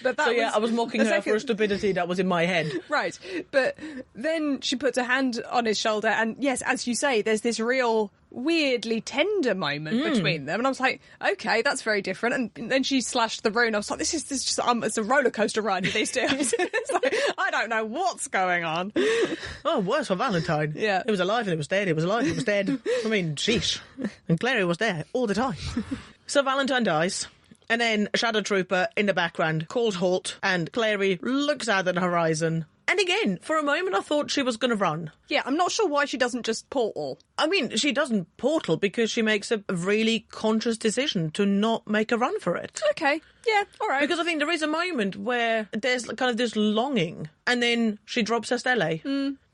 But that I was mocking her for a stupidity that was in my head. Right. But then she puts a hand on his shoulder, and yes, as you say, there's this real weirdly tender moment between them, and I was like, okay, that's very different. And then she slashed the rune. I was like, this is just it's a roller coaster ride with these two. It's like, I don't know what's going on. Oh, worse for Valentine. Yeah, it was alive and it was dead. It was alive and it was dead. I mean, sheesh. And Clary was there all the time. So Valentine dies. And then a shadow trooper in the background calls halt, and Clary looks out at the horizon. And again, for a moment I thought she was going to run. Yeah, I'm not sure why she doesn't just portal. I mean, she doesn't portal because she makes a really conscious decision to not make a run for it. Okay, yeah, all right. Because I think there is a moment where there's kind of this longing, and then she drops her stele.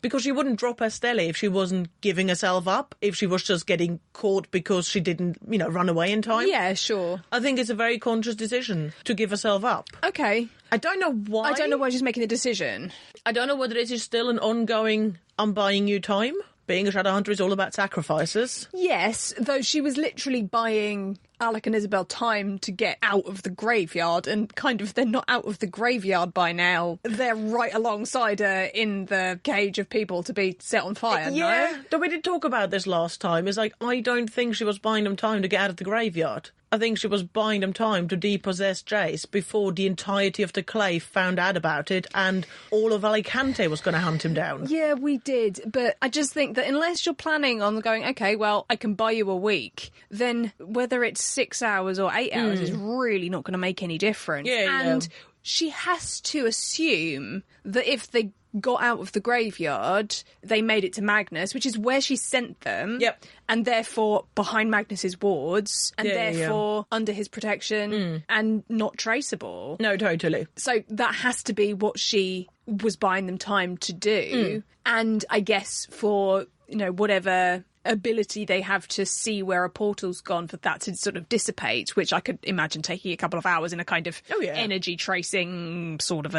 Because she wouldn't drop her stele if she wasn't giving herself up, if she was just getting caught because she didn't, you know, run away in time. Yeah, sure. I think it's a very conscious decision to give herself up. Okay. I don't know why. I don't know why she's making the decision. I don't know whether this is still an ongoing, I'm buying you time. Being a Shadowhunter is all about sacrifices. Yes, though she was literally buying Alec and Isabel time to get out of the graveyard, and kind of they're not out of the graveyard by now. They're right alongside her in the cage of people to be set on fire, yeah, no? Though we did talk about this last time. It's like, I don't think she was buying them time to get out of the graveyard. I think she was buying them time to depossess Jace before the entirety of the clay found out about it and all of Alicante was going to hunt him down. Yeah, we did. But I just think that unless you're planning on going, okay, well, I can buy you a week, then whether it's 6 hours or 8 hours is really not going to make any difference. Yeah, and she has to assume that if they got out of the graveyard, they made it to Magnus, which is where she sent them. Yep. And therefore behind Magnus's wards, and therefore under his protection and not traceable. No, totally. So that has to be what she was buying them time to do. And I guess for, whatever ability they have to see where a portal's gone, for that to sort of dissipate, which I could imagine taking a couple of hours in a kind of energy tracing sort of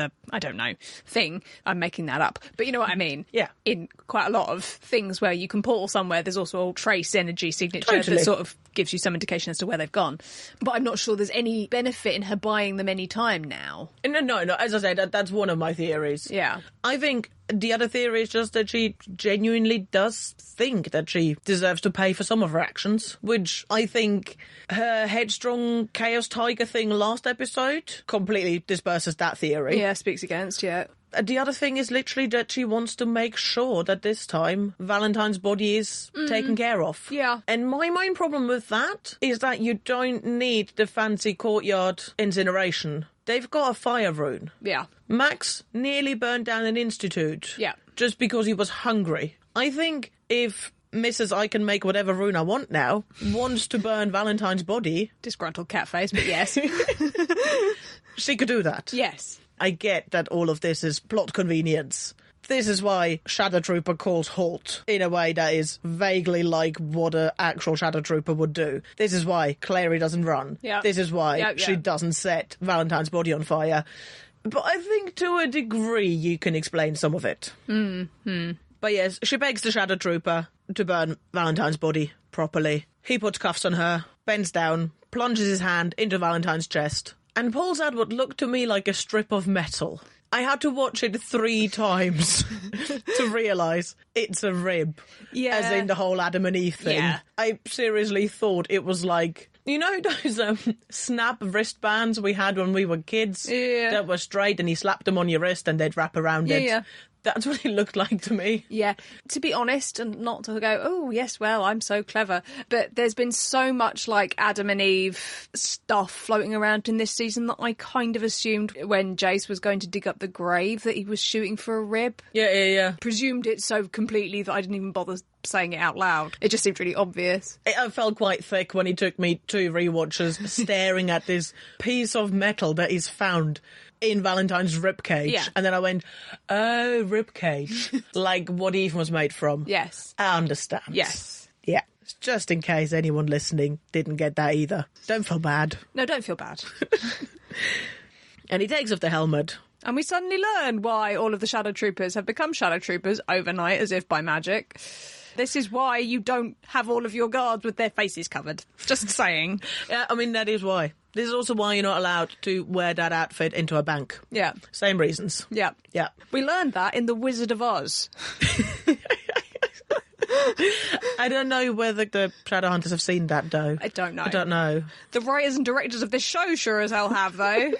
thing. I'm making that up, but you know what I mean. Yeah. In quite a lot of things where you can portal somewhere, there's also a trace energy signature that sort of gives you some indication as to where they've gone. But I'm not sure there's any benefit in her buying them any time now. No, as I said, that's one of my theories. Yeah. I think the other theory is just that she genuinely does think that she deserves to pay for some of her actions, which I think her headstrong Chaos Tiger thing last episode completely disperses that theory. Yeah, speaks against, yeah. The other thing is literally that she wants to make sure that this time Valentine's body is taken care of. Yeah. And my main problem with that is that you don't need the fancy courtyard incineration. They've got a fire rune. Yeah. Max nearly burned down an institute. Yeah. Just because he was hungry. I think if Mrs. I can make whatever rune I want now wants to burn Valentine's body... Disgruntled cat face, but yes. She could do that. Yes. I get that all of this is plot convenience. This is why Shadow Trooper calls halt in a way that is vaguely like what an actual Shadow Trooper would do. This is why Clary doesn't run. Yep. This is why she doesn't set Valentine's body on fire. But I think to a degree you can explain some of it. But yes, she begs the Shadow Trooper to burn Valentine's body properly. He puts cuffs on her, bends down, plunges his hand into Valentine's chest, and pulls out what looked to me like a strip of metal. I had to watch it 3 times to realise it's a rib. Yeah. As in the whole Adam and Eve thing. Yeah. I seriously thought it was like... You know those snap wristbands we had when we were kids? Yeah. That were straight and you slapped them on your wrist and they'd wrap around it? Yeah. That's what it looked like to me. Yeah. To be honest, and not to go, oh, yes, well, I'm so clever. But there's been so much like Adam and Eve stuff floating around in this season that I kind of assumed when Jace was going to dig up the grave that he was shooting for a rib. Yeah. Presumed it so completely that I didn't even bother saying it out loud. It just seemed really obvious. It felt quite thick when he took me 2 rewatches staring at this piece of metal that is found in Valentine's ribcage. Yeah. And then I went, oh, ribcage. Like what Eve was made from. Yes. I understand. Yes. Yeah. Just in case anyone listening didn't get that either. Don't feel bad. No, don't feel bad. And he takes off the helmet. And we suddenly learn why all of the Shadow Troopers have become Shadow Troopers overnight, as if by magic. This is why you don't have all of your guards with their faces covered. Just saying. Yeah, I mean, that is why. This is also why you're not allowed to wear that outfit into a bank. Yeah. Same reasons. Yeah. Yeah. We learned that in The Wizard of Oz. I don't know whether the Shadowhunters have seen that, though. I don't know. The writers and directors of this show sure as hell have, though.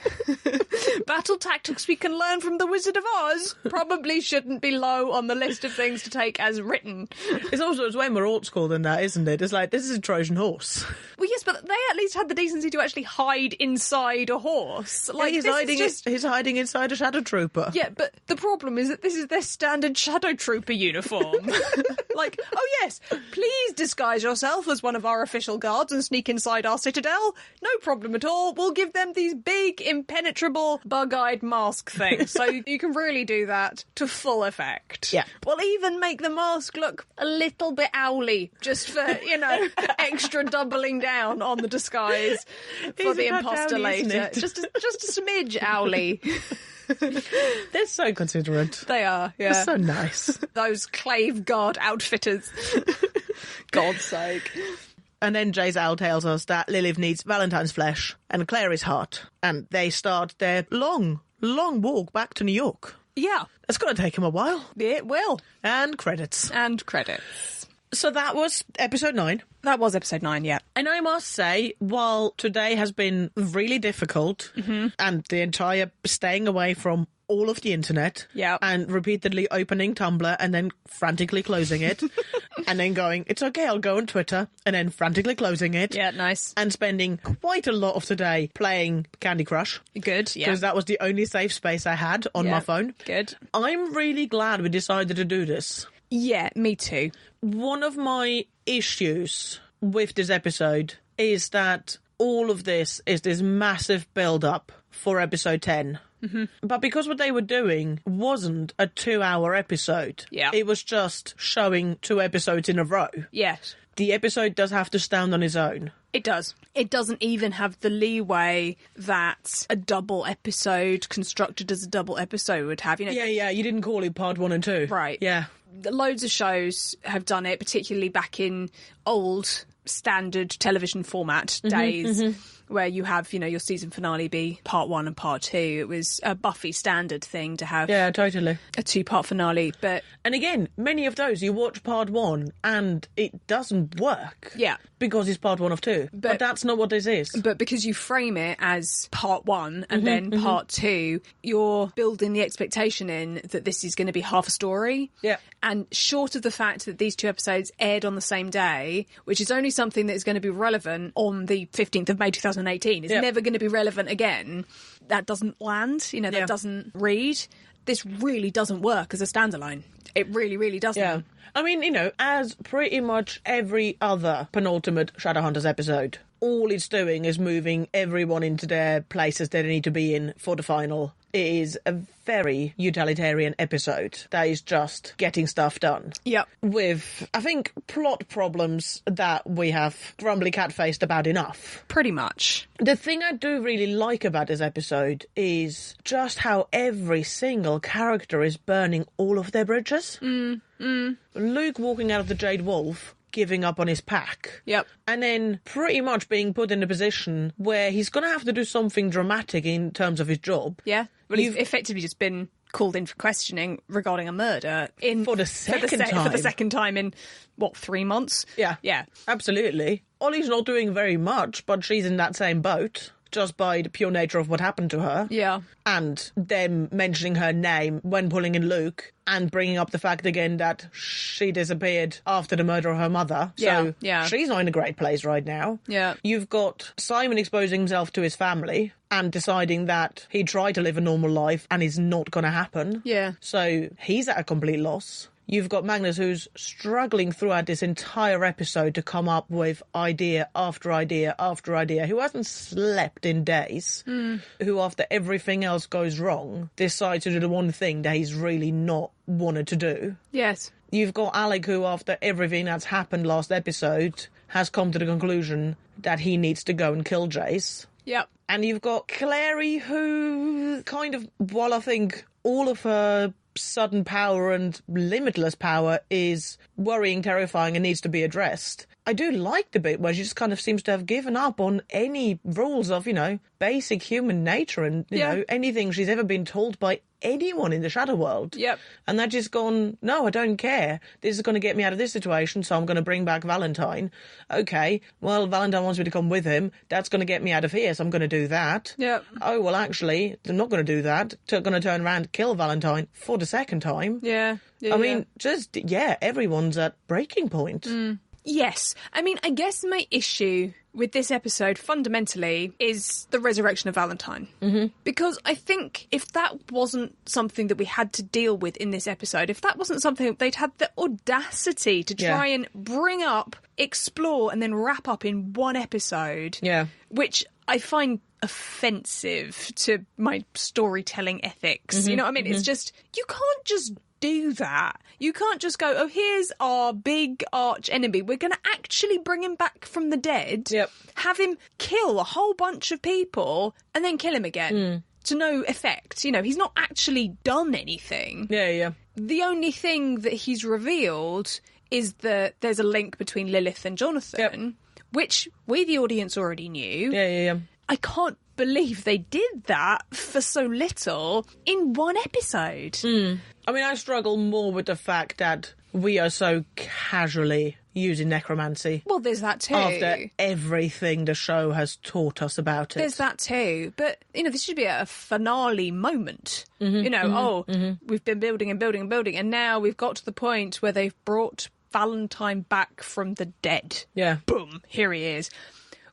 Battle tactics we can learn from The Wizard of Oz probably shouldn't be low on the list of things to take as written. It's way more old school than that, isn't it? It's like, this is a Trojan horse. Well, yes, but they at least had the decency to actually hide inside a horse. Like, he's hiding inside a Shadow Trooper. Yeah, but the problem is that this is their standard Shadow Trooper uniform. Like, oh yes, please disguise yourself as one of our official guards and sneak inside our citadel. No problem at all. We'll give them these big, impenetrable, bug-eyed mask things. So you can really do that to full effect. Yeah. We'll even make the mask look a little bit owly, just for, extra doubling down on the disguise for the imposter later. Just a smidge owly. They're so considerate. They are, yeah. They're so nice. Those Clave Guard outfitters. God's sake. And then Jay's Owl tells us that Lilith needs Valentine's flesh and Clary's heart. And they start their long, long walk back to New York. Yeah. It's going to take him a while. It will. And credits. So that was episode 9. That was episode 9, yeah. And I must say, while today has been really difficult, and the entire staying away from all of the internet, and repeatedly opening Tumblr and then frantically closing it, and then going, it's okay, I'll go on Twitter, and then frantically closing it. Yeah, nice. And spending quite a lot of today playing Candy Crush. Good, yeah. Because that was the only safe space I had on my phone. Good. I'm really glad we decided to do this. Yeah, me too. One of my issues with this episode is that all of this is this massive build-up for episode 10. Mm-hmm. But because what they were doing wasn't a 2-hour episode, it was just showing 2 episodes in a row. Yes. The episode does have to stand on its own. It does. It doesn't even have the leeway that a double episode constructed as a double episode would have. You know. Yeah, you didn't call it part 1 and 2. Right. Yeah. Loads of shows have done it, particularly back in old standard television format days, where you have, your season finale be part 1 and part 2. It was a Buffy standard thing to have a 2-part finale. And again, many of those, you watch part 1 and it doesn't work. Yeah. Because it's part 1 of 2. But that's not what this is. But because you frame it as part 1 and then part 2, you're building the expectation in that this is going to be half a story. Yeah. And short of the fact that these 2 episodes aired on the same day, which is only something that is going to be relevant on the 15th of May 2018, it's never going to be relevant again, that doesn't land, that doesn't read. This really doesn't work as a standalone. It really, really doesn't. Yeah. I mean, as pretty much every other penultimate Shadowhunters episode, all it's doing is moving everyone into their places they need to be in for the final. It is a very utilitarian episode that is just getting stuff done. Yep. With, I think, plot problems that we have grumbly cat-faced about enough. Pretty much. The thing I do really like about this episode is just how every single character is burning all of their bridges. Luke walking out of the Jade Wolf, giving up on his pack. Yep. And then pretty much being put in a position where he's going to have to do something dramatic in terms of his job. Yeah. Well, he's effectively just been called in for questioning regarding a murder for the second time in, 3 months? Yeah. Yeah. Absolutely. Ollie's not doing very much, but she's in that same boat. Just by the pure nature of what happened to her. Yeah. And them mentioning her name when pulling in Luke and bringing up the fact again that she disappeared after the murder of her mother. So she's not in a great place right now. Yeah. You've got Simon exposing himself to his family and deciding that he tried to live a normal life and it's not going to happen. Yeah. So he's at a complete loss. You've got Magnus, who's struggling throughout this entire episode to come up with idea after idea after idea, who hasn't slept in days, who after everything else goes wrong, decides to do the one thing that he's really not wanted to do. Yes. You've got Alec, who after everything that's happened last episode has come to the conclusion that he needs to go and kill Jace. Yep. And you've got Clary, who kind of, while I think all of her sudden power and limitless power is worrying, terrifying, and needs to be addressed, I do like the bit where she just kind of seems to have given up on any rules of, basic human nature and, anything she's ever been told by anyone in the Shadow World. Yep. And they're just gone, no, I don't care. This is going to get me out of this situation, so I'm going to bring back Valentine. Okay, well, Valentine wants me to come with him. That's going to get me out of here, so I'm going to do that. Yep. Oh, well, actually, I'm not going to do that. Going to turn around and kill Valentine for the second time. Yeah. I mean, everyone's at breaking point. Yes. I mean, I guess my issue with this episode fundamentally is the resurrection of Valentine. Mm-hmm. Because I think if that wasn't something that we had to deal with in this episode, if that wasn't something they'd had the audacity to try and bring up, explore, and then wrap up in one episode, which I find offensive to my storytelling ethics. Mm-hmm. You know what I mean? Mm-hmm. It's just, you can't just do that. You can't just go, oh, here's our big arch enemy. We're going to actually bring him back from the dead, have him kill a whole bunch of people, and then kill him again. To no effect. He's not actually done anything. Yeah. The only thing that he's revealed is that there's a link between Lilith and Jonathan, which we, the audience, already knew. Yeah. I can't believe they did that for so little in one episode. I mean, I struggle more with the fact that we are so casually using necromancy. Well, there's that too. After everything the show has taught us about it. There's that too. But, this should be a finale moment. Mm-hmm, we've been building and building and building, and now we've got to the point where they've brought Valentine back from the dead. Yeah. Boom, here he is.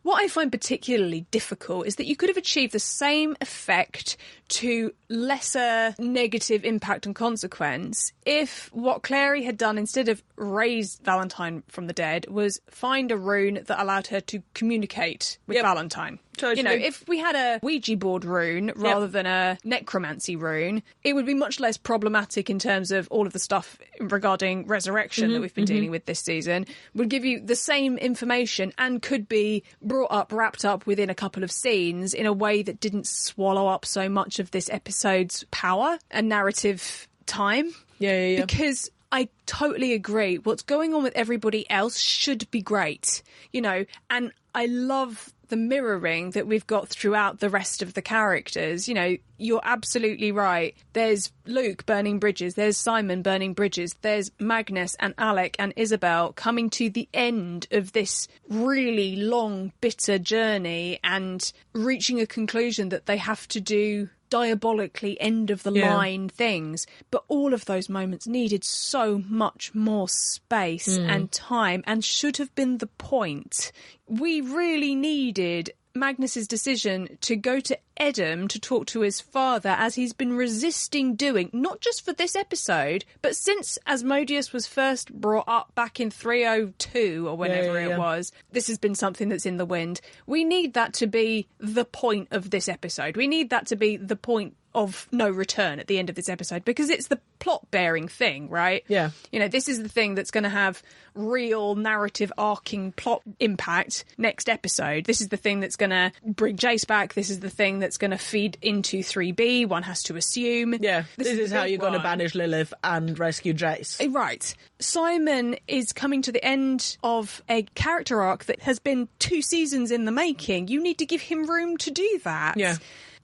What I find particularly difficult is that you could have achieved the same effect to lesser negative impact and consequence if what Clary had done, instead of raise Valentine from the dead, was find a rune that allowed her to communicate with Valentine. Totally. You know, if we had a Ouija board rune rather than a necromancy rune, it would be much less problematic in terms of all of the stuff regarding resurrection that we've been dealing with this season. Would give you the same information and could be brought up, wrapped up within a couple of scenes in a way that didn't swallow up so much of this episode's power and narrative time. Yeah. Because I totally agree. What's going on with everybody else should be great, you know, and I love the mirroring that we've got throughout the rest of the characters. You know, you're absolutely right. There's Luke burning bridges. There's Simon burning bridges. There's Magnus and Alec and Isabel coming to the end of this really long, bitter journey and reaching a conclusion that they have to do diabolically end-of-the-line things. But all of those moments needed so much more space and time and should have been the point. We really needed Magnus's decision to go to Edom to talk to his father, as he's been resisting doing, not just for this episode, but since Asmodeus was first brought up back in 302 or whenever it was. This has been something that's in the wind. We need that to be the point of this episode. We need that to be the point of no return at the end of this episode, because it's the plot-bearing thing, right? Yeah. You know, this is the thing that's going to have real narrative arcing plot impact next episode. This is the thing that's going to bring Jace back. This is the thing that's going to feed into 3B, one has to assume. Yeah, this is how you're going to banish Lilith and rescue Jace. Right. Simon is coming to the end of a character arc that has been 2 seasons in the making. You need to give him room to do that. Yeah.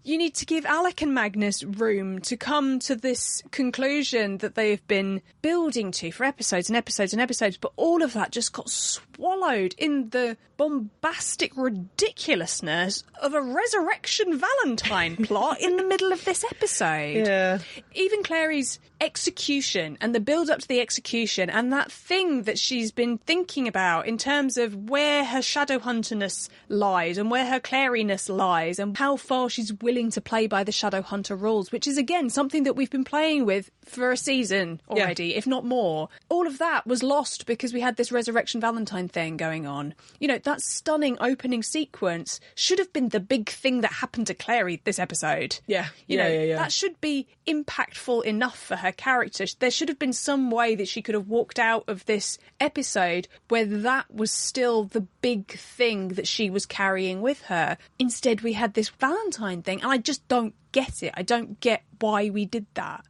You need to give Alec and Magnus room to come to this conclusion that they've been building to for episodes and episodes and episodes, but all of that just got swallowed in the bombastic ridiculousness of a resurrection Valentine plot in the middle of this episode. Yeah. Even Clary's execution and the build-up to the execution and that thing that she's been thinking about in terms of where her Shadowhunterness lies and where her Claryness lies and how far she's willing to play by the Shadowhunter rules, which is, again, something that we've been playing with for a season already, if not more. All of that was lost because we had this Resurrection Valentine thing going on. You know, that stunning opening sequence should have been the big thing that happened to Clary this episode. Yeah. You know, that should be impactful enough for her character. There should have been some way that she could have walked out of this episode where that was still the big thing that she was carrying with her. Instead, we had this Valentine thing, and I just don't get it. I don't get why we did that.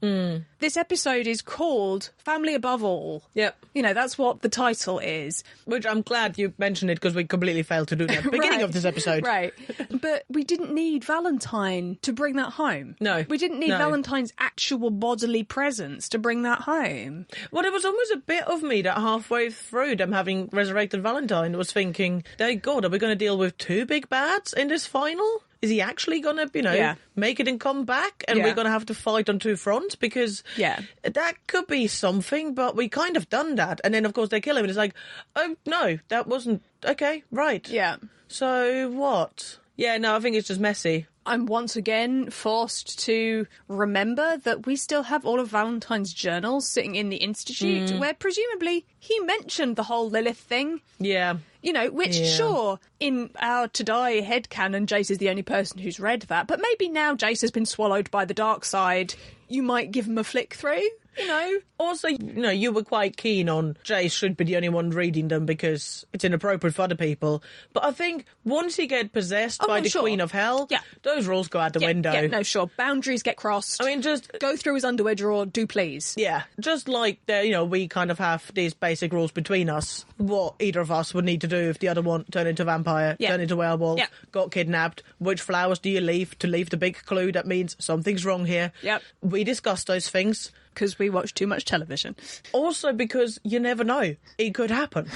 This episode is called Family Above All. Yep. You know, that's what the title is. Which I'm glad you mentioned it, because we completely failed to do that at the beginning of this episode. Right. But we didn't need Valentine to bring that home. No. We didn't need Valentine's actual bodily presence to bring that home. Well, it was almost a bit of me that halfway through them having resurrected Valentine was thinking, dear God, are we going to deal with 2 big bads in this final? Is he actually going to, make it and come back? And we're going to have to fight on 2 fronts? Because that could be something, but we kind of done that. And then, of course, they kill him. And it's like, oh, no, that wasn't... Okay, right. Yeah. So what? Yeah, no, I think it's just messy. I'm once again forced to remember that we still have all of Valentine's journals sitting in the Institute, where presumably he mentioned the whole Lilith thing. Yeah. You know, which, sure, in our to-die headcanon, Jace is the only person who's read that, but maybe now Jace has been swallowed by the dark side, you might give him a flick through, you know? Also, you know, you were quite keen on Jace should be the only one reading them because it's inappropriate for other people. But I think once you get possessed by the Queen of Hell, those rules go out the window. Yeah, no, sure. Boundaries get crossed. I mean, just... Go through his underwear drawer, do please. Yeah, just like, you know, we kind of have these basic rules between us. What either of us would need to do if the other one turned into a vampire, turned into a werewolf, got kidnapped. Which flowers do you leave to leave the big clue that means something's wrong here? Yep. We discussed those things. Because we watch too much television. Also because you never know. It could happen.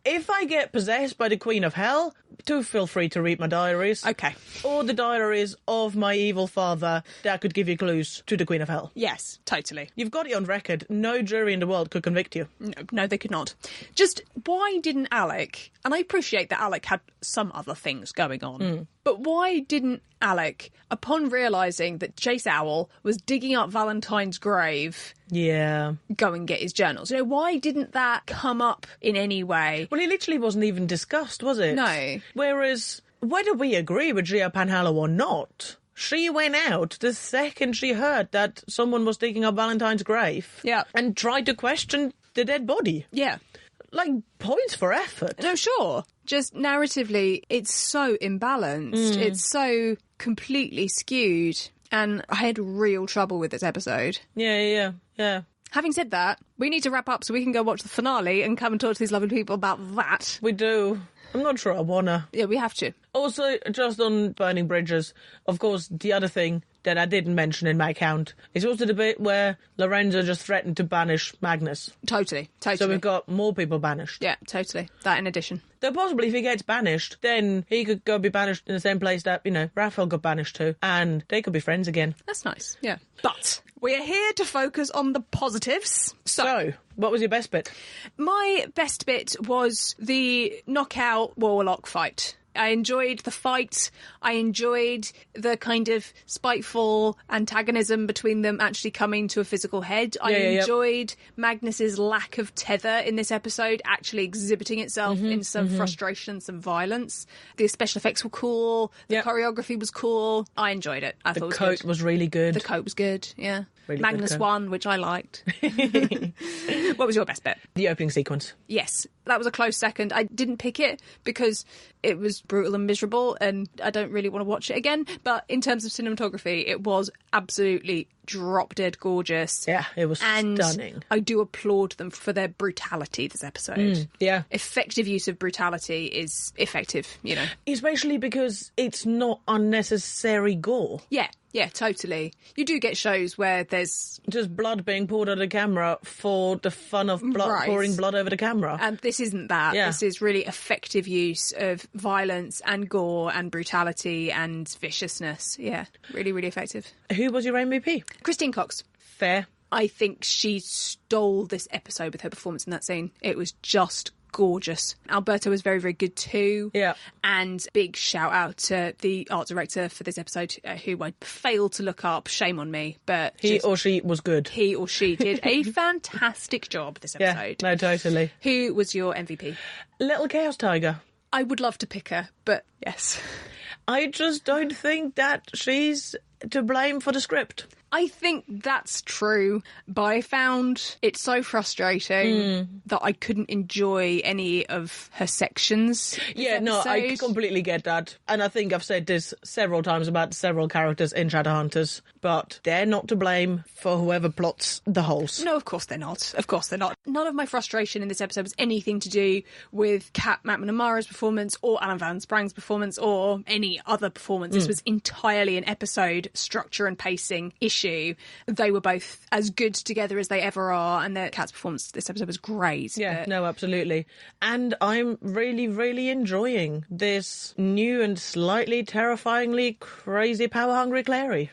If I get possessed by the Queen of Hell, do feel free to read my diaries. Okay. Or the diaries of my evil father that could give you clues to the Queen of Hell. Yes, totally. You've got it on record. No jury in the world could convict you. No, they could not. Just why didn't Alec, and I appreciate that Alec had some other things going on, but why didn't Alec, upon realising that Jace Owl was digging up Valentine's grave, go and get his journals? You know, why didn't that come up in any way? Well, it literally wasn't even discussed, was it? No. Whereas, whether we agree with Gia Panhallow or not, she went out the second she heard that someone was digging up Valentine's grave. Yeah. And tried to question the dead body. Yeah. Like, points for effort. No, sure. Just narratively, it's so imbalanced. It's so completely skewed. And I had real trouble with this episode. Yeah. Having said that, we need to wrap up so we can go watch the finale and come and talk to these lovely people about that. We do. I'm not sure I wanna. Yeah, we have to. Also, just on burning bridges, of course, the other thing that I didn't mention in my account is also the bit where Lorenzo just threatened to banish Magnus. Totally. So we've got more people banished. Yeah, totally. That in addition. Though possibly if he gets banished, then he could go be banished in the same place that, Raphael got banished to, and they could be friends again. That's nice, yeah. But we are here to focus on the positives. So, what was your best bit? My best bit was the knockout warlock fight. I enjoyed the fight. I enjoyed the kind of spiteful antagonism between them actually coming to a physical head. I enjoyed Magnus's lack of tether in this episode actually exhibiting itself in some frustration, some violence. The special effects were cool. The choreography was cool. I enjoyed it. I thought it was coat good. was really good. The coat was good, yeah. Really Magnus good won, which I liked. What was your best bit? The opening sequence. Yes, that was a close second. I didn't pick it because it was brutal and miserable and I don't really want to watch it again. But in terms of cinematography, it was absolutely drop dead gorgeous. Yeah, it was stunning. I do applaud them for their brutality this episode. Yeah. Effective use of brutality is effective, Especially because it's not unnecessary gore. Yeah, totally. You do get shows where there's just blood being poured on the camera for the fun of pouring blood over the camera. And this isn't that. Yeah. This is really effective use of violence and gore and brutality and viciousness. Yeah, really, really effective. Who was your MVP? Christine Cox. Fair. I think she stole this episode with her performance in that scene. It was just gorgeous. Alberto was very, very good too. Yeah. And big shout out to the art director for this episode, who I failed to look up. Shame on me. But he or she was good. He or she did a fantastic job this episode. Yeah, no, totally. Who was your MVP? Little Chaos Tiger. I would love to pick her, but yes. I just don't think that she's to blame for the script. I think that's true, but I found it so frustrating that I couldn't enjoy any of her sections. Yeah, no, I completely get that. And I think I've said this several times about several characters in Shadowhunters, but they're not to blame for whoever plots the holes. No, of course they're not. Of course they're not. None of my frustration in this episode was anything to do with Kat McNamara's performance or Alan Van Sprang's performance or any other performance. This was entirely an episode structure and pacing issue. They were both as good together as they ever are, and Kat's performance this episode was great. Yeah, no, absolutely. And I'm really, really enjoying this new and slightly terrifyingly crazy, power-hungry Clary.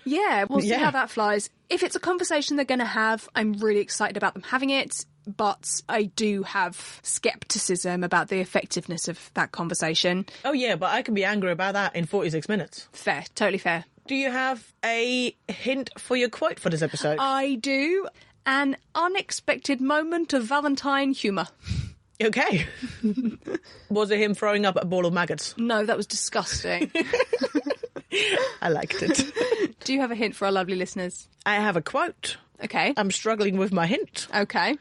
Yeah, we'll see how that flies. If it's a conversation they're going to have, I'm really excited about them having it, but I do have scepticism about the effectiveness of that conversation. Oh, yeah, but I can be angry about that in 46 minutes. Fair, totally fair. Do you have a hint for your quote for this episode? I do. An unexpected moment of Valentine humour. Okay. Was it him throwing up a ball of maggots? No, that was disgusting. I liked it. Do you have a hint for our lovely listeners? I have a quote. Okay. I'm struggling with my hint. Okay.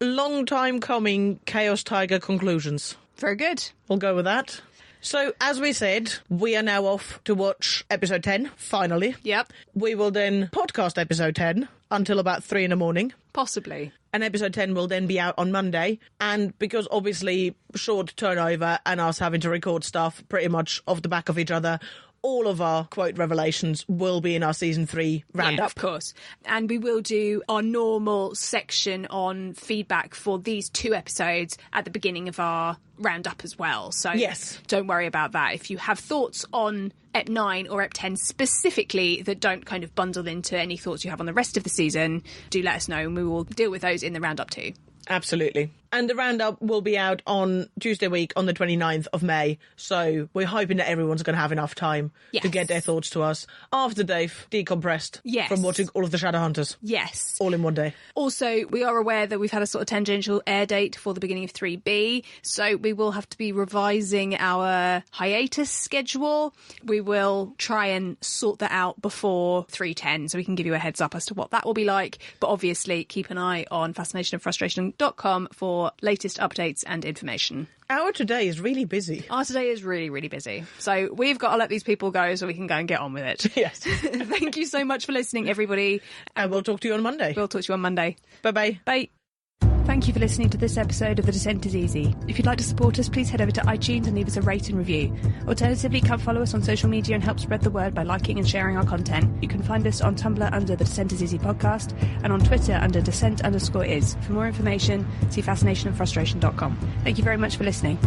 Long time coming Chaos Tiger conclusions. Very good. We'll go with that. So, as we said, we are now off to watch episode 10, finally. Yep. We will then podcast episode 10 until about 3 in the morning. Possibly. And episode 10 will then be out on Monday. And because obviously short turnover and us having to record stuff pretty much off the back of each other, all of our quote revelations will be in our season 3 roundup. Yeah, of course. And we will do our normal section on feedback for these 2 episodes at the beginning of our roundup as well. So yes, don't worry about that. If you have thoughts on Ep 9 or Ep 10 specifically that don't kind of bundle into any thoughts you have on the rest of the season, do let us know and we will deal with those in the roundup too. Absolutely. And the roundup will be out on Tuesday week on the 29th of May. So we're hoping that everyone's going to have enough time to get their thoughts to us after they've decompressed from watching all of the Shadowhunters. Yes. All in one day. Also, we are aware that we've had a sort of tangential air date for the beginning of 3B. So we will have to be revising our hiatus schedule. We will try and sort that out before 310 so we can give you a heads up as to what that will be like. But obviously, keep an eye on fascinationandfrustration.com for latest updates and information. Our today is really busy. Our today is really, really busy. So we've got to let these people go so we can go and get on with it. Yes. Thank you so much for listening, everybody. And we'll talk to you on Monday. We'll talk to you on Monday. Bye-bye. Bye. Thank you for listening to this episode of The Descent is Easy. If you'd like to support us, please head over to iTunes and leave us a rate and review. Alternatively, come follow us on social media and help spread the word by liking and sharing our content. You can find us on Tumblr under The Descent is Easy podcast and on Twitter under Descent_is. For more information, see fascinationandfrustration.com. Thank you very much for listening.